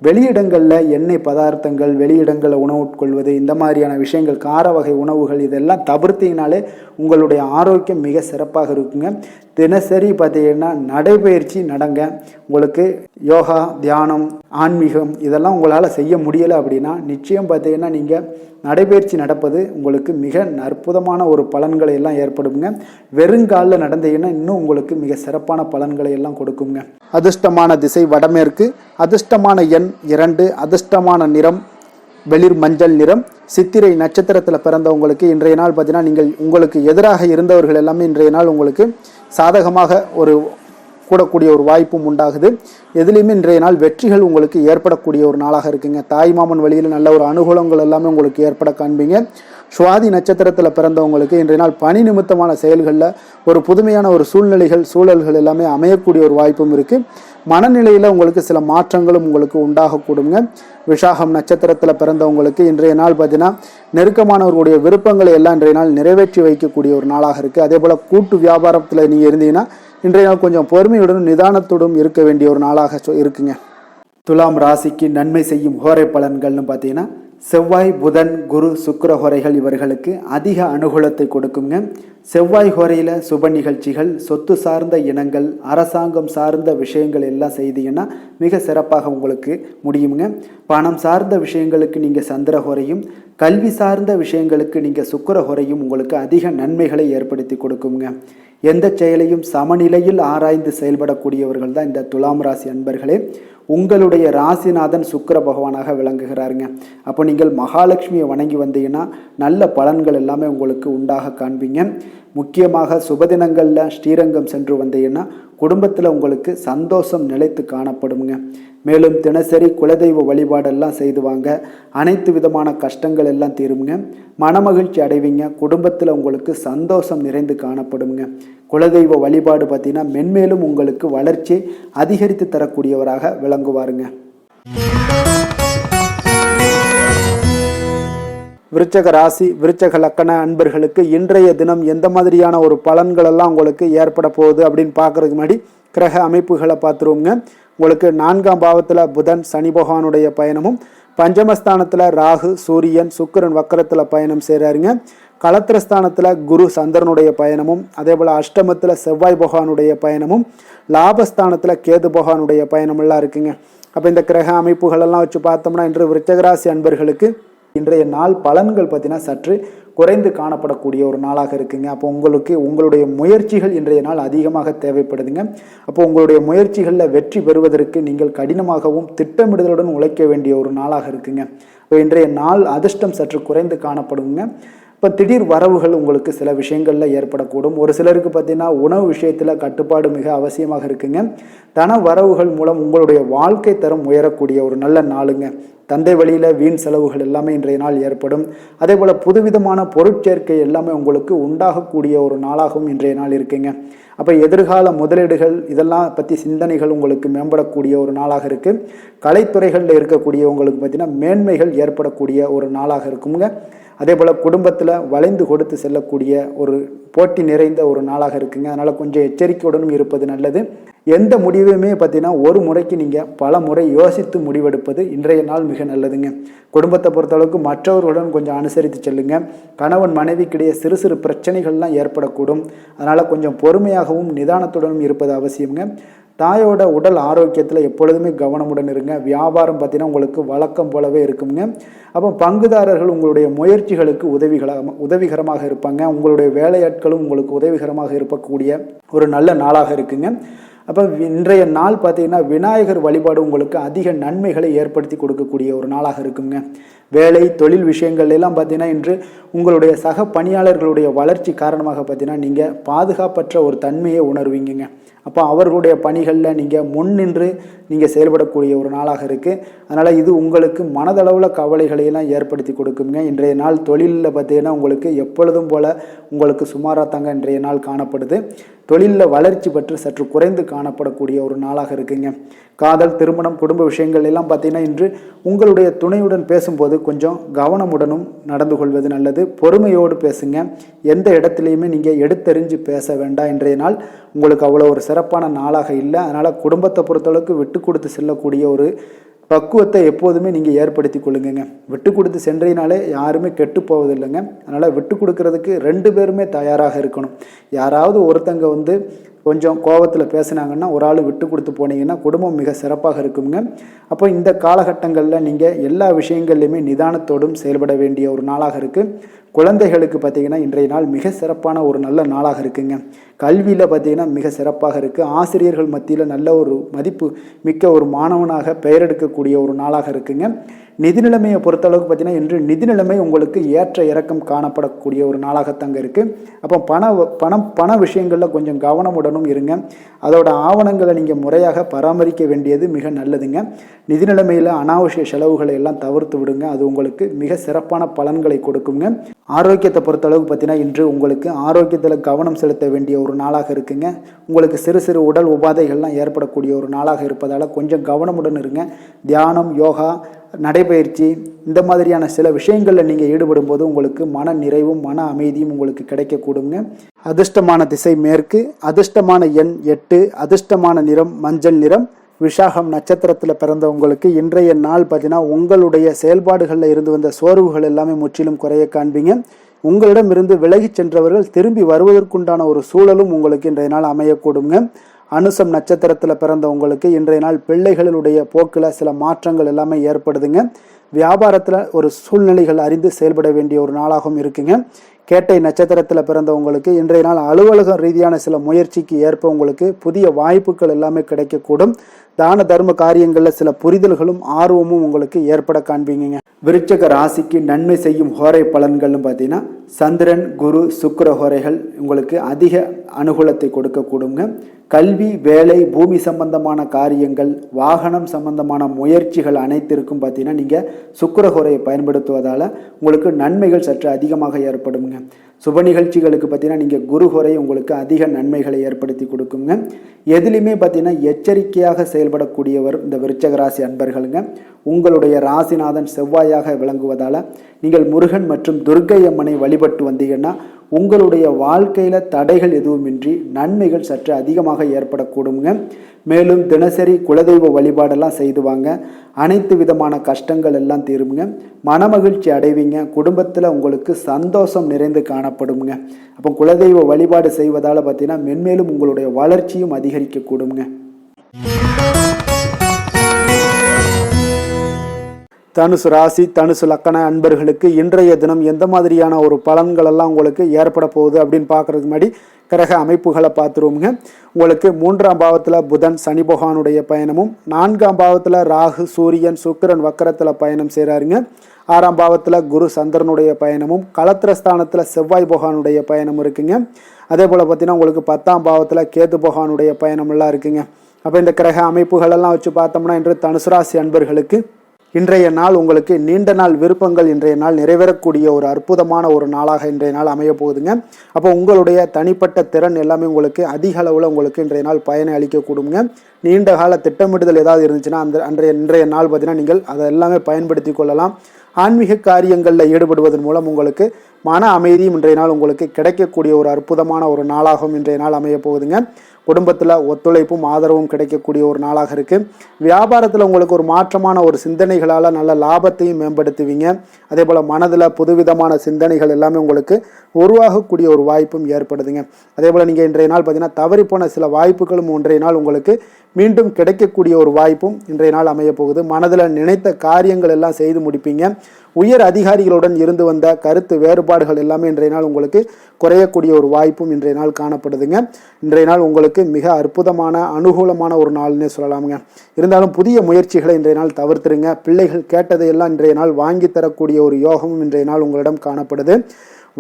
வெளியிடங்களில் எண்ணெய் பதார்த்தங்கள், வெளியிடங்களில் உணவு உட்கொள்வது, இந்த மாதிரியான விஷயங்கள், கார வகை உணவுகள் இதெல்லாம் தவிர்த்தீங்கனாலே உங்களுடைய ஆரோக்கியம் மிக சிறப்பாக இருக்குங்க. தினசரி பார்த்தீங்கன்னா நடைபயிற்சி நடங்க. உங்களுக்கு யோகா, தியானம், ஆன்மீகம் இதெல்லாம் உங்களால் செய்ய முடியலை அப்படின்னா நிச்சயம் பார்த்தீங்கன்னா நீங்கள் நடைபயிற்சி நடப்பது உங்களுக்கு மிக அற்புதமான ஒரு பலன்களை எல்லாம் ஏற்படுங்க. வெறுங்காலில் நடந்தீங்கன்னா இன்னும் உங்களுக்கு மிக சிறப்பான பலன்களை எல்லாம் கொடுக்குங்க. அதிர்ஷ்டமான திசை வடமேற்கு, அதிர்ஷ்டமான எண் 2, அதிர்ஷ்டமான நிறம் வெளிர் மஞ்சள் நிறம். சித்திரை நட்சத்திரத்தில் பிறந்தவங்களுக்கு இன்றைய நாள் பார்த்தீங்கன்னா உங்களுக்கு எதிராக இருந்தவர்கள் எல்லாமே இன்றைய நாள் உங்களுக்கு சாதகமாக கூடக்கூடிய ஒரு வாய்ப்பும் உண்டாகுது. எதுலேயுமே இன்றைய நாள் வெற்றிகள் உங்களுக்கு ஏற்படக்கூடிய ஒரு நாளாக இருக்குங்க. தாய்மாமன் வழியில் நல்ல ஒரு அனுகூலங்கள் எல்லாமே உங்களுக்கு ஏற்பட காண்பீங்க. சுவாதி நட்சத்திரத்தில் பிறந்தவங்களுக்கு இன்றைய நாள் பணி நிமித்தமான செயல்களில் ஒரு புதுமையான ஒரு சூழல்கள் எல்லாமே அமையக்கூடிய ஒரு வாய்ப்பும் இருக்குது. மனநிலையில் உங்களுக்கு சில மாற்றங்களும் உங்களுக்கு உண்டாகக்கூடுங்க. விஷாகம் நட்சத்திரத்தில் பிறந்தவங்களுக்கு இன்றைய நாள் பார்த்தீங்கன்னா நெருக்கமானவர்களுடைய விருப்பங்களை எல்லாம் இன்றைய நாள் நிறைவேற்றி வைக்கக்கூடிய ஒரு நாளாக இருக்குது. அதே போல் கூட்டு வியாபாரத்தில் நீங்கள் இருந்தீங்கன்னா இன்றைய நாள் கொஞ்சம் பொறுமையுடனும் நிதானத்துடன் இருக்க வேண்டிய ஒரு நாளாக இருக்குங்க. துலாம் ராசிக்கு நன்மை செய்யும் ஹோரை பலன்கள்னு பார்த்தீங்கன்னா செவ்வாய், புதன், குரு, சுக்கிர ஹோரைகள் இவர்களுக்கு அதிக அனுகூலத்தை கொடுக்குங்க. செவ்வாய் ஹோரையில் சுப நிகழ்ச்சிகள், சொத்து சார்ந்த இனங்கள், அரசாங்கம் சார்ந்த விஷயங்கள் எல்லாம் செய்தீங்கன்னா மிக சிறப்பாக உங்களுக்கு முடியுங்க. பணம் சார்ந்த விஷயங்களுக்கு நீங்கள் சந்திர ஹோரையும், கல்வி சார்ந்த விஷயங்களுக்கு நீங்கள் சுக்கிர ஹோரையும் உங்களுக்கு அதிக நன்மைகளை ஏற்படுத்தி கொடுக்குங்க. எந்த செயலையும் சமநிலையில் ஆராய்ந்து செயல்படக்கூடியவர்கள் தான் இந்த துலாம் ராசி அன்பர்களே. உங்களுடைய ராசிநாதன் சுக்கிர பகவானாக விளங்குகிறாருங்க. அப்போ நீங்கள் மகாலட்சுமியை வணங்கி வந்தீங்கன்னா நல்ல பலன்கள் எல்லாமே உங்களுக்கு உண்டாக காண்பீங்க. முக்கியமாக சுபதினங்களில் ஸ்ரீரங்கம் சென்று வந்தீங்கன்னா குடும்பத்தில் உங்களுக்கு சந்தோஷம் நிலைத்து காணப்படுங்க. மேலும் தினசரி குலதெய்வ வழிபாடெல்லாம் செய்து வாங்க. அனைத்து விதமான கஷ்டங்கள் எல்லாம் தீருங்க. மனமகிழ்ச்சி அடைவீங்க. குடும்பத்தில் உங்களுக்கு சந்தோஷம் நிறைந்து காணப்படுங்க. குலதெய்வ வழிபாடு பார்த்தீங்கன்னா மென்மேலும் உங்களுக்கு வளர்ச்சி அதிகரித்து தரக்கூடியவராக விளங்குவாருங்க. விருச்சக ராசி விருச்சக லக்கண அன்பர்களுக்கு இன்றைய தினம் எந்த மாதிரியான ஒரு பலன்கள் எல்லாம் உங்களுக்கு ஏற்பட போகுது அப்படின்னு பார்க்கறதுக்கு முன்னாடி கிரக அமைப்புகளை பார்த்துருவோங்க. உங்களுக்கு 4ஆம் பாவத்தில் புதன் சனி பகவானுடைய பயணமும், பஞ்சமஸ்தானத்தில் ராகு சூரியன் சுக்கிரன் வக்கரத்தில் பயணம் செய்கிறாருங்க. களத்திரஸ்தானத்தில் குரு சந்திரனுடைய பயணமும், அதே போல் அஷ்டமத்தில் செவ்வாய் பகவானுடைய பயணமும், லாபஸ்தானத்தில் கேது பகவானுடைய பயணமெல்லாம் இருக்குங்க. அப்போ இந்த கிரக அமைப்புகளெல்லாம் வச்சு பார்த்தோம்னா இன்று விருச்சகராசி அன்பர்களுக்கு இன்றைய நாள் பலன்கள் பார்த்தீங்கன்னா சற்று குறைந்து காணப்படக்கூடிய ஒரு நாளாக இருக்குங்க. அப்போ உங்களுடைய முயற்சிகள் இன்றைய நாள் அதிகமாக தேவைப்படுதுங்க. அப்போ உங்களுடைய முயற்சிகளில் வெற்றி பெறுவதற்கு நீங்கள் கடினமாகவும் திட்டமிடுதலுடன் உழைக்க வேண்டிய ஒரு நாளாக இருக்குங்க. இப்போ இன்றைய நாள் அதிர்ஷ்டம் சற்று குறைந்து காணப்படுங்க. இப்போ திடீர் வரவுகள் உங்களுக்கு சில விஷயங்களில் ஏற்படக்கூடும். ஒரு சிலருக்கு பார்த்தீங்கன்னா உணவு விஷயத்தில் கட்டுப்பாடு மிக அவசியமாக இருக்குங்க. தன வரவுகள் மூலம் உங்களுடைய வாழ்க்கை தரம் உயரக்கூடிய ஒரு நல்ல நாளுங்க. தந்தை வழியில் வீண் செலவுகள் எல்லாமே இன்றைய நாள் ஏற்படும். அதே போல் புதுவிதமான பொருட்சேர்க்கை எல்லாமே உங்களுக்கு உண்டாகக்கூடிய ஒரு நாளாகவும் இன்றைய நாள் இருக்குங்க. அப்போ எதிர்கால முதலீடுகள் இதெல்லாம் பற்றி சிந்தனைகள் உங்களுக்கு மேம்படக்கூடிய ஒரு நாளாக இருக்குது. கலைத்துறைகளில் இருக்கக்கூடியவங்களுக்கு பார்த்தீங்கன்னா மேன்மைகள் ஏற்படக்கூடிய ஒரு நாளாக இருக்குங்க. அதே போல் குடும்பத்தில் வளைந்து கொடுத்து செல்லக்கூடிய ஒரு போட்டி நிறைந்த ஒரு நாளாக இருக்குங்க. அதனால் கொஞ்சம் எச்சரிக்கையுடனும் இருப்பது நல்லது. எந்த முடிவையுமே பார்த்தீங்கன்னா ஒரு முறைக்கு நீங்கள் பல முறை யோசித்து முடிவெடுப்பது இன்றைய நாள் மிக நல்லதுங்க. குடும்பத்தை பொறுத்தளவுக்கு மற்றவர்களுடன் கொஞ்சம் அனுசரித்து செல்லுங்க. கணவன் மனைவிக்கிடையே சிறு சிறு பிரச்சனைகள்லாம் ஏற்படக்கூடும். அதனால் கொஞ்சம் பொறுமையாகவும் நிதானத்துடனும் இருப்பது அவசியங்க. தாயோட உடல் ஆரோக்கியத்தில் எப்பொழுதுமே கவனமுடன் இருங்க. வியாபாரம் பார்த்தீங்கன்னா உங்களுக்கு வழக்கம் போலவே இருக்குங்க. அப்போ பங்குதாரர்கள் உங்களுடைய முயற்சிகளுக்கு உதவிகரமாக இருப்பாங்க. உங்களுடைய வேலையாட்களும் உங்களுக்கு உதவிகரமாக இருக்கக்கூடிய ஒரு நல்ல நாளாக இருக்குங்க. அப்போ இன்றைய நாள் பார்த்தீங்கன்னா விநாயகர் வழிபாடு உங்களுக்கு அதிக நன்மைகளை ஏற்படுத்தி கொடுக்கக்கூடிய ஒரு நாளாக இருக்குங்க. வேலை தொழில் விஷயங்கள் எல்லாம் பார்த்தீங்கன்னா இன்று உங்களுடைய சக பணியாளர்களுடைய வளர்ச்சி காரணமாக பார்த்தீங்கன்னா நீங்கள் பாதுகாப்பற்ற ஒரு தன்மையை உணர்வீங்க. அப்போ அவர்களுடைய பணிகளில் நீங்கள் முன்னின்று நீங்கள் செயல்படக்கூடிய ஒரு நாளாக இருக்குது. அதனால் இது உங்களுக்கு மனதளவில் கவலைகளையெல்லாம் ஏற்படுத்தி கொடுக்குங்க. இன்றைய நாள் தொழிலில் பார்த்தீங்கன்னா உங்களுக்கு எப்பொழுதும் போல் உங்களுக்கு சுமாராக தாங்க இன்றைய நாள் காணப்படுது. தொழிலில் வளர்ச்சி பற்றி சற்று குறைந்து காணப்படக்கூடிய ஒரு நாளாக இருக்குங்க. காதல் திருமணம் குடும்ப விஷயங்கள் எல்லாம் பார்த்தீங்கன்னா இன்று உங்களுடைய துணையுடன் பேசும்போது கொஞ்சம் கவனமுடனும் நடந்து கொள்வது நல்லது. பொறுமையோடு பேசுங்க. எந்த இடத்துலையுமே நீங்கள் எடுத்தெறிஞ்சு பேச வேண்டாம். இன்றைய நாள் உங்களுக்கு அவ்வளோ ஒரு சிறப்பான நாளாக இல்லை. அதனால் குடும்பத்தை பொறுத்தளவுக்கு விட்டு கொடுத்து செல்லக்கூடிய ஒரு பக்குவத்தை எப்போதுமே நீங்கள் ஏற்படுத்தி கொள்ளுங்க. விட்டு கொடுத்து சென்றீனாலே யாருமே கெட்டு போவதில்லைங்க. அதனால் விட்டு கொடுக்கறதுக்கு 2 பேருமே தயாராக இருக்கணும். யாராவது ஒருத்தங்க கொஞ்சம் கோபத்தில் பேசுனாங்கன்னா ஒரு ஆள் விட்டு கொடுத்து போனீங்கன்னா குடும்பம் மிக சிறப்பாக இருக்குங்க. அப்போ இந்த காலகட்டங்களில் நீங்கள் எல்லா விஷயங்கள்லையுமே நிதானத்தோடும் செயல்பட வேண்டிய ஒரு நாளாக இருக்குது. குழந்தைகளுக்கு பார்த்தீங்கன்னா இன்றைய நாள் மிக சிறப்பான ஒரு நல்ல நாளாக இருக்குங்க. கல்வியில் பார்த்தீங்கன்னா மிக சிறப்பாக இருக்குது. ஆசிரியர்கள் மத்தியில் நல்ல ஒரு மதிப்பு மிக்க ஒரு மாணவனாக பெயர் எடுக்கக்கூடிய ஒரு நாளாக இருக்குங்க. நிதி நிலைமையை பொறுத்தளவுக்கு பார்த்தீங்கன்னா இன்று நிதி நிலைமை உங்களுக்கு ஏற்ற இறக்கம் காணப்படக்கூடிய ஒரு நாளாகத்தாங்க இருக்குது. அப்போ பண விஷயங்களில் கொஞ்சம் கவனமுடனும் இருங்க. அதோட ஆவணங்களை நீங்கள் முறையாக பராமரிக்க வேண்டியது மிக நல்லதுங்க. நிதி நிலைமையில் அனாவசிய செலவுகளை எல்லாம் தவிர்த்து விடுங்க. அது உங்களுக்கு மிக சிறப்பான பலன்களை கொடுக்குங்க. ஆரோக்கியத்தை பொறுத்தளவுக்கு பார்த்தீங்கன்னா இன்று உங்களுக்கு ஆரோக்கியத்தில் கவனம் செலுத்த வேண்டிய ஒரு நாளாக இருக்குங்க. உங்களுக்கு சிறு சிறு உடல் உபாதைகள்லாம் ஏற்படக்கூடிய ஒரு நாளாக இருப்பதால் கொஞ்சம் கவனமுடன் இருங்க. தியானம் யோகா நடைபயிற்சி இந்த மாதிரியான சில விஷயங்களில் நீங்கள் ஈடுபடும் போது உங்களுக்கு மன நிறைவும் மன அமைதியும் உங்களுக்கு கிடைக்கக்கூடுங்க. அதிர்ஷ்டமான திசை மேற்கு, அதிர்ஷ்டமான எண் 8, அதிர்ஷ்டமான நிறம் மஞ்சள் நிறம். விஷாகம் நட்சத்திரத்தில் பிறந்தவங்களுக்கு இன்றைய நாள் பார்த்தீங்கன்னா உங்களுடைய செயல்பாடுகளில் இருந்து வந்த சோர்வுகள் எல்லாமே முற்றிலும் குறைய காண்பீங்க. உங்களிடம் இருந்து விலகி சென்றவர்கள் திரும்பி வருவதற்குண்டான ஒரு சூழலும் உங்களுக்கு இன்றைய நாள் அமையக்கூடுங்க. அனுசம் நட்சத்திரத்தில் பிறந்தவங்களுக்கு இன்றைய நாள் பிள்ளைகளுடைய போக்கில் சில மாற்றங்கள் எல்லாமே ஏற்படுதுங்க. வியாபாரத்தில் ஒரு சூழ்நிலைகள் அறிந்து செயல்பட வேண்டிய ஒரு நாளாகவும் இருக்குங்க. கேட்டை நட்சத்திரத்தில் பிறந்தவங்களுக்கு இன்றைய நாள் அலுவலக ரீதியான சில முயற்சிக்கு ஏற்ப உங்களுக்கு புதிய வாய்ப்புகள் எல்லாமே கிடைக்கக்கூடும். தான தர்ம காரியங்களில் சில புரிதல்களும் ஆர்வமும் உங்களுக்கு ஏற்பட காண்பீங்க. விருச்சக ராசிக்கு நன்மை செய்யும் ஹோரை பலன்கள்னு பார்த்தீங்கன்னா சந்திரன் குரு சுக்கிர ஹோரைகள் உங்களுக்கு அதிக அனுகூலத்தை கொடுக்கக்கூடுங்க. கல்வி, வேலை, பூமி சம்பந்தமான காரியங்கள், வாகனம் சம்பந்தமான முயற்சிகள் அனைத்திற்கும் பார்த்தீங்கன்னா நீங்கள் சுக்கிர ஹோரையை பயன்படுத்துவதால் உங்களுக்கு நன்மைகள் சற்று அதிகமாக ஏற்படுங்க. சுப நிகழ்ச்சிகளுக்கு பார்த்தீங்கன்னா நீங்கள் குரு ஹோரை உங்களுக்கு அதிக நன்மைகளை ஏற்படுத்தி கொடுக்குங்க. எதுலையுமே பார்த்தீங்கன்னா எச்சரிக்கையாக செயல்படக்கூடியவர் இந்த விருச்சக ராசி அன்பர்களுங்க. உங்களுடைய ராசிநாதன் செவ்வாயாக விளங்குவதால் நீங்கள் முருகன் மற்றும் துர்க்கை அம்மனை வழிபட்டு வந்தீங்கன்னா உங்களுடைய வாழ்க்கையில் தடைகள் எதுவுமின்றி நன்மைகள் சற்று அதிகமாக ஏற்படக்கூடுங்க. மேலும் தினசரி குலதெய்வ வழிபாடெல்லாம் செய்து வாங்க. அனைத்து விதமான கஷ்டங்கள் எல்லாம் தீருங்க. மனமகிழ்ச்சி அடைவீங்க. குடும்பத்தில் உங்களுக்கு சந்தோஷம் நிறைந்து காணப்படுங்க. அப்போ குலதெய்வ வழிபாடு செய்வதால் பார்த்தீங்கன்னா மென்மேலும் உங்களுடைய வளர்ச்சியும் அதிகரிக்கக்கூடுங்க. தனுசு ராசி, தனுசு லக்கண அன்பர்களுக்கு இன்றைய தினம் எந்த மாதிரியான ஒரு பலன்கள் எல்லாம் உங்களுக்கு ஏற்பட போகுது அப்படின்னு பார்க்கறதுக்கு முன்னாடி கிரக அமைப்புகளை பார்த்துருவோங்க. உங்களுக்கு 3ஆம் பாவத்தில் புதன் சனி பகவானுடைய பயணமும், 4ஆம் பாவத்தில் ராகு சூரியன் சுக்கிரன் வக்கரத்தில் பயணம் செய்கிறாருங்க. 6ஆம் பாவத்தில் குரு சந்திரனுடைய பயணமும், களத்திரஸ்தானத்தில் செவ்வாய் பகவானுடைய பயணம் இருக்குங்க. அதே போல் பார்த்தீங்கன்னா உங்களுக்கு 10ஆம் பாவத்தில் கேது பகவானுடைய பயணமெல்லாம் இருக்குங்க. அப்போ இந்த கிரக அமைப்புகளெல்லாம் வச்சு பார்த்தோம்னா இன்று தனுசு ராசி அன்பர்களுக்கு இன்றைய நாள் உங்களுக்கு நீண்ட நாள் விருப்பங்கள் இன்றைய நாள் நிறைவேறக்கூடிய ஒரு அற்புதமான ஒரு நாளாக இன்றைய நாள் அமைய போகுதுங்க. அப்போ உங்களுடைய தனிப்பட்ட திறன் எல்லாமே உங்களுக்கு அதிக அளவில் உங்களுக்கு இன்றைய நாள் பயனை அளிக்கக்கூடுங்க. நீண்ட கால திட்டமிடுதல் ஏதாவது இருந்துச்சுன்னா இன்றைய நாள் பார்த்தீங்கன்னா நீங்கள் அதை எல்லாமே பயன்படுத்தி கொள்ளலாம். ஆன்மீக காரியங்களில் ஈடுபடுவதன் மூலம் உங்களுக்கு மன அமைதியும் இன்றைய நாள் உங்களுக்கு கிடைக்கக்கூடிய ஒரு அற்புதமான ஒரு நாளாகவும் இன்றைய நாள் அமைய போகுதுங்க. குடும்பத்தில் ஒத்துழைப்பும் ஆதரவும் கிடைக்கக்கூடிய ஒரு நாளாக இருக்குது. வியாபாரத்தில் உங்களுக்கு ஒரு மாற்றமான ஒரு சிந்தனைகளால் நல்ல லாபத்தையும் மேம்படுத்துவீங்க. அதே போல் மனதில் புதுவிதமான சிந்தனைகள் எல்லாமே உங்களுக்கு உருவாகக்கூடிய ஒரு வாய்ப்பும் ஏற்படுதுங்க. அதே போல் நீங்கள் இன்றைய நாள் பார்த்தீங்கன்னா தவறிப்போன சில வாய்ப்புகளும் இன்றைய நாள் உங்களுக்கு மீண்டும் கிடைக்கக்கூடிய ஒரு வாய்ப்பும் இன்றைய நாள் அமைய போகுது. மனதில் நினைத்த காரியங்கள் எல்லாம் செய்து முடிப்பீங்க. உயர் அதிகாரிகளுடன் இருந்து வந்த கருத்து வேறுபாடுகள் எல்லாமே இன்றைய நாள் உங்களுக்கு குறையக்கூடிய ஒரு வாய்ப்பும் இன்றைய நாள் காணப்படுதுங்க. இன்றைய நாள் உங்களுக்கு மிக அற்புதமான அனுகூலமான ஒரு நாள்னே சொல்லலாமுங்க. இருந்தாலும் புதிய முயற்சிகளை இன்றைய நாள் தவிர்த்துருங்க. பிள்ளைகள் கேட்டதையெல்லாம் இன்றைய நாள் வாங்கி தரக்கூடிய ஒரு யோகமும் இன்றைய நாள் உங்களிடம் காணப்படுது.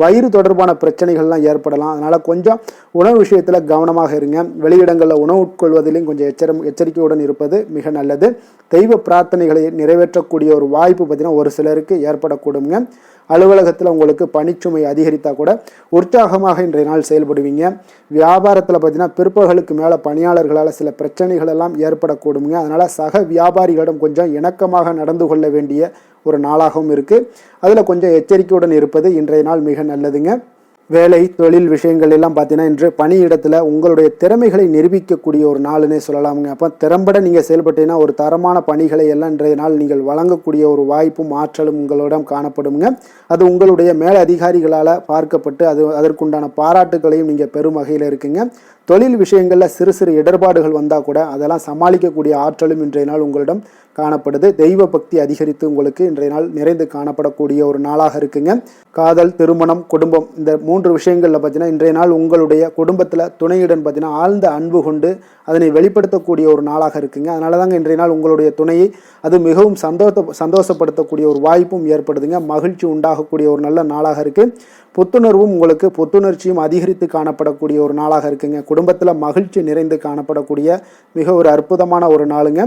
வயிறு தொடர்பான பிரச்சனைகள்லாம் ஏற்படலாம். அதனால் கொஞ்சம் உணவு விஷயத்தில் கவனமாக இருங்க. வெளியிடங்களில் உணவு உட்கொள்வதிலையும் கொஞ்சம் எச்சரிக்கையுடன் இருப்பது மிக நல்லது. தெய்வ பிரார்த்தனைகளை நிறைவேற்றக்கூடிய ஒரு வாய்ப்பு பார்த்தீங்கன்னா ஒரு சிலருக்கு ஏற்படக்கூடுங்க. அலுவலகத்தில் உங்களுக்கு பணிச்சுமை அதிகரித்தா கூட உற்சாகமாக இன்றைய நாள் செயல்படுவீங்க. வியாபாரத்தில் பார்த்தீங்கன்னா பிற்பகலுக்கு மேலே பணியாளர்களால் சில பிரச்சனைகள் எல்லாம் ஏற்படக்கூடுங்க. அதனால் சக வியாபாரிகளிடம் கொஞ்சம் இணக்கமாக நடந்து கொள்ள வேண்டிய ஒரு நாளாகவும் இருக்குது. அதில் கொஞ்சம் எச்சரிக்கையுடன் இருப்பது இன்றைய நாள் மிக நல்லதுங்க. வேலை தொழில் விஷயங்கள் எல்லாம் பார்த்தீங்கன்னா இன்று பணியிடத்தில் உங்களுடைய திறமைகளை நிரூபிக்கக்கூடிய ஒரு நாளுன்னே சொல்லலாமுங்க. அப்போ திறம்பட நீங்கள் செயல்பட்டீங்கன்னா ஒரு தரமான பணிகளை எல்லாம் இன்றைய நாள் நீங்கள் வழங்கக்கூடிய ஒரு வாய்ப்பும் ஆற்றலும் உங்களிடம் காணப்படுங்க. அது உங்களுடைய மேல் அதிகாரிகளால் பார்க்கப்பட்டு அதற்குண்டான பாராட்டுகளையும் நீங்கள் பெரும் வகையில் இருக்குங்க. தொழில் விஷயங்களில் சிறு சிறு இடர்பாடுகள் வந்தால் கூட அதெல்லாம் சமாளிக்கக்கூடிய ஆற்றலும் இன்றைய நாள் உங்களிடம் காணப்படுது. தெய்வ பக்தி அதிகரித்து உங்களுக்கு இன்றைய நாள் நிறைந்து காணப்படக்கூடிய ஒரு நாளாக இருக்குங்க. காதல், திருமணம், குடும்பம் இந்த 3 விஷயங்களில் பார்த்தீங்கன்னா இன்றைய நாள் உங்களுடைய குடும்பத்தில் துணையுடன் பார்த்தீங்கன்னா ஆழ்ந்த அன்பு கொண்டு அதனை வெளிப்படுத்தக்கூடிய ஒரு நாளாக இருக்குங்க. அதனால தாங்க இன்றைய நாள் உங்களுடைய துணையை அது மிகவும் சந்தோஷப்படுத்தக்கூடிய ஒரு வாய்ப்பும் ஏற்படுதுங்க. மகிழ்ச்சி உண்டாகக்கூடிய ஒரு நல்ல நாளாக இருக்குது. புத்துணர்வும் உங்களுக்கு புத்துணர்ச்சியும் அதிகரித்து காணப்படக்கூடிய ஒரு நாளாக இருக்குங்க. குடும்பத்தில் மகிழ்ச்சி நிறைந்து காணப்படக்கூடிய மிக ஒரு அற்புதமான ஒரு நாளுங்க.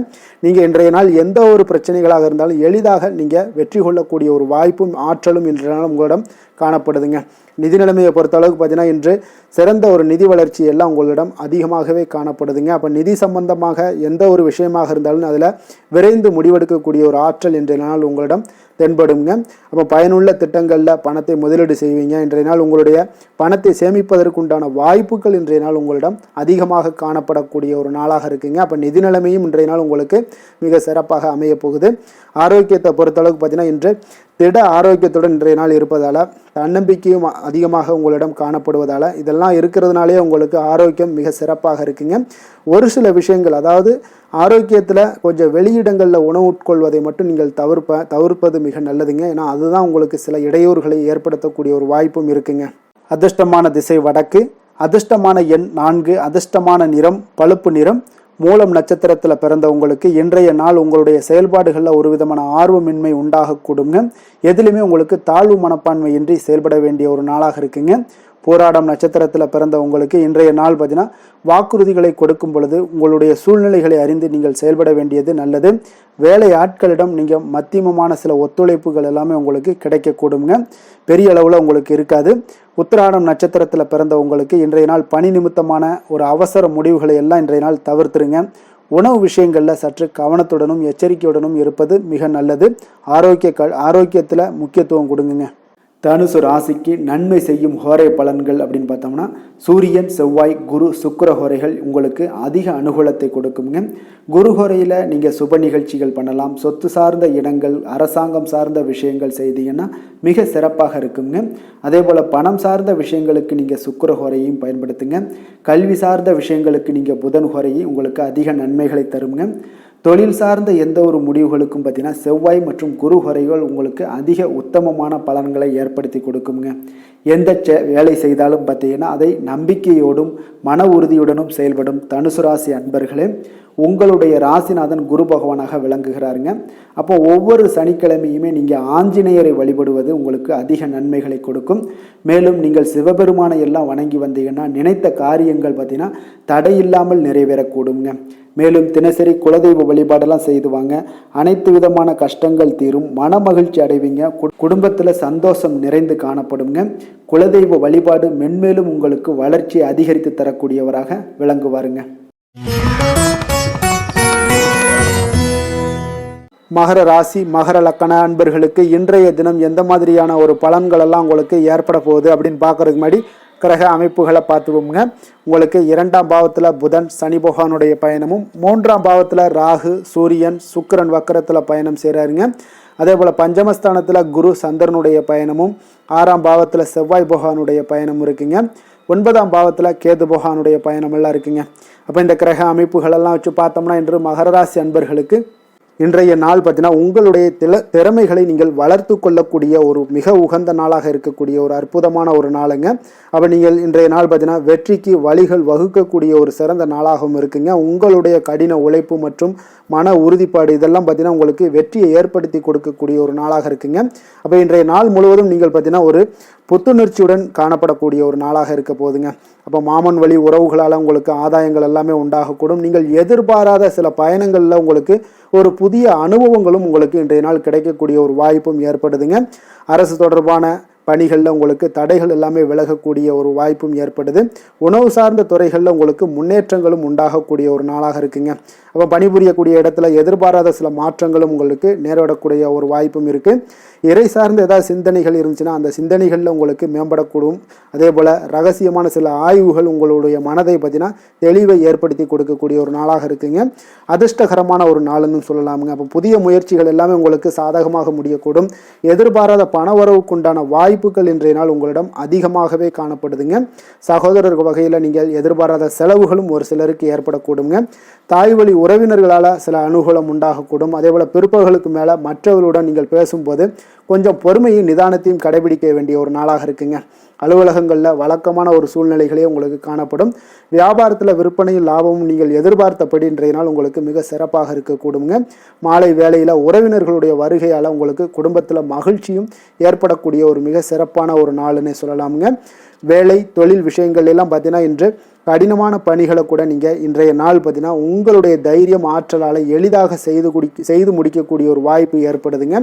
நீங்கள் இன்றைய நாள் எந்த ஒரு பிரச்சனைகளாக இருந்தாலும் எளிதாக நீங்கள் வெற்றி கொள்ளக்கூடிய ஒரு வாய்ப்பும் ஆற்றலும் இன்றைய நாள் உங்களிடம் காணப்படுதுங்க. நிதி நிலைமையை பொறுத்த அளவுக்கு பார்த்தீங்கன்னா இன்று சிறந்த ஒரு நிதி வளர்ச்சி எல்லாம் உங்களிடம் அதிகமாகவே காணப்படுதுங்க. அப்போ நிதி சம்பந்தமாக எந்த ஒரு விஷயமாக இருந்தாலும் அதில் விரைந்து முடிவெடுக்கக்கூடிய ஒரு ஆற்றல் இன்றைய நாள் உங்களிடம் தென்படுங்க. அப்போ பயனுள்ள திட்டங்களில் பணத்தை முதலீடு செய்வீங்க. இன்றைய நாள் உங்களுடைய பணத்தை சேமிப்பதற்குண்டான வாய்ப்புகள் இன்றைய நாள் உங்களிடம் அதிகமாக காணப்படக்கூடிய ஒரு நாளாக இருக்குங்க. அப்போ நிதி நிலைமையும் இன்றைய நாள் உங்களுக்கு மிக சிறப்பாக அமைய போகுது. ஆரோக்கியத்தை பொறுத்தளவுக்கு பார்த்தீங்கன்னா இன்று திட ஆரோக்கியத்துடன் இன்றைய நாள் இருப்பதால் தன்னம்பிக்கையும் அதிகமாக உங்களிடம் காணப்படுவதால் இதெல்லாம் இருக்கிறதுனாலே உங்களுக்கு ஆரோக்கியம் மிக சிறப்பாக இருக்குங்க. ஒரு சில விஷயங்கள் அதாவது ஆரோக்கியத்தில் கொஞ்சம் வெளியிடங்களில் உணவு உட்கொள்வதை மட்டும் நீங்கள் தவிர்ப்பது மிக நல்லதுங்க. ஏன்னா அதுதான் உங்களுக்கு சில இடையூறுகளை ஏற்படுத்தக்கூடிய ஒரு வாய்ப்பும் இருக்குங்க. அதிர்ஷ்டமான திசை வடக்கு, அதிர்ஷ்டமான எண் 4, அதிர்ஷ்டமான நிறம் பழுப்பு நிறம், மூலம் நட்சத்திரத்தில் பிறந்தவங்களுக்கு இன்றைய நாள் உங்களுடைய செயல்பாடுகளில் ஒரு விதமான ஆர்வமின்மை உண்டாகக்கூடுங்க. எதிலுமே உங்களுக்கு தாழ்வு மனப்பான்மை இன்றி செயல்பட வேண்டிய ஒரு நாளாக இருக்குங்க. போராடம் நட்சத்திரத்தில் பிறந்த உங்களுக்கு இன்றைய நாள் பார்த்தீங்கன்னா வாக்குறுதிகளை கொடுக்கும் பொழுது உங்களுடைய சூழ்நிலைகளை அறிந்து நீங்கள் செயல்பட வேண்டியது நல்லது. வேலை ஆட்களிடம் நீங்கள் மத்தியமமான சில ஒத்துழைப்புகள் எல்லாமே உங்களுக்கு கிடைக்கக்கூடுங்க. பெரிய அளவில் உங்களுக்கு இருக்காது. உத்திராடம் நட்சத்திரத்தில் பிறந்த உங்களுக்கு இன்றைய நாள் பணி நிமித்தமான ஒரு அவசர முடிவுகளை எல்லாம் இன்றைய நாள் தவிர்த்துருங்க. உணவு விஷயங்களில் சற்று கவனத்துடனும் எச்சரிக்கையுடனும் இருப்பது மிக நல்லது. ஆரோக்கியத்தில் முக்கியத்துவம் கொடுங்க. தனுசு ராசிக்கு நன்மை செய்யும் ஹோரை பலன்கள் அப்படின்னு பார்த்தோம்னா சூரியன், செவ்வாய், குரு, சுக்கிர ஹோரைகள் உங்களுக்கு அதிக அனுகூலத்தை கொடுக்குங்க. குரு ஹோரையில் நீங்கள் சுப நிகழ்ச்சிகள் பண்ணலாம். சொத்து சார்ந்த இடங்கள், அரசாங்கம் சார்ந்த விஷயங்கள் செய்தீங்கன்னா மிக சிறப்பாக இருக்குங்க. அதே போல் பணம் சார்ந்த விஷயங்களுக்கு நீங்கள் சுக்கிர ஹோரையும் பயன்படுத்துங்க. கல்வி சார்ந்த விஷயங்களுக்கு நீங்கள் புதன் ஹோரையும் உங்களுக்கு அதிக நன்மைகளை தருங்க. தொழில் சார்ந்த எந்த ஒரு முடிவுகளுக்கும் பார்த்தீங்கன்னா செவ்வாய் மற்றும் குரு ஹோரைகள் உங்களுக்கு அதிக உத்தமமான பலன்களை ஏற்படுத்தி கொடுக்குங்க. எந்த வேலை செய்தாலும் பார்த்தீங்கன்னா அதை நம்பிக்கையோடும் மன உறுதியுடனும் செயல்படும் தனுசு ராசி அன்பர்களே, உங்களுடைய ராசிநாதன் குரு பகவானாக விளங்குகிறாருங்க. அப்போ ஒவ்வொரு சனிக்கிழமையுமே நீங்கள் ஆஞ்சநேயரை வழிபடுவது உங்களுக்கு அதிக நன்மைகளை கொடுக்கும். மேலும் நீங்கள் சிவபெருமானை எல்லாம் வணங்கி வந்தீங்கன்னா நினைத்த காரியங்கள் பார்த்தீங்கன்னா தடையில்லாமல் நிறைவேறக்கூடுங்க. மேலும் தினசரி குலதெய்வ வழிபாடெல்லாம் செய்துவாங்க. அனைத்து விதமான கஷ்டங்கள் தீரும், மன மகிழ்ச்சி அடைவீங்க. குடும்பத்தில் சந்தோஷம் நிறைந்து காணப்படுங்க. குலதெய்வ வழிபாடு மென்மேலும் உங்களுக்கு வளர்ச்சியை அதிகரித்து தரக்கூடியவராக விளங்குவாருங்க. மகர ராசி மகர லக்கண அன்பர்களுக்கு இன்றைய தினம் எந்த மாதிரியான ஒரு பலன்கள் எல்லாம் உங்களுக்கு ஏற்பட போகுது அப்படின்னு பார்க்கறதுக்கு முன்னாடி கிரக அமைப்புகளை பார்த்துவோங்க. உங்களுக்கு 2ஆம் பாவத்தில் புதன் சனி பகவானுடைய பயணமும், 3ஆம் பாவத்தில் ராகு சூரியன் சுக்கிரன் வக்கரத்தில் பயணம் செய்கிறாருங்க. அதே போல் பஞ்சமஸ்தானத்தில் குரு சந்திரனுடைய பயணமும், 6ஆம் பாவத்தில் செவ்வாய் பகவானுடைய பயணம் இருக்குங்க. 9ஆம் பாவத்தில் கேது பகவானுடைய பயணம் எல்லாம் இருக்குங்க. அப்போ இந்த கிரக அமைப்புகளெல்லாம் வச்சு பார்த்தோம்னா இன்று மகர ராசி அன்பர்களுக்கு இன்றைய நாள் பார்த்தீங்கன்னா உங்களுடைய திறமைகளை நீங்கள் வளர்த்து கொள்ளக்கூடிய ஒரு மிக உகந்த நாளாக இருக்கக்கூடிய ஒரு அற்புதமான ஒரு நாளுங்க. அப்போ நீங்கள் இன்றைய நாள் பார்த்தீங்கன்னா வெற்றிக்கு வழிகள் வகுக்கக்கூடிய ஒரு சிறந்த நாளாகவும் இருக்குங்க. உங்களுடைய கடின உழைப்பு மற்றும் மன உறுதிப்பாடு இதெல்லாம் பார்த்தீங்கன்னா உங்களுக்கு வெற்றியை ஏற்படுத்தி கொடுக்கக்கூடிய ஒரு நாளாக இருக்குங்க. அப்போ இன்றைய நாள் முழுவதும் நீங்கள் பார்த்தீங்கன்னா ஒரு புத்துணர்ச்சியுடன் காணப்படக்கூடிய ஒரு நாளாக இருக்க போகுதுங்க. அப்போ மாமன் வழி உறவுகளால் உங்களுக்கு ஆதாயங்கள் எல்லாமே உண்டாகக்கூடும். நீங்கள் எதிர்பாராத சில பயணங்களில் உங்களுக்கு ஒரு புதிய அனுபவங்களும் உங்களுக்கு இன்றைய நாள் கிடைக்கக்கூடிய ஒரு வாய்ப்பும் ஏற்படுதுங்க. அரசு தொடர்பான பணிகளில் உங்களுக்கு தடைகள் எல்லாமே விலகக்கூடிய ஒரு வாய்ப்பும் ஏற்படுது. உணவு சார்ந்த துறைகளில் உங்களுக்கு முன்னேற்றங்களும் உண்டாகக்கூடிய ஒரு நாளாக இருக்குங்க. அப்போ பணிபுரியக்கூடிய இடத்துல எதிர்பாராத சில மாற்றங்களும் உங்களுக்கு நேரிடக்கூடிய ஒரு வாய்ப்பும் இருக்குது. இறை சார்ந்த ஏதாவது சிந்தனைகள் இருந்துச்சுன்னா அந்த சிந்தனைகளில் உங்களுக்கு மேம்படக்கூடும். அதே போல் ரகசியமான சில ஆய்வுகள் உங்களுடைய மனதை பார்த்தீங்கன்னா தெளிவை ஏற்படுத்தி கொடுக்கக்கூடிய ஒரு நாளாக இருக்குங்க. அதிர்ஷ்டகரமான ஒரு நாளுன்னு சொல்லலாமுங்க. அப்போ புதிய முயற்சிகள் எல்லாமே உங்களுக்கு சாதகமாக முடியக்கூடும். எதிர்பாராத பணவரவுக்குண்டான வாய்ப்புகள் இன்றைய நாள் உங்களிடம் அதிகமாகவே காணப்படுதுங்க. சகோதரர் வகையில் நீங்கள் எதிர்பாராத செலவுகளும் ஒரு சிலருக்கு ஏற்படக்கூடுங்க. தாய் வழி உறவினர்களால் சில அனுகூலம் உண்டாகக்கூடும். அதே போல் பிற்பகலுக்கு மேலே மற்றவர்களுடன் நீங்கள் பேசும்போது கொஞ்சம் பொறுமையும் நிதானத்தையும் கடைபிடிக்க வேண்டிய ஒரு நாளாக இருக்குங்க. அலுவலகங்களில் வழக்கமான ஒரு சூழ்நிலைகளே உங்களுக்கு காணப்படும். வியாபாரத்தில் விற்பனையும் லாபமும் நீங்கள் எதிர்பார்த்தபடி இன்றைய நாள் உங்களுக்கு மிக சிறப்பாக இருக்கக்கூடுங்க. மாலை வேளையில் உறவினர்களுடைய வருகையால் உங்களுக்கு குடும்பத்தில் மகிழ்ச்சியும் ஏற்படக்கூடிய ஒரு மிக சிறப்பான ஒரு நாளுன்னே சொல்லலாமுங்க. வேலை தொழில் விஷயங்கள் எல்லாம் பார்த்தீங்கன்னா இன்று கடினமான பணிகளை கூட நீங்கள் இன்றைய நாள் பார்த்தீங்கன்னா உங்களுடைய தைரியம் ஆற்றலால் எளிதாக செய்து முடிக்கக்கூடிய ஒரு வாய்ப்பு ஏற்படுதுங்க.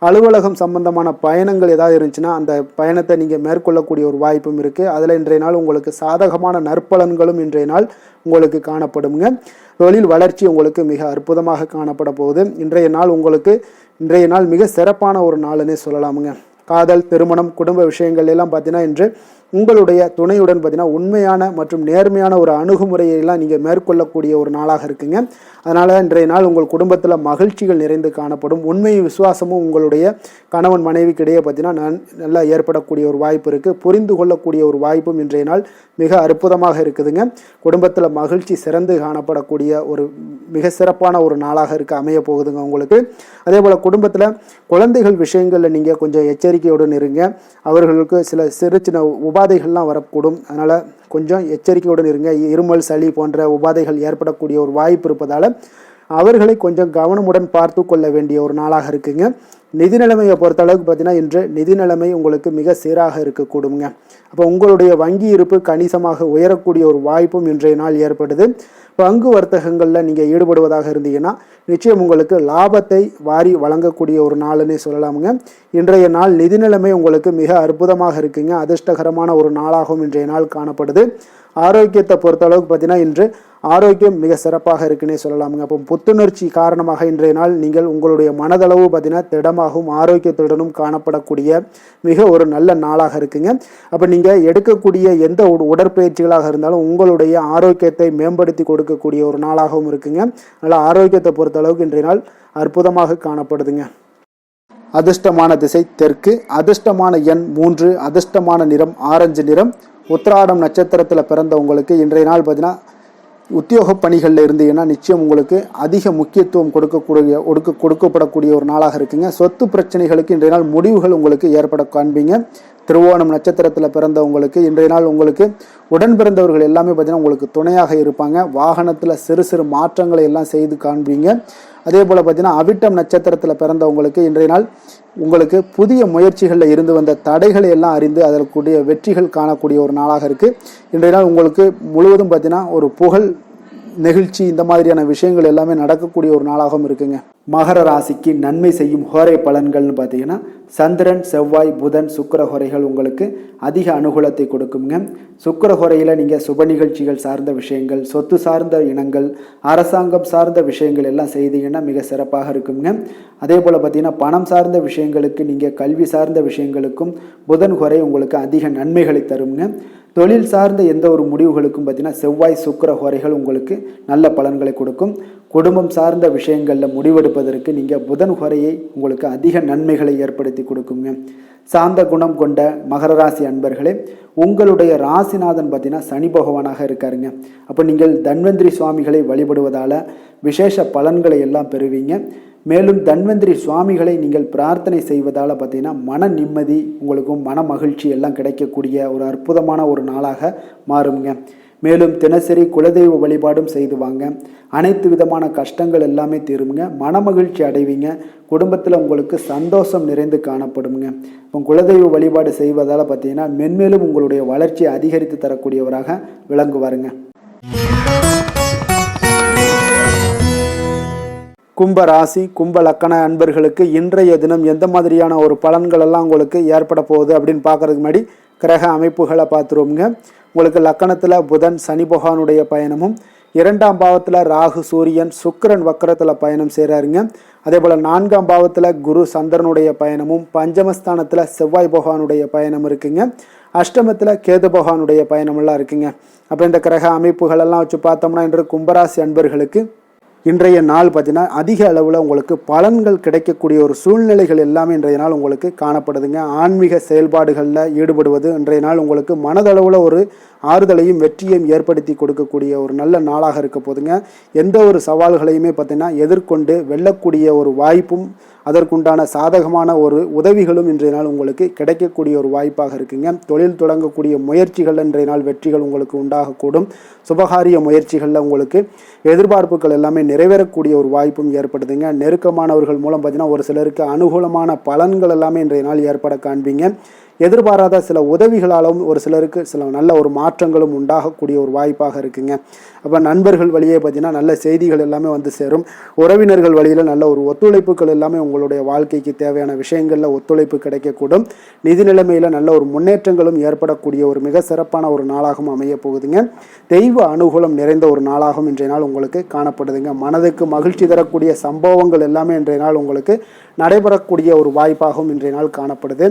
அலுவலகம் சம்பந்தமான பயணங்கள் ஏதாவது இருந்துச்சுன்னா அந்த பயணத்தை நீங்கள் மேற்கொள்ளக்கூடிய ஒரு வாய்ப்பும் இருக்குது. அதில் இன்றைய நாள் உங்களுக்கு சாதகமான நற்பலன்களும் இன்றைய நாள் உங்களுக்கு காணப்படுங்க. தொழில் வளர்ச்சி உங்களுக்கு மிக அற்புதமாக காணப்பட போகுது. இன்றைய நாள் மிக சிறப்பான ஒரு நாளுன்னே சொல்லலாமுங்க. காதல், திருமணம், குடும்ப விஷயங்கள் எல்லாம் பார்த்தீங்கன்னா இன்று உங்களுடைய துணையுடன் பார்த்தீங்கன்னா உண்மையான மற்றும் நேர்மையான ஒரு அணுகுமுறையெல்லாம் நீங்கள் மேற்கொள்ளக்கூடிய ஒரு நாளாக இருக்குங்க. அதனால் இன்றைய நாள் உங்கள் குடும்பத்தில் மகிழ்ச்சிகள் நிறைந்து காணப்படும். உண்மை விசுவாசமும் உங்களுடைய கணவன் மனைவிக்கிடையே பார்த்தீங்கன்னா நல்லா ஏற்படக்கூடிய ஒரு வாய்ப்பு இருக்குது. புரிந்து கொள்ளக்கூடிய ஒரு வாய்ப்பும் இன்றைய நாள் மிக அற்புதமாக இருக்குதுங்க. குடும்பத்தில் மகிழ்ச்சி சிறந்து காணப்படக்கூடிய ஒரு மிக சிறப்பான ஒரு நாளாக அமைய போகுதுங்க உங்களுக்கு. அதே போல் குடும்பத்தில் குழந்தைகள் விஷயங்களில் நீங்கள் கொஞ்சம் எச்சரிக்கை எச்சரிக்கையுடன் இருங்க. அவர்களுக்கு சில சிறு சின்ன உபாதைகள்லாம் வரக்கூடும். அதனால் கொஞ்சம் எச்சரிக்கையுடன் இருங்க. இருமல், சளி போன்ற உபாதைகள் ஏற்படக்கூடிய ஒரு வாய்ப்பு இருப்பதால் அவர்களை கொஞ்சம் கவனமுடன் பார்த்து கொள்ள வேண்டிய ஒரு நாளாக இருக்குங்க. நிதி நிலைமையை பொறுத்தளவுக்கு பார்த்தீங்கன்னா இன்று நிதி நிலைமை உங்களுக்கு மிக சீராக இருக்கக்கூடுங்க. அப்போ உங்களுடைய வங்கி இருப்பு கணிசமாக உயரக்கூடிய ஒரு வாய்ப்பும் இன்றைய நாள் ஏற்படுது. பங்கு வர்த்தகங்களில் நீங்கள் ஈடுபடுவதாக இருந்தீங்கன்னா நிச்சயம் உங்களுக்கு லாபத்தை வாரி வழங்கக்கூடிய ஒரு நாள்னே சொல்லலாமுங்க. இன்றைய நாள் நிதி நிலைமை உங்களுக்கு மிக அற்புதமாக இருக்குங்க. அதிர்ஷ்டகரமான ஒரு நாளாகவும் இன்றைய நாள் காணப்படுது. ஆரோக்கியத்தை பொறுத்தளவுக்கு பார்த்தீங்கன்னா இன்று ஆரோக்கியம் மிக சிறப்பாக இருக்குன்னே சொல்லலாமுங்க. அப்போ புத்துணர்ச்சி காரணமாக இன்றைய நாள் நீங்கள் உங்களுடைய மனதளவு பார்த்தீங்கன்னா திடமாகவும் ஆரோக்கியத்துடனும் காணப்படக்கூடிய மிக ஒரு நல்ல நாளாக இருக்குங்க. அப்போ நீங்கள் எடுக்கக்கூடிய எந்த உடற்பயிற்சிகளாக இருந்தாலும் உங்களுடைய ஆரோக்கியத்தை மேம்படுத்தி கொடுக்கக்கூடிய ஒரு நாளாகவும் இருக்குங்க. அதனால் ஆரோக்கியத்தை பொறுத்தளவுக்கு இன்றைய நாள் அற்புதமாக காணப்படுதுங்க. அதிர்ஷ்டமான திசை தெற்கு, அதிர்ஷ்டமான எண் 3, அதிர்ஷ்டமான நிறம் ஆரஞ்சு நிறம். உத்திராடம் நட்சத்திரத்தில் பிறந்தவங்களுக்கு இன்றைய நாள் பார்த்தீங்கன்னா உத்தியோக பணிகளில் இருந்தீங்கன்னா நிச்சயம் உங்களுக்கு அதிக முக்கியத்துவம் கொடுக்கப்படக்கூடிய ஒரு நாளாக இருக்குங்க. சொத்து பிரச்சனைகளுக்கு இன்றைய நாள் முடிவுகள் உங்களுக்கு ஏற்பட காண்பீங்க. திருவோணம் நட்சத்திரத்தில் பிறந்தவங்களுக்கு இன்றைய நாள் உங்களுக்கு உடன் பிறந்தவர்கள் எல்லாமே பார்த்தீங்கன்னா உங்களுக்கு துணையாக இருப்பாங்க. வாகனத்தில் சிறு சிறு மாற்றங்களை எல்லாம் செய்து காண்பீங்க. அதே போல் பார்த்தீங்கன்னா அவிட்டம் நட்சத்திரத்தில் பிறந்தவங்களுக்கு இன்றைய நாள் உங்களுக்கு புதிய முயற்சிகளில் இருந்து வந்த தடைகளை எல்லாம் அறிந்து அதற்குரிய வெற்றிகள் காணக்கூடிய ஒரு நாளாக இருக்குது. இன்றைய நாள் உங்களுக்கு முழுவதும் பார்த்தீங்கன்னா ஒரு புகழ் நெகிழ்ச்சி இந்த மாதிரியான விஷயங்கள் எல்லாமே நடக்கக்கூடிய ஒரு நாளாகவும் இருக்குங்க. மகர ராசிக்கு நன்மை செய்யும் ஹோரை பலன்கள்னு பார்த்தீங்கன்னா சந்திரன், செவ்வாய், புதன், சுக்கிர ஹோரைகள் உங்களுக்கு அதிக அனுகூலத்தை கொடுக்குங்க. சுக்கிர ஹோரையில் நீங்கள் சுப நிகழ்ச்சிகள் சார்ந்த விஷயங்கள், சொத்து சார்ந்த இனங்கள், அரசாங்கம் சார்ந்த விஷயங்கள் எல்லாம் செய்தீங்கன்னா மிக சிறப்பாக இருக்குங்க. அதே போல் பார்த்தீங்கன்னா பணம் சார்ந்த விஷயங்களுக்கு, நீங்கள் கல்வி சார்ந்த விஷயங்களுக்கும் புதன் ஹோரை உங்களுக்கு அதிக நன்மைகளை தருங்க. தொழில் சார்ந்த எந்த ஒரு முடிவுகளுக்கும் பார்த்தீங்கன்னா செவ்வாய், சுக்கிர ஹோரைகள் உங்களுக்கு நல்ல பலன்களை கொடுக்கும். குடும்பம் சார்ந்த விஷயங்களில் முடிவெடுப்பதற்கு நீங்கள் புதன் ஹோரையை உங்களுக்கு அதிக நன்மைகளை ஏற்படுத்தி கொடுக்குங்க. சாந்த குணம் கொண்ட மகர ராசி அன்பர்களே, உங்களுடைய ராசிநாதன் பார்த்தீங்கன்னா சனி பகவானாக இருக்காருங்க. அப்போ நீங்கள் தன்வந்திரி சுவாமிகளை வழிபடுவதால் விசேஷ பலன்களை எல்லாம் பெறுவீங்க. மேலும் தன்வந்திரி சுவாமிகளை நீங்கள் பிரார்த்தனை செய்வதால் பார்த்தீங்கன்னா மன நிம்மதி உங்களுக்கும் மன மகிழ்ச்சி எல்லாம் கிடைக்கக்கூடிய ஒரு அற்புதமான ஒரு நாளாக மாறுங்க. மேலும் தினசரி குலதெய்வ வழிபாடும் செய்து வாங்க. அனைத்து விதமான கஷ்டங்கள் எல்லாமே தீருங்க. மனமகிழ்ச்சி அடைவீங்க. குடும்பத்தில் உங்களுக்கு சந்தோஷம் நிறைந்து காணப்படுங்க. இப்போ குலதெய்வ வழிபாடு செய்வதால் பார்த்தீங்கன்னா மென்மேலும் உங்களுடைய வளர்ச்சியை அதிகரித்து தரக்கூடியவராக விளங்குவாருங்க. கும்ப ராசி, கும்ப லக்கண அன்பர்களுக்கு இன்றைய தினம் எந்த மாதிரியான ஒரு பலன்கள் எல்லாம் உங்களுக்கு ஏற்பட போகுது அப்படின்னு பார்க்கறதுக்கு முன்னாடி கிரக அமைப்புகளை பார்த்துருவோங்க. உங்களுக்கு லக்கணத்தில் புதன் சனி பகவானுடைய பயணமும், 2ஆம் பாவத்தில் ராகு சூரியன் சுக்கிரன் வக்கரத்தில் பயணம் செய்கிறாருங்க. அதே போல் 4ஆம் பாவத்தில் குரு சந்திரனுடைய பயணமும், பஞ்சமஸ்தானத்தில் செவ்வாய் பகவானுடைய பயணம் இருக்குங்க. அஷ்டமத்தில் கேது பகவானுடைய பயணமெல்லாம் இருக்குங்க. அப்போ இந்த கிரக அமைப்புகளெல்லாம் வச்சு பார்த்தோம்னா இன்று கும்பராசி அன்பர்களுக்கு இன்றைய நாள் பார்த்தீங்கன்னா அதிக அளவில் உங்களுக்கு பலன்கள் கிடைக்கக்கூடிய ஒரு சூழ்நிலைகள் எல்லாமே இன்றைய நாள் உங்களுக்கு காணப்படுதுங்க. ஆன்மீக செயல்பாடுகளில் ஈடுபடுவது இன்றைய நாள் உங்களுக்கு மனதளவில் ஒரு ஆறுதலையும் வெற்றியையும் ஏற்படுத்தி கொடுக்கக்கூடிய ஒரு நல்ல நாளாக இருக்க போதுங்க. எந்த ஒரு சவால்களையுமே பார்த்தீங்கன்னா எதிர்கொண்டு வெல்லக்கூடிய ஒரு வாய்ப்பும் அதற்குண்டான சாதகமான ஒரு உதவிகளும் இன்றைய நாள் உங்களுக்கு கிடைக்கக்கூடிய ஒரு வாய்ப்பாக இருக்குங்க. தொழில் தொடங்கக்கூடிய முயற்சிகள் இன்றைய நாள் வெற்றிகள் உங்களுக்கு உண்டாகக்கூடும். சுபகாரிய முயற்சிகளில் உங்களுக்கு எதிர்பார்ப்புகள் எல்லாமே நிறைவேறக்கூடிய ஒரு வாய்ப்பும் ஏற்படுதுங்க. நெருக்கமானவர்கள் மூலம் பார்த்தீங்கன்னா ஒரு சிலருக்கு அனுகூலமான பலன்கள் எல்லாமே இன்றைய நாள் ஏற்பட காண்பீங்க. எதிர்பாராத சில உதவிகளாலும் ஒரு சிலருக்கு சில நல்ல ஒரு மாற்றங்களும் உண்டாகக்கூடிய ஒரு வாய்ப்பாக இருக்குங்க. அப்போ நண்பர்கள் வழியே பார்த்தீங்கன்னா நல்ல செய்திகள் எல்லாமே வந்து சேரும். உறவினர்கள் வழியில் நல்ல ஒரு ஒத்துழைப்புகள் எல்லாமே உங்களுடைய வாழ்க்கைக்கு தேவையான விஷயங்களில் ஒத்துழைப்பு கிடைக்கக்கூடும். நிதி நிலைமையில் நல்ல ஒரு முன்னேற்றங்களும் ஏற்படக்கூடிய ஒரு மிக சிறப்பான ஒரு நாளாகவும் அமைய போகுதுங்க. தெய்வ அனுகூலம் நிறைந்த ஒரு நாளாகவும் இன்றைய நாள் உங்களுக்கு காணப்படுதுங்க. மனதுக்கு மகிழ்ச்சி தரக்கூடிய சம்பவங்கள் எல்லாமே இன்றைய நாள் உங்களுக்கு நடைபெறக்கூடிய ஒரு வாய்ப்பாகவும் இன்றைய நாள் காணப்படுது.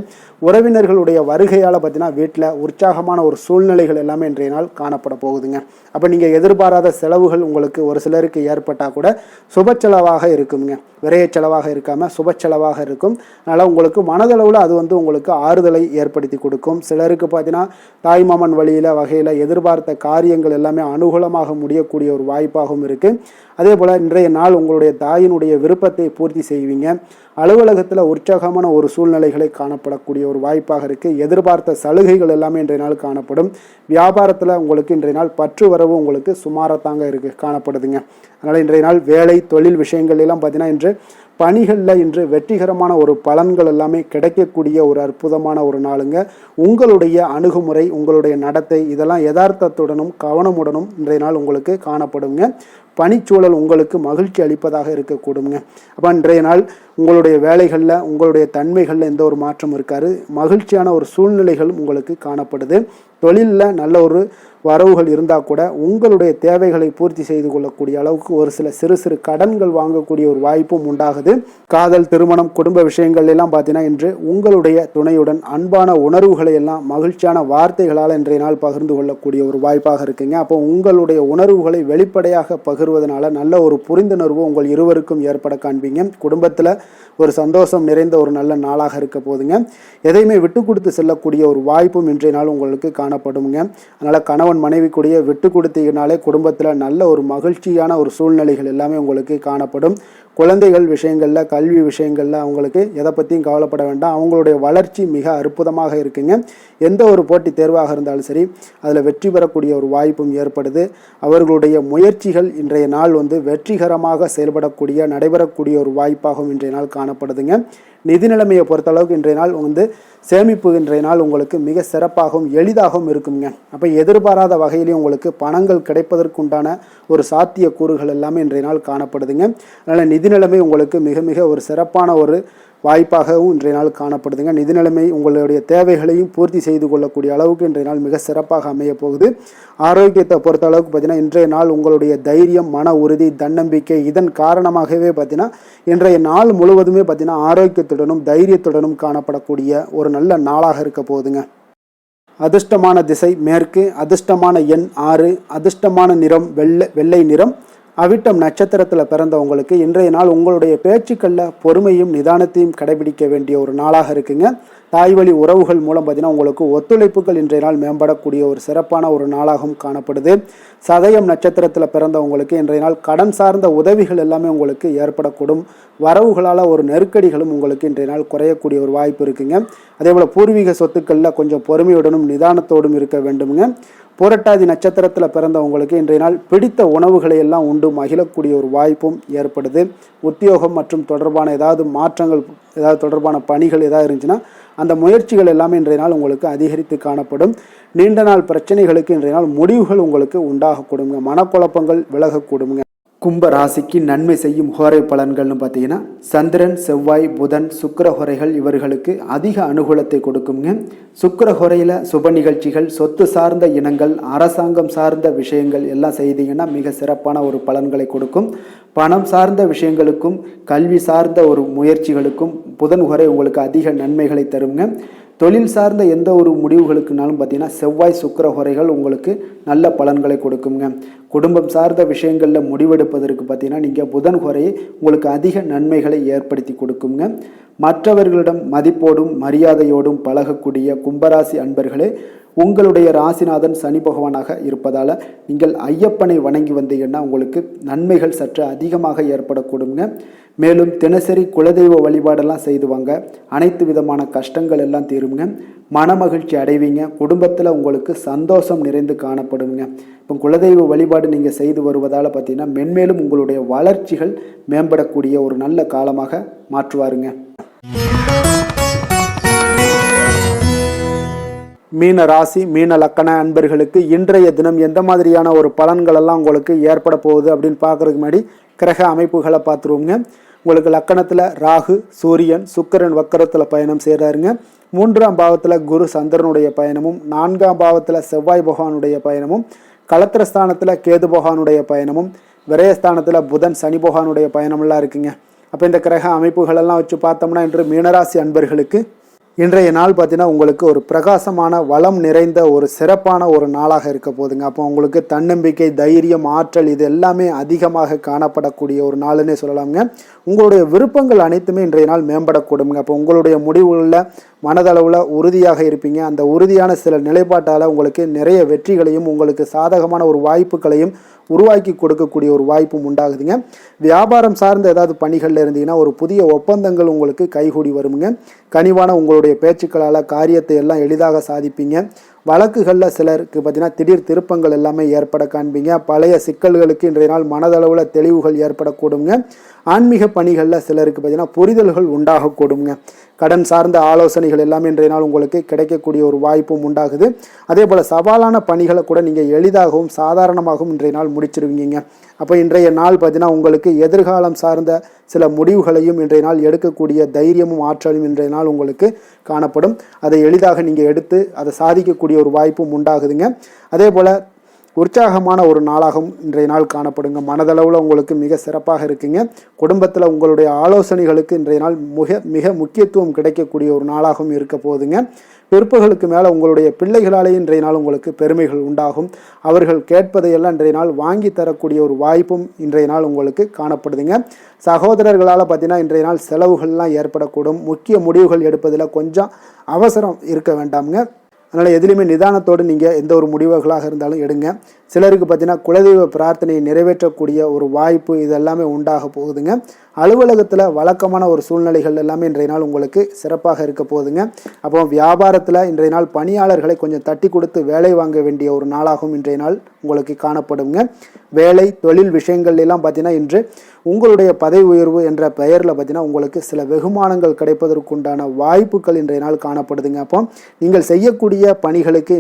உறவினர்களுடைய வருகையால் பார்த்தீங்கன்னா வீட்டில் உற்சாகமான ஒரு சூழ்நிலைகள் எல்லாமே இன்றைய நாள் காணப்பட போகுதுங்க. அப்போ நீங்கள் எதிர்பாராத செலவுகள் உங்களுக்கு ஒரு சிலருக்கு ஏற்பட்டால் கூட சுப செலவாக இருக்குங்க. விரைய செலவாக இருக்காமல் சுப செலவாக இருக்கும். அதனால் உங்களுக்கு மனதளவில் அது உங்களுக்கு ஆறுதலை ஏற்படுத்தி கொடுக்கும். சிலருக்கு பார்த்தீங்கன்னா தாய்மாமன் வழியில் வகையில் எதிர்பார்த்த காரியங்கள் எல்லாமே அனுகூலமாக முடியக்கூடிய ஒரு வாய்ப்பாகவும் இருக்குது. அதே போல் இன்றைய நாள் உங்களுடைய தாயினுடைய விருப்பத்தை பூர்த்தி செய்வீங்க. அலுவலகத்தில் உற்சாகமான ஒரு சூழ்நிலைகளை காணப்படக்கூடிய ஒரு வாய்ப்பாக இருக்குது. எதிர்பார்த்த சலுகைகள் எல்லாமே இன்றைய நாள் காணப்படும். வியாபாரத்தில் உங்களுக்கு இன்றைய நாள் பற்று வரவு உங்களுக்கு சுமாரத்தாங்க காணப்படுதுங்க. அதனால் இன்றைய நாள் வேலை தொழில் விஷயங்கள் எல்லாம் பார்த்தீங்கன்னா இன்று பணிகளில் இன்று வெற்றிகரமான ஒரு பலன்கள் எல்லாமே கிடைக்கக்கூடிய ஒரு அற்புதமான ஒரு நாளுங்க. உங்களுடைய அணுகுமுறை, உங்களுடைய நடத்தை இதெல்லாம் யதார்த்தத்துடனும் கவனமுடனும் இன்றைய நாள் உங்களுக்கு காணப்படுங்க. பணிச்சூழல் உங்களுக்கு மகிழ்ச்சி அளிப்பதாக இருக்கக்கூடுங்க. அப்போ இன்றைய நாள் உங்களுடைய வேலைகளில் உங்களுடைய தன்மைகளில் எந்த ஒரு மாற்றம் இருக்காது. மகிழ்ச்சியான ஒரு சூழ்நிலைகள் உங்களுக்கு காணப்படுது. தொழிலில் நல்ல ஒரு வரவுகள் இருந்தால் கூட உங்களுடைய தேவைகளை பூர்த்தி செய்து கொள்ளக்கூடிய அளவுக்கு ஒரு சில சிறு சிறு கடன்கள் வாங்கக்கூடிய ஒரு வாய்ப்பும் உண்டாகுது. காதல், திருமணம், குடும்ப விஷயங்கள் எல்லாம் பார்த்தீங்கன்னா இன்று உங்களுடைய துணையுடன் அன்பான உணர்வுகளை எல்லாம் மகிழ்ச்சியான வார்த்தைகளால் இன்றைய நாள் பகிர்ந்து கொள்ளக்கூடிய ஒரு வாய்ப்பாக இருக்குங்க. அப்போ உங்களுடைய உணர்வுகளை வெளிப்படையாக பகிர்வதனால நல்ல ஒரு புரிந்துணர்வு உங்கள் இருவருக்கும் ஏற்பட காண்பீங்க. குடும்பத்தில் ஒரு சந்தோஷம் நிறைந்த ஒரு நல்ல நாளாக இருக்க போதுங்க. எதையுமே விட்டு கொடுத்து செல்லக்கூடிய ஒரு வாய்ப்பும் இன்றைய நாள் உங்களுக்கு காணப்படுங்க. அதனால் கணவன் மனைவிக்குடைய விட்டு கொடுத்தீங்கனாலே குடும்பத்தில் நல்ல ஒரு மகிழ்ச்சியான ஒரு சூழ்நிலைகள் எல்லாமே உங்களுக்கு காணப்படும். குழந்தைகள் விஷயங்களில், கல்வி விஷயங்களில் அவங்களுக்கு எதை பற்றியும் கவலைப்பட வேண்டாம். அவங்களுடைய வளர்ச்சி மிக அற்புதமாக இருக்குங்க. எந்த ஒரு போட்டி தேர்வாக இருந்தாலும் சரி அதில் வெற்றி பெறக்கூடிய ஒரு வாய்ப்பும் ஏற்படுது. அவர்களுடைய முயற்சிகள் இன்றைய நாள் வெற்றிகரமாக செயல்படக்கூடிய நடைபெறக்கூடிய ஒரு வாய்ப்பாகவும் இன்றைய நாள் காணப்படுதுங்க. நிதி நிலைமையை பொறுத்தளவுக்கு இன்றைய நாள் சேமிப்பு இன்றைய நாள் உங்களுக்கு மிக சிறப்பாகவும் எளிதாகவும் இருக்குங்க. அப்போ எதிர்பாராத வகையிலேயும் உங்களுக்கு பணங்கள் கிடைப்பதற்குண்டான ஒரு சாத்திய கூறுகள் எல்லாமே இன்றைய நாள் காணப்படுதுங்க. அதனால் நிதி நிலைமை உங்களுக்கு மிக மிக ஒரு சிறப்பான ஒரு வாய்ப்பாகவும் இன்றைய நாள் காணப்படுதுங்க. நிதி நிலைமை உங்களுடைய தேவைகளையும் பூர்த்தி செய்து கொள்ளக்கூடிய அளவுக்கு இன்றைய நாள் மிக சிறப்பாக அமைய போகுது. ஆரோக்கியத்தை பொறுத்த அளவுக்கு பார்த்தீங்கன்னா இன்றைய நாள் உங்களுடைய தைரியம், மன உறுதி, தன்னம்பிக்கை இதன் காரணமாகவே பார்த்தீங்கன்னா இன்றைய நாள் முழுவதுமே பார்த்தீங்கன்னா ஆரோக்கியத்துடனும் தைரியத்துடனும் காணப்படக்கூடிய ஒரு நல்ல நாளாக இருக்க போகுதுங்க. அதிர்ஷ்டமான திசை மேற்கு, அதிர்ஷ்டமான எண் 6, அதிர்ஷ்டமான நிறம் வெள்ளை நிறம். அவிட்டம் நட்சத்திரத்தில் பிறந்தவங்களுக்கு இன்றைய நாள் உங்களுடைய பேச்சுக்களில் பொறுமையும் நிதானத்தையும் கடைபிடிக்க வேண்டிய ஒரு நாளாக இருக்குங்க. தாய் வழி உறவுகள் மூலம் பார்த்தீங்கன்னா உங்களுக்கு ஒத்துழைப்புகள் இன்றைய நாள் மேம்படக்கூடிய ஒரு சிறப்பான ஒரு நாளாகவும் காணப்படுது. சதயம் நட்சத்திரத்தில் பிறந்தவங்களுக்கு இன்றைய நாள் கடன் சார்ந்த உதவிகள் எல்லாமே உங்களுக்கு ஏற்படக்கூடும். வரவுகளால் ஒரு நெருக்கடிகளும் உங்களுக்கு இன்றைய நாள் குறையக்கூடிய ஒரு வாய்ப்பு இருக்குங்க. அதே போல் பூர்வீக சொத்துக்களில் கொஞ்சம் பொறுமையுடனும் நிதானத்தோடும் இருக்க வேண்டுமுங்க. புரட்டாதி நட்சத்திரத்தில் பிறந்தவங்களுக்கு இன்றைய நாள் பிடித்த உணவுகளை எல்லாம் உண்டு மகிழக்கூடிய ஒரு வாய்ப்பும் ஏற்படுது. உத்தியோகம் மற்றும் தொடர்பான ஏதாவது மாற்றங்கள், ஏதாவது தொடர்பான பணிகள் ஏதாவது இருந்துச்சுன்னா அந்த முயற்சிகள் எல்லாமே இன்றைய நாள் உங்களுக்கு அதிகரித்து காணப்படும். நீண்ட நாள் பிரச்சனைகளுக்கு இன்றைய நாள் முடிவுகள் உங்களுக்கு உண்டாகக்கூடுங்க. மனக்குழப்பங்கள் விலகக்கூடுங்க. கும்ப ராசிக்கு நன்மை செய்யும் ஹோரை பலன்கள்னு பார்த்தீங்கன்னா சந்திரன், செவ்வாய், புதன், சுக்கிர ஹோரைகள் இவர்களுக்கு அதிக அனுகூலத்தை கொடுக்குங்க. சுக்கிர ஹோரையில் சுப நிகழ்ச்சிகள், சொத்து சார்ந்த இனங்கள், அரசாங்கம் சார்ந்த விஷயங்கள் எல்லாம் செய்தீங்கன்னா மிக சிறப்பான ஒரு பலன்களை கொடுக்கும். பணம் சார்ந்த விஷயங்களுக்கும் கல்வி சார்ந்த ஒரு முயற்சிகளுக்கும் புதன் ஹோரை உங்களுக்கு அதிக நன்மைகளை தருங்க. தொழில் சார்ந்த எந்த ஒரு முடிவுகளுக்குனாலும் பார்த்தீங்கன்னா செவ்வாய், சுக்கிர ஹோரைகள் உங்களுக்கு நல்ல பலன்களை கொடுக்குங்க. குடும்பம் சார்ந்த விஷயங்களில் முடிவெடுப்பதற்கு பார்த்தீங்கன்னா நீங்கள் புதன் ஹோரையை உங்களுக்கு அதிக நன்மைகளை ஏற்படுத்தி கொடுக்குங்க. மற்றவர்களிடம் மதிப்போடும் மரியாதையோடும் பழகக்கூடிய கும்பராசி அன்பர்களே, உங்களுடைய ராசிநாதன் சனி பகவானாக இருப்பதால் நீங்கள் ஐயப்பனை வணங்கி வந்தீங்கன்னா உங்களுக்கு நன்மைகள் சற்று அதிகமாக ஏற்படக்கூடுங்க. மேலும் தினசரி குலதெய்வ வழிபாடெல்லாம் செய்து வாங்க. அனைத்து விதமான கஷ்டங்கள் எல்லாம் தீருங்க. மனமகிழ்ச்சி அடைவீங்க. குடும்பத்தில் உங்களுக்கு சந்தோஷம் நிறைந்து காணப்படுங்க. இப்போ குலதெய்வ வழிபாடு நீங்கள் செய்து வருவதால் பார்த்தீங்கன்னா மென்மேலும் உங்களுடைய வளர்ச்சிகள் மேம்படக்கூடிய ஒரு நல்ல காலமாக மாற்றுவாருங்க. மீன ராசி, மீன லக்கண அன்பர்களுக்கு இன்றைய தினம் எந்த மாதிரியான ஒரு பலன்கள் எல்லாம் உங்களுக்கு ஏற்பட போகுது அப்படின்னு பார்க்கறதுக்கு முன்னாடி கிரக அமைப்புகளை பார்த்துருவோங்க. உங்களுக்கு லக்கணத்தில் ராகு, சூரியன், சுக்கிரன் வக்கரத்தில் பயணம் செய்கிறாருங்க. 3ஆம் பாவத்தில் குரு சந்திரனுடைய பயணமும், 4ஆம் பாவத்தில் செவ்வாய் பகவானுடைய பயணமும், களத்திரஸ்தானத்தில் கேது பகவானுடைய பயணமும், விரயஸ்தானத்தில் புதன் சனி பகவானுடைய பயணமெல்லாம் இருக்குங்க. அப்போ இந்த கிரக அமைப்புகளெல்லாம் வச்சு பார்த்தோம்னா இன்று மீனராசி அன்பர்களுக்கு இன்றைய நாள் பார்த்தீங்கன்னா உங்களுக்கு ஒரு பிரகாசமான வளம் நிறைந்த ஒரு சிறப்பான ஒரு நாளாக இருக்க போதுங்க. அப்போ உங்களுக்கு தன்னம்பிக்கை, தைரியம், ஆற்றல் இது எல்லாமே அதிகமாக காணப்படக்கூடிய ஒரு நாளுன்னே சொல்லலாம்ங்க. உங்களுடைய விருப்பங்கள் அனைத்துமே இன்றைய நாள் மேம்படக்கூடுங்க. அப்போ உங்களுடைய முடிவுகளில் மனதளவில் உறுதியாக இருப்பீங்க. அந்த உறுதியான சில நிலைப்பாட்டால் உங்களுக்கு நிறைய வெற்றிகளையும் உங்களுக்கு சாதகமான ஒரு வாய்ப்புகளையும் உருவாக்கி கொடுக்கக்கூடிய ஒரு வாய்ப்பும் உண்டாகுதுங்க. வியாபாரம் சார்ந்த ஏதாவது பணிகளில் இருந்தீங்கன்னா ஒரு புதிய ஒப்பந்தங்கள் உங்களுக்கு கைகூடி வருங்க. கனிவான உங்களுடைய பேச்சுக்களால் காரியத்தை எல்லாம் எளிதாக சாதிப்பீங்க. வழக்குகளில் சிலருக்கு பார்த்தீங்கன்னா திடீர் திருப்பங்கள் எல்லாமே ஏற்பட காண்பீங்க. பழைய சிக்கல்களுக்கு இன்றைய நாள் மனதளவில் தெளிவுகள் ஏற்படக்கூடுங்க. ஆன்மீக பணிகளில் சிலருக்கு பார்த்தீங்கன்னா புரிதல்கள் உண்டாகக்கூடுங்க. கடன் சார்ந்த ஆலோசனைகள் எல்லாமே இன்றைய நாள் உங்களுக்கு கிடைக்கக்கூடிய ஒரு வாய்ப்பும் உண்டாகுது. அதே போல் சவாலான பணிகளை கூட நீங்கள் எளிதாகவும் சாதாரணமாகவும் இன்றைய நாள் முடிச்சிருவீங்க. அப்போ இன்றைய நாள் பார்த்தீங்கன்னா உங்களுக்கு எதிர்காலம் சார்ந்த சில முடிவுகளையும் இன்றைய நாள் எடுக்கக்கூடிய தைரியமும் ஆற்றலும் இன்றைய நாள் உங்களுக்கு காணப்படும். அதை எளிதாக நீங்கள் எடுத்து அதை சாதிக்கக்கூடிய ஒரு வாய்ப்பும் உண்டாகுதுங்க. அதே போல் உற்சாகமான ஒரு நாளாகவும் இன்றைய நாள் காணப்படுங்க. மனதளவில் உங்களுக்கு மிக சிறப்பாக இருக்குங்க. குடும்பத்தில் உங்களுடைய ஆலோசனைகளுக்கு இன்றைய நாள் மிக முக்கியத்துவம் கிடைக்கக்கூடிய ஒரு நாளாகவும் இருக்க போகுதுங்க. பிற்பகலுக்கு மேலே உங்களுடைய பிள்ளைகளாலே இன்றைய நாள் உங்களுக்கு பெருமைகள் உண்டாகும். அவர்கள் கேட்பதையெல்லாம் இன்றைய நாள் வாங்கி தரக்கூடிய ஒரு வாய்ப்பும் இன்றைய நாள் உங்களுக்கு காணப்படுதுங்க. சகோதரர்களால் பார்த்தீங்கன்னா இன்றைய நாள் செலவுகள்லாம் ஏற்படக்கூடும். முக்கிய முடிவுகள் எடுப்பதில் கொஞ்சம் அவசரம் இருக்க வேண்டாமுங்க. அதனால் எதுலேயுமே நிதானத்தோடு நீங்கள் எந்த ஒரு முடிவுகளாக இருந்தாலும் எடுங்க. சிலருக்கு பார்த்தீங்கன்னா குலதெய்வ பிரார்த்தனையை நிறைவேற்றக்கூடிய ஒரு வாய்ப்பு இதெல்லாமே உண்டாக போகுதுங்க. அலுவலகத்தில் வழக்கமான ஒரு சூழ்நிலைகள் எல்லாமே இன்றைய நாள் உங்களுக்கு சிறப்பாக இருக்க போகுதுங்க. அப்போ வியாபாரத்தில் இன்றைய நாள் பணியாளர்களை கொஞ்சம் தட்டி கொடுத்து வேலை வாங்க வேண்டிய ஒரு நாளாகவும் இன்றைய நாள் உங்களுக்கு காணப்படுங்க. வேலை தொழில் விஷயங்கள் எல்லாம் பார்த்தீங்கன்னா இன்று உங்களுடைய பதவி உயர்வு என்ற பெயரில் பார்த்தீங்கன்னா உங்களுக்கு சில வெகுமானங்கள் கிடைப்பதற்குண்டான வாய்ப்புகள் இன்றைய நாள் காணப்படுதுங்க. அப்போ நீங்கள் செய்யக்கூடிய பணிகளுக்கு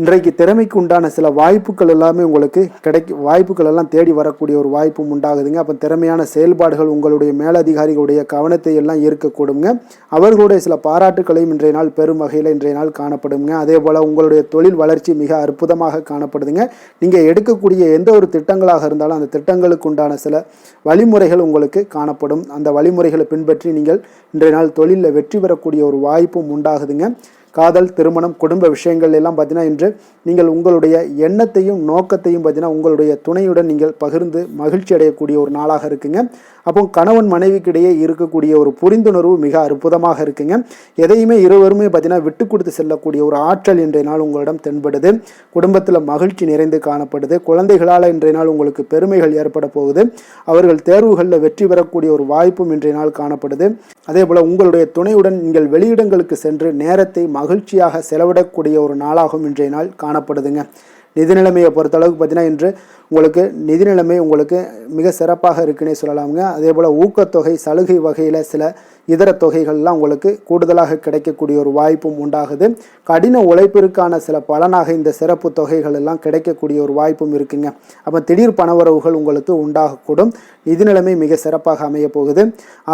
இன்றைக்கு திறமைக்கு உண்டான சில வாய்ப்புகள் எல்லாமே உங்களுக்கு வாய்ப்புகள் எல்லாம் தேடி வரக்கூடிய ஒரு வாய்ப்பும் உண்டாகுதுங்க. அப்போ திறமையான செயல்பாடுகள் உங்களுடைய மேலதிகாரிகளுடைய கவனத்தை எல்லாம் ஈர்க்கக்கூடுங்க. அவர்களுடைய சில பாராட்டுகளையும் இன்றைய நாள் பெரும் வகையில் இன்றைய நாள் காணப்படுங்க. அதே போல் உங்களுடைய தொழில் வளர்ச்சி மிக அற்புதமாக காணப்படுதுங்க. நீங்கள் எடுக்கக்கூடிய எந்த ஒரு திட்டங்களாக இருந்தாலும் அந்த திட்டங்களுக்கு உண்டான சில வழிமுறைகள் உங்களுக்கு காணப்படும். அந்த வழிமுறைகளை பின்பற்றி நீங்கள் இன்றைய நாள் தொழிலில் வெற்றி பெறக்கூடிய ஒரு வாய்ப்பும் உண்டாகுதுங்க. காதல், திருமணம், குடும்ப விஷயங்கள் எல்லாம் பார்த்தீங்கன்னா இன்று நீங்கள் உங்களுடைய எண்ணத்தையும் நோக்கத்தையும் பார்த்தீங்கன்னா உங்களுடைய துணையுடன் நீங்கள் பகிர்ந்து மகிழ்ச்சி அடையக்கூடிய ஒரு நாளாக இருக்குங்க. அப்போ கணவன் மனைவிக்கிடையே இருக்கக்கூடிய ஒரு புரிந்துணர்வு மிக அற்புதமாக இருக்குங்க. எதையுமே இருவருமே பார்த்தீங்கன்னா விட்டு கொடுத்து செல்லக்கூடிய ஒரு ஆற்றல் இன்றைய நாள் உங்களிடம் தென்படுது. குடும்பத்தில் மகிழ்ச்சி நிறைந்து காணப்படுது. குழந்தைகளால் இன்றைய நாள் உங்களுக்கு பெருமைகள் ஏற்பட போகுது. அவர்கள் தேர்வுகளில் வெற்றி பெறக்கூடிய ஒரு வாய்ப்பும் இன்றைய நாள் காணப்படுது. அதே போல் உங்களுடைய துணையுடன் நீங்கள் வெளியிடங்களுக்கு சென்று நேரத்தை மகிழ்ச்சியாக செலவிடக்கூடிய ஒரு நாளாகவும் இன்றைய நாள் காணப்படுதுங்க. நிதி நிலைமையை பொறுத்தளவுக்கு பார்த்தீங்கன்னா இன்று உங்களுக்கு நிதி நிலைமை உங்களுக்கு மிக சிறப்பாக இருக்குன்னே சொல்லலாமுங்க. அதே போல் ஊக்கத்தொகை, சலுகை வகையில் சில இதர தொகைகள்லாம் உங்களுக்கு கூடுதலாக கிடைக்கக்கூடிய ஒரு வாய்ப்பும் உண்டாகுது. கடின உழைப்பிற்கான சில பலனாக இந்த சிறப்பு தொகைகள் எல்லாம் கிடைக்கக்கூடிய ஒரு வாய்ப்பும் இருக்குங்க. அப்போ திடீர் பணவரவுகள் உங்களுக்கு உண்டாகக்கூடும். நிதி நிலைமை மிக சிறப்பாக அமைய போகுது.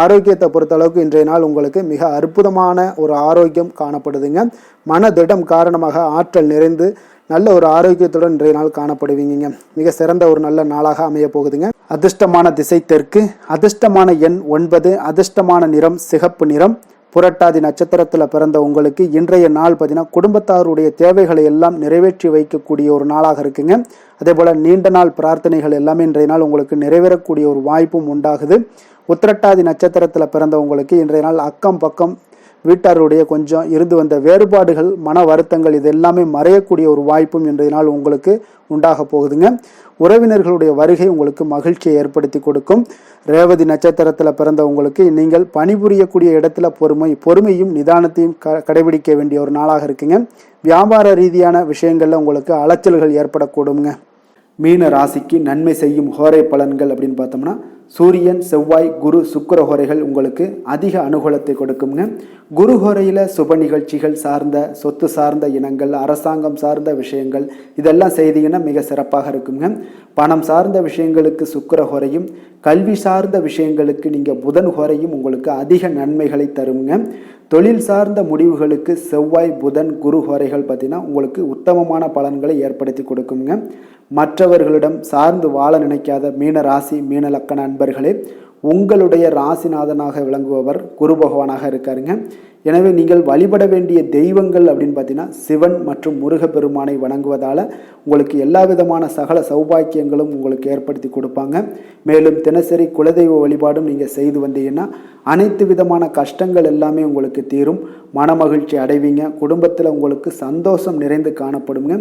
ஆரோக்கியத்தை பொறுத்தளவுக்கு இன்றைய நாள் உங்களுக்கு மிக அற்புதமான ஒரு ஆரோக்கியம் காணப்படுதுங்க. மனதிடம் காரணமாக ஆற்றல் நிறைந்து நல்ல ஒரு ஆரோக்கியத்துடன் இன்றைய நாள் காணப்படுவீங்க. மிக சிறந்த ஒரு நல்ல நாளாக அமைய போகுதுங்க. அதிர்ஷ்டமான திசை தெற்கு, அதிர்ஷ்டமான எண் 9, அதிர்ஷ்டமான நிறம் சிகப்பு நிறம். புரட்டாதி நட்சத்திரத்தில் பிறந்த உங்களுக்கு இன்றைய நாள் பார்த்தீங்கன்னா குடும்பத்தாருடைய தேவைகளை எல்லாம் நிறைவேற்றி வைக்கக்கூடிய ஒரு நாளாக இருக்குங்க. அதே போல் நீண்ட நாள் பிரார்த்தனைகள் எல்லாமே இன்றைய நாள் உங்களுக்கு நிறைவேறக்கூடிய ஒரு வாய்ப்பும் உண்டாகுது. உத்திரட்டாதி நட்சத்திரத்தில் பிறந்த உங்களுக்கு இன்றைய நாள் அக்கம் பக்கம் வீட்டாருடைய கொஞ்சம் இருந்து வந்த வேறுபாடுகள், மன வருத்தங்கள் இது எல்லாமே மறையக்கூடிய ஒரு வாய்ப்பும் இன்றைய நாள் உங்களுக்கு உண்டாக போகுதுங்க. உறவினர்களுடைய வருகை உங்களுக்கு மகிழ்ச்சியை ஏற்படுத்தி கொடுக்கும். ரேவதி நட்சத்திரத்தில் பிறந்த உங்களுக்கு நீங்கள் பணிபுரியக்கூடிய இடத்துல பொறுமையும் நிதானத்தையும் கடைபிடிக்க வேண்டிய ஒரு நாளாக இருக்குங்க. வியாபார ரீதியான விஷயங்கள்ல உங்களுக்கு அலைச்சல்கள் ஏற்படக்கூடுங்க. மீன ராசிக்கு நன்மை செய்யும் ஹோரை பலன்கள் அப்படின்னு பார்த்தோம்னா சூரியன், செவ்வாய், குரு, சுக்கிர ஹோரைகள் உங்களுக்கு அதிக அனுகூலத்தை கொடுக்குங்க. குரு ஹோரையில் சுப நிகழ்ச்சிகள் சார்ந்த சொத்து சார்ந்த இனங்கள், அரசாங்கம் சார்ந்த விஷயங்கள் இதெல்லாம் செய்தீங்கன்னா மிக சிறப்பாக இருக்குங்க. பணம் சார்ந்த விஷயங்களுக்கு சுக்கிர ஹோரையும், கல்வி சார்ந்த விஷயங்களுக்கு நீங்கள் புதன் ஹோரையும் உங்களுக்கு அதிக நன்மைகளை தருங்க. தொழில் சார்ந்த முடிவுகளுக்கு செவ்வாய், புதன், குரு ஹோரைகள் பார்த்தீங்கன்னா உங்களுக்கு உத்தமமான பலன்களை ஏற்படுத்தி கொடுக்குங்க. மற்றவர்களிடம் சார்ந்து வாழ நினைக்காத மீன ராசி, மீன லக்கண அன்பர்களே, உங்களுடைய ராசிநாதனாக விளங்குபவர் குரு பகவானாக இருக்காருங்க. எனவே நீங்கள் வழிபட வேண்டிய தெய்வங்கள் அப்படின்னு பார்த்தீங்கன்னா சிவன் மற்றும் முருகப்பெருமானை வணங்குவதால் உங்களுக்கு எல்லா விதமான சகல சௌபாக்கியங்களும் உங்களுக்கு ஏற்படுத்தி கொடுப்பாங்க. மேலும் தினசரி குலதெய்வ வழிபாடும் நீங்கள் செய்து வந்தீங்கன்னா அனைத்து விதமான கஷ்டங்கள் எல்லாமே உங்களுக்கு தீரும், மனமகிழ்ச்சி அடைவீங்க, குடும்பத்தில் உங்களுக்கு சந்தோஷம் நிறைந்து காணப்படுங்க.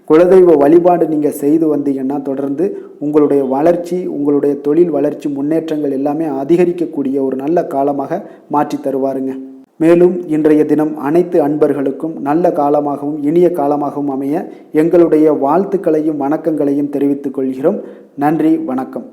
குலதெய்வ வழிபாடு நீங்கள் செய்து வந்தீங்கன்னா தொடர்ந்து உங்களுடைய வளர்ச்சி, உங்களுடைய தொழில் வளர்ச்சி, முன்னேற்றங்கள் எல்லாமே அதிகரிக்கக்கூடிய ஒரு நல்ல காலமாக மாற்றி தருவாருங்க. மேலும் இன்றைய தினம் அனைத்து அன்பர்களுக்கும் நல்ல காலமாகவும் இனிய காலமாகவும் அமைய எங்களுடைய வாழ்த்துக்களையும் வணக்கங்களையும் தெரிவித்துக் கொள்கிறோம். நன்றி, வணக்கம்.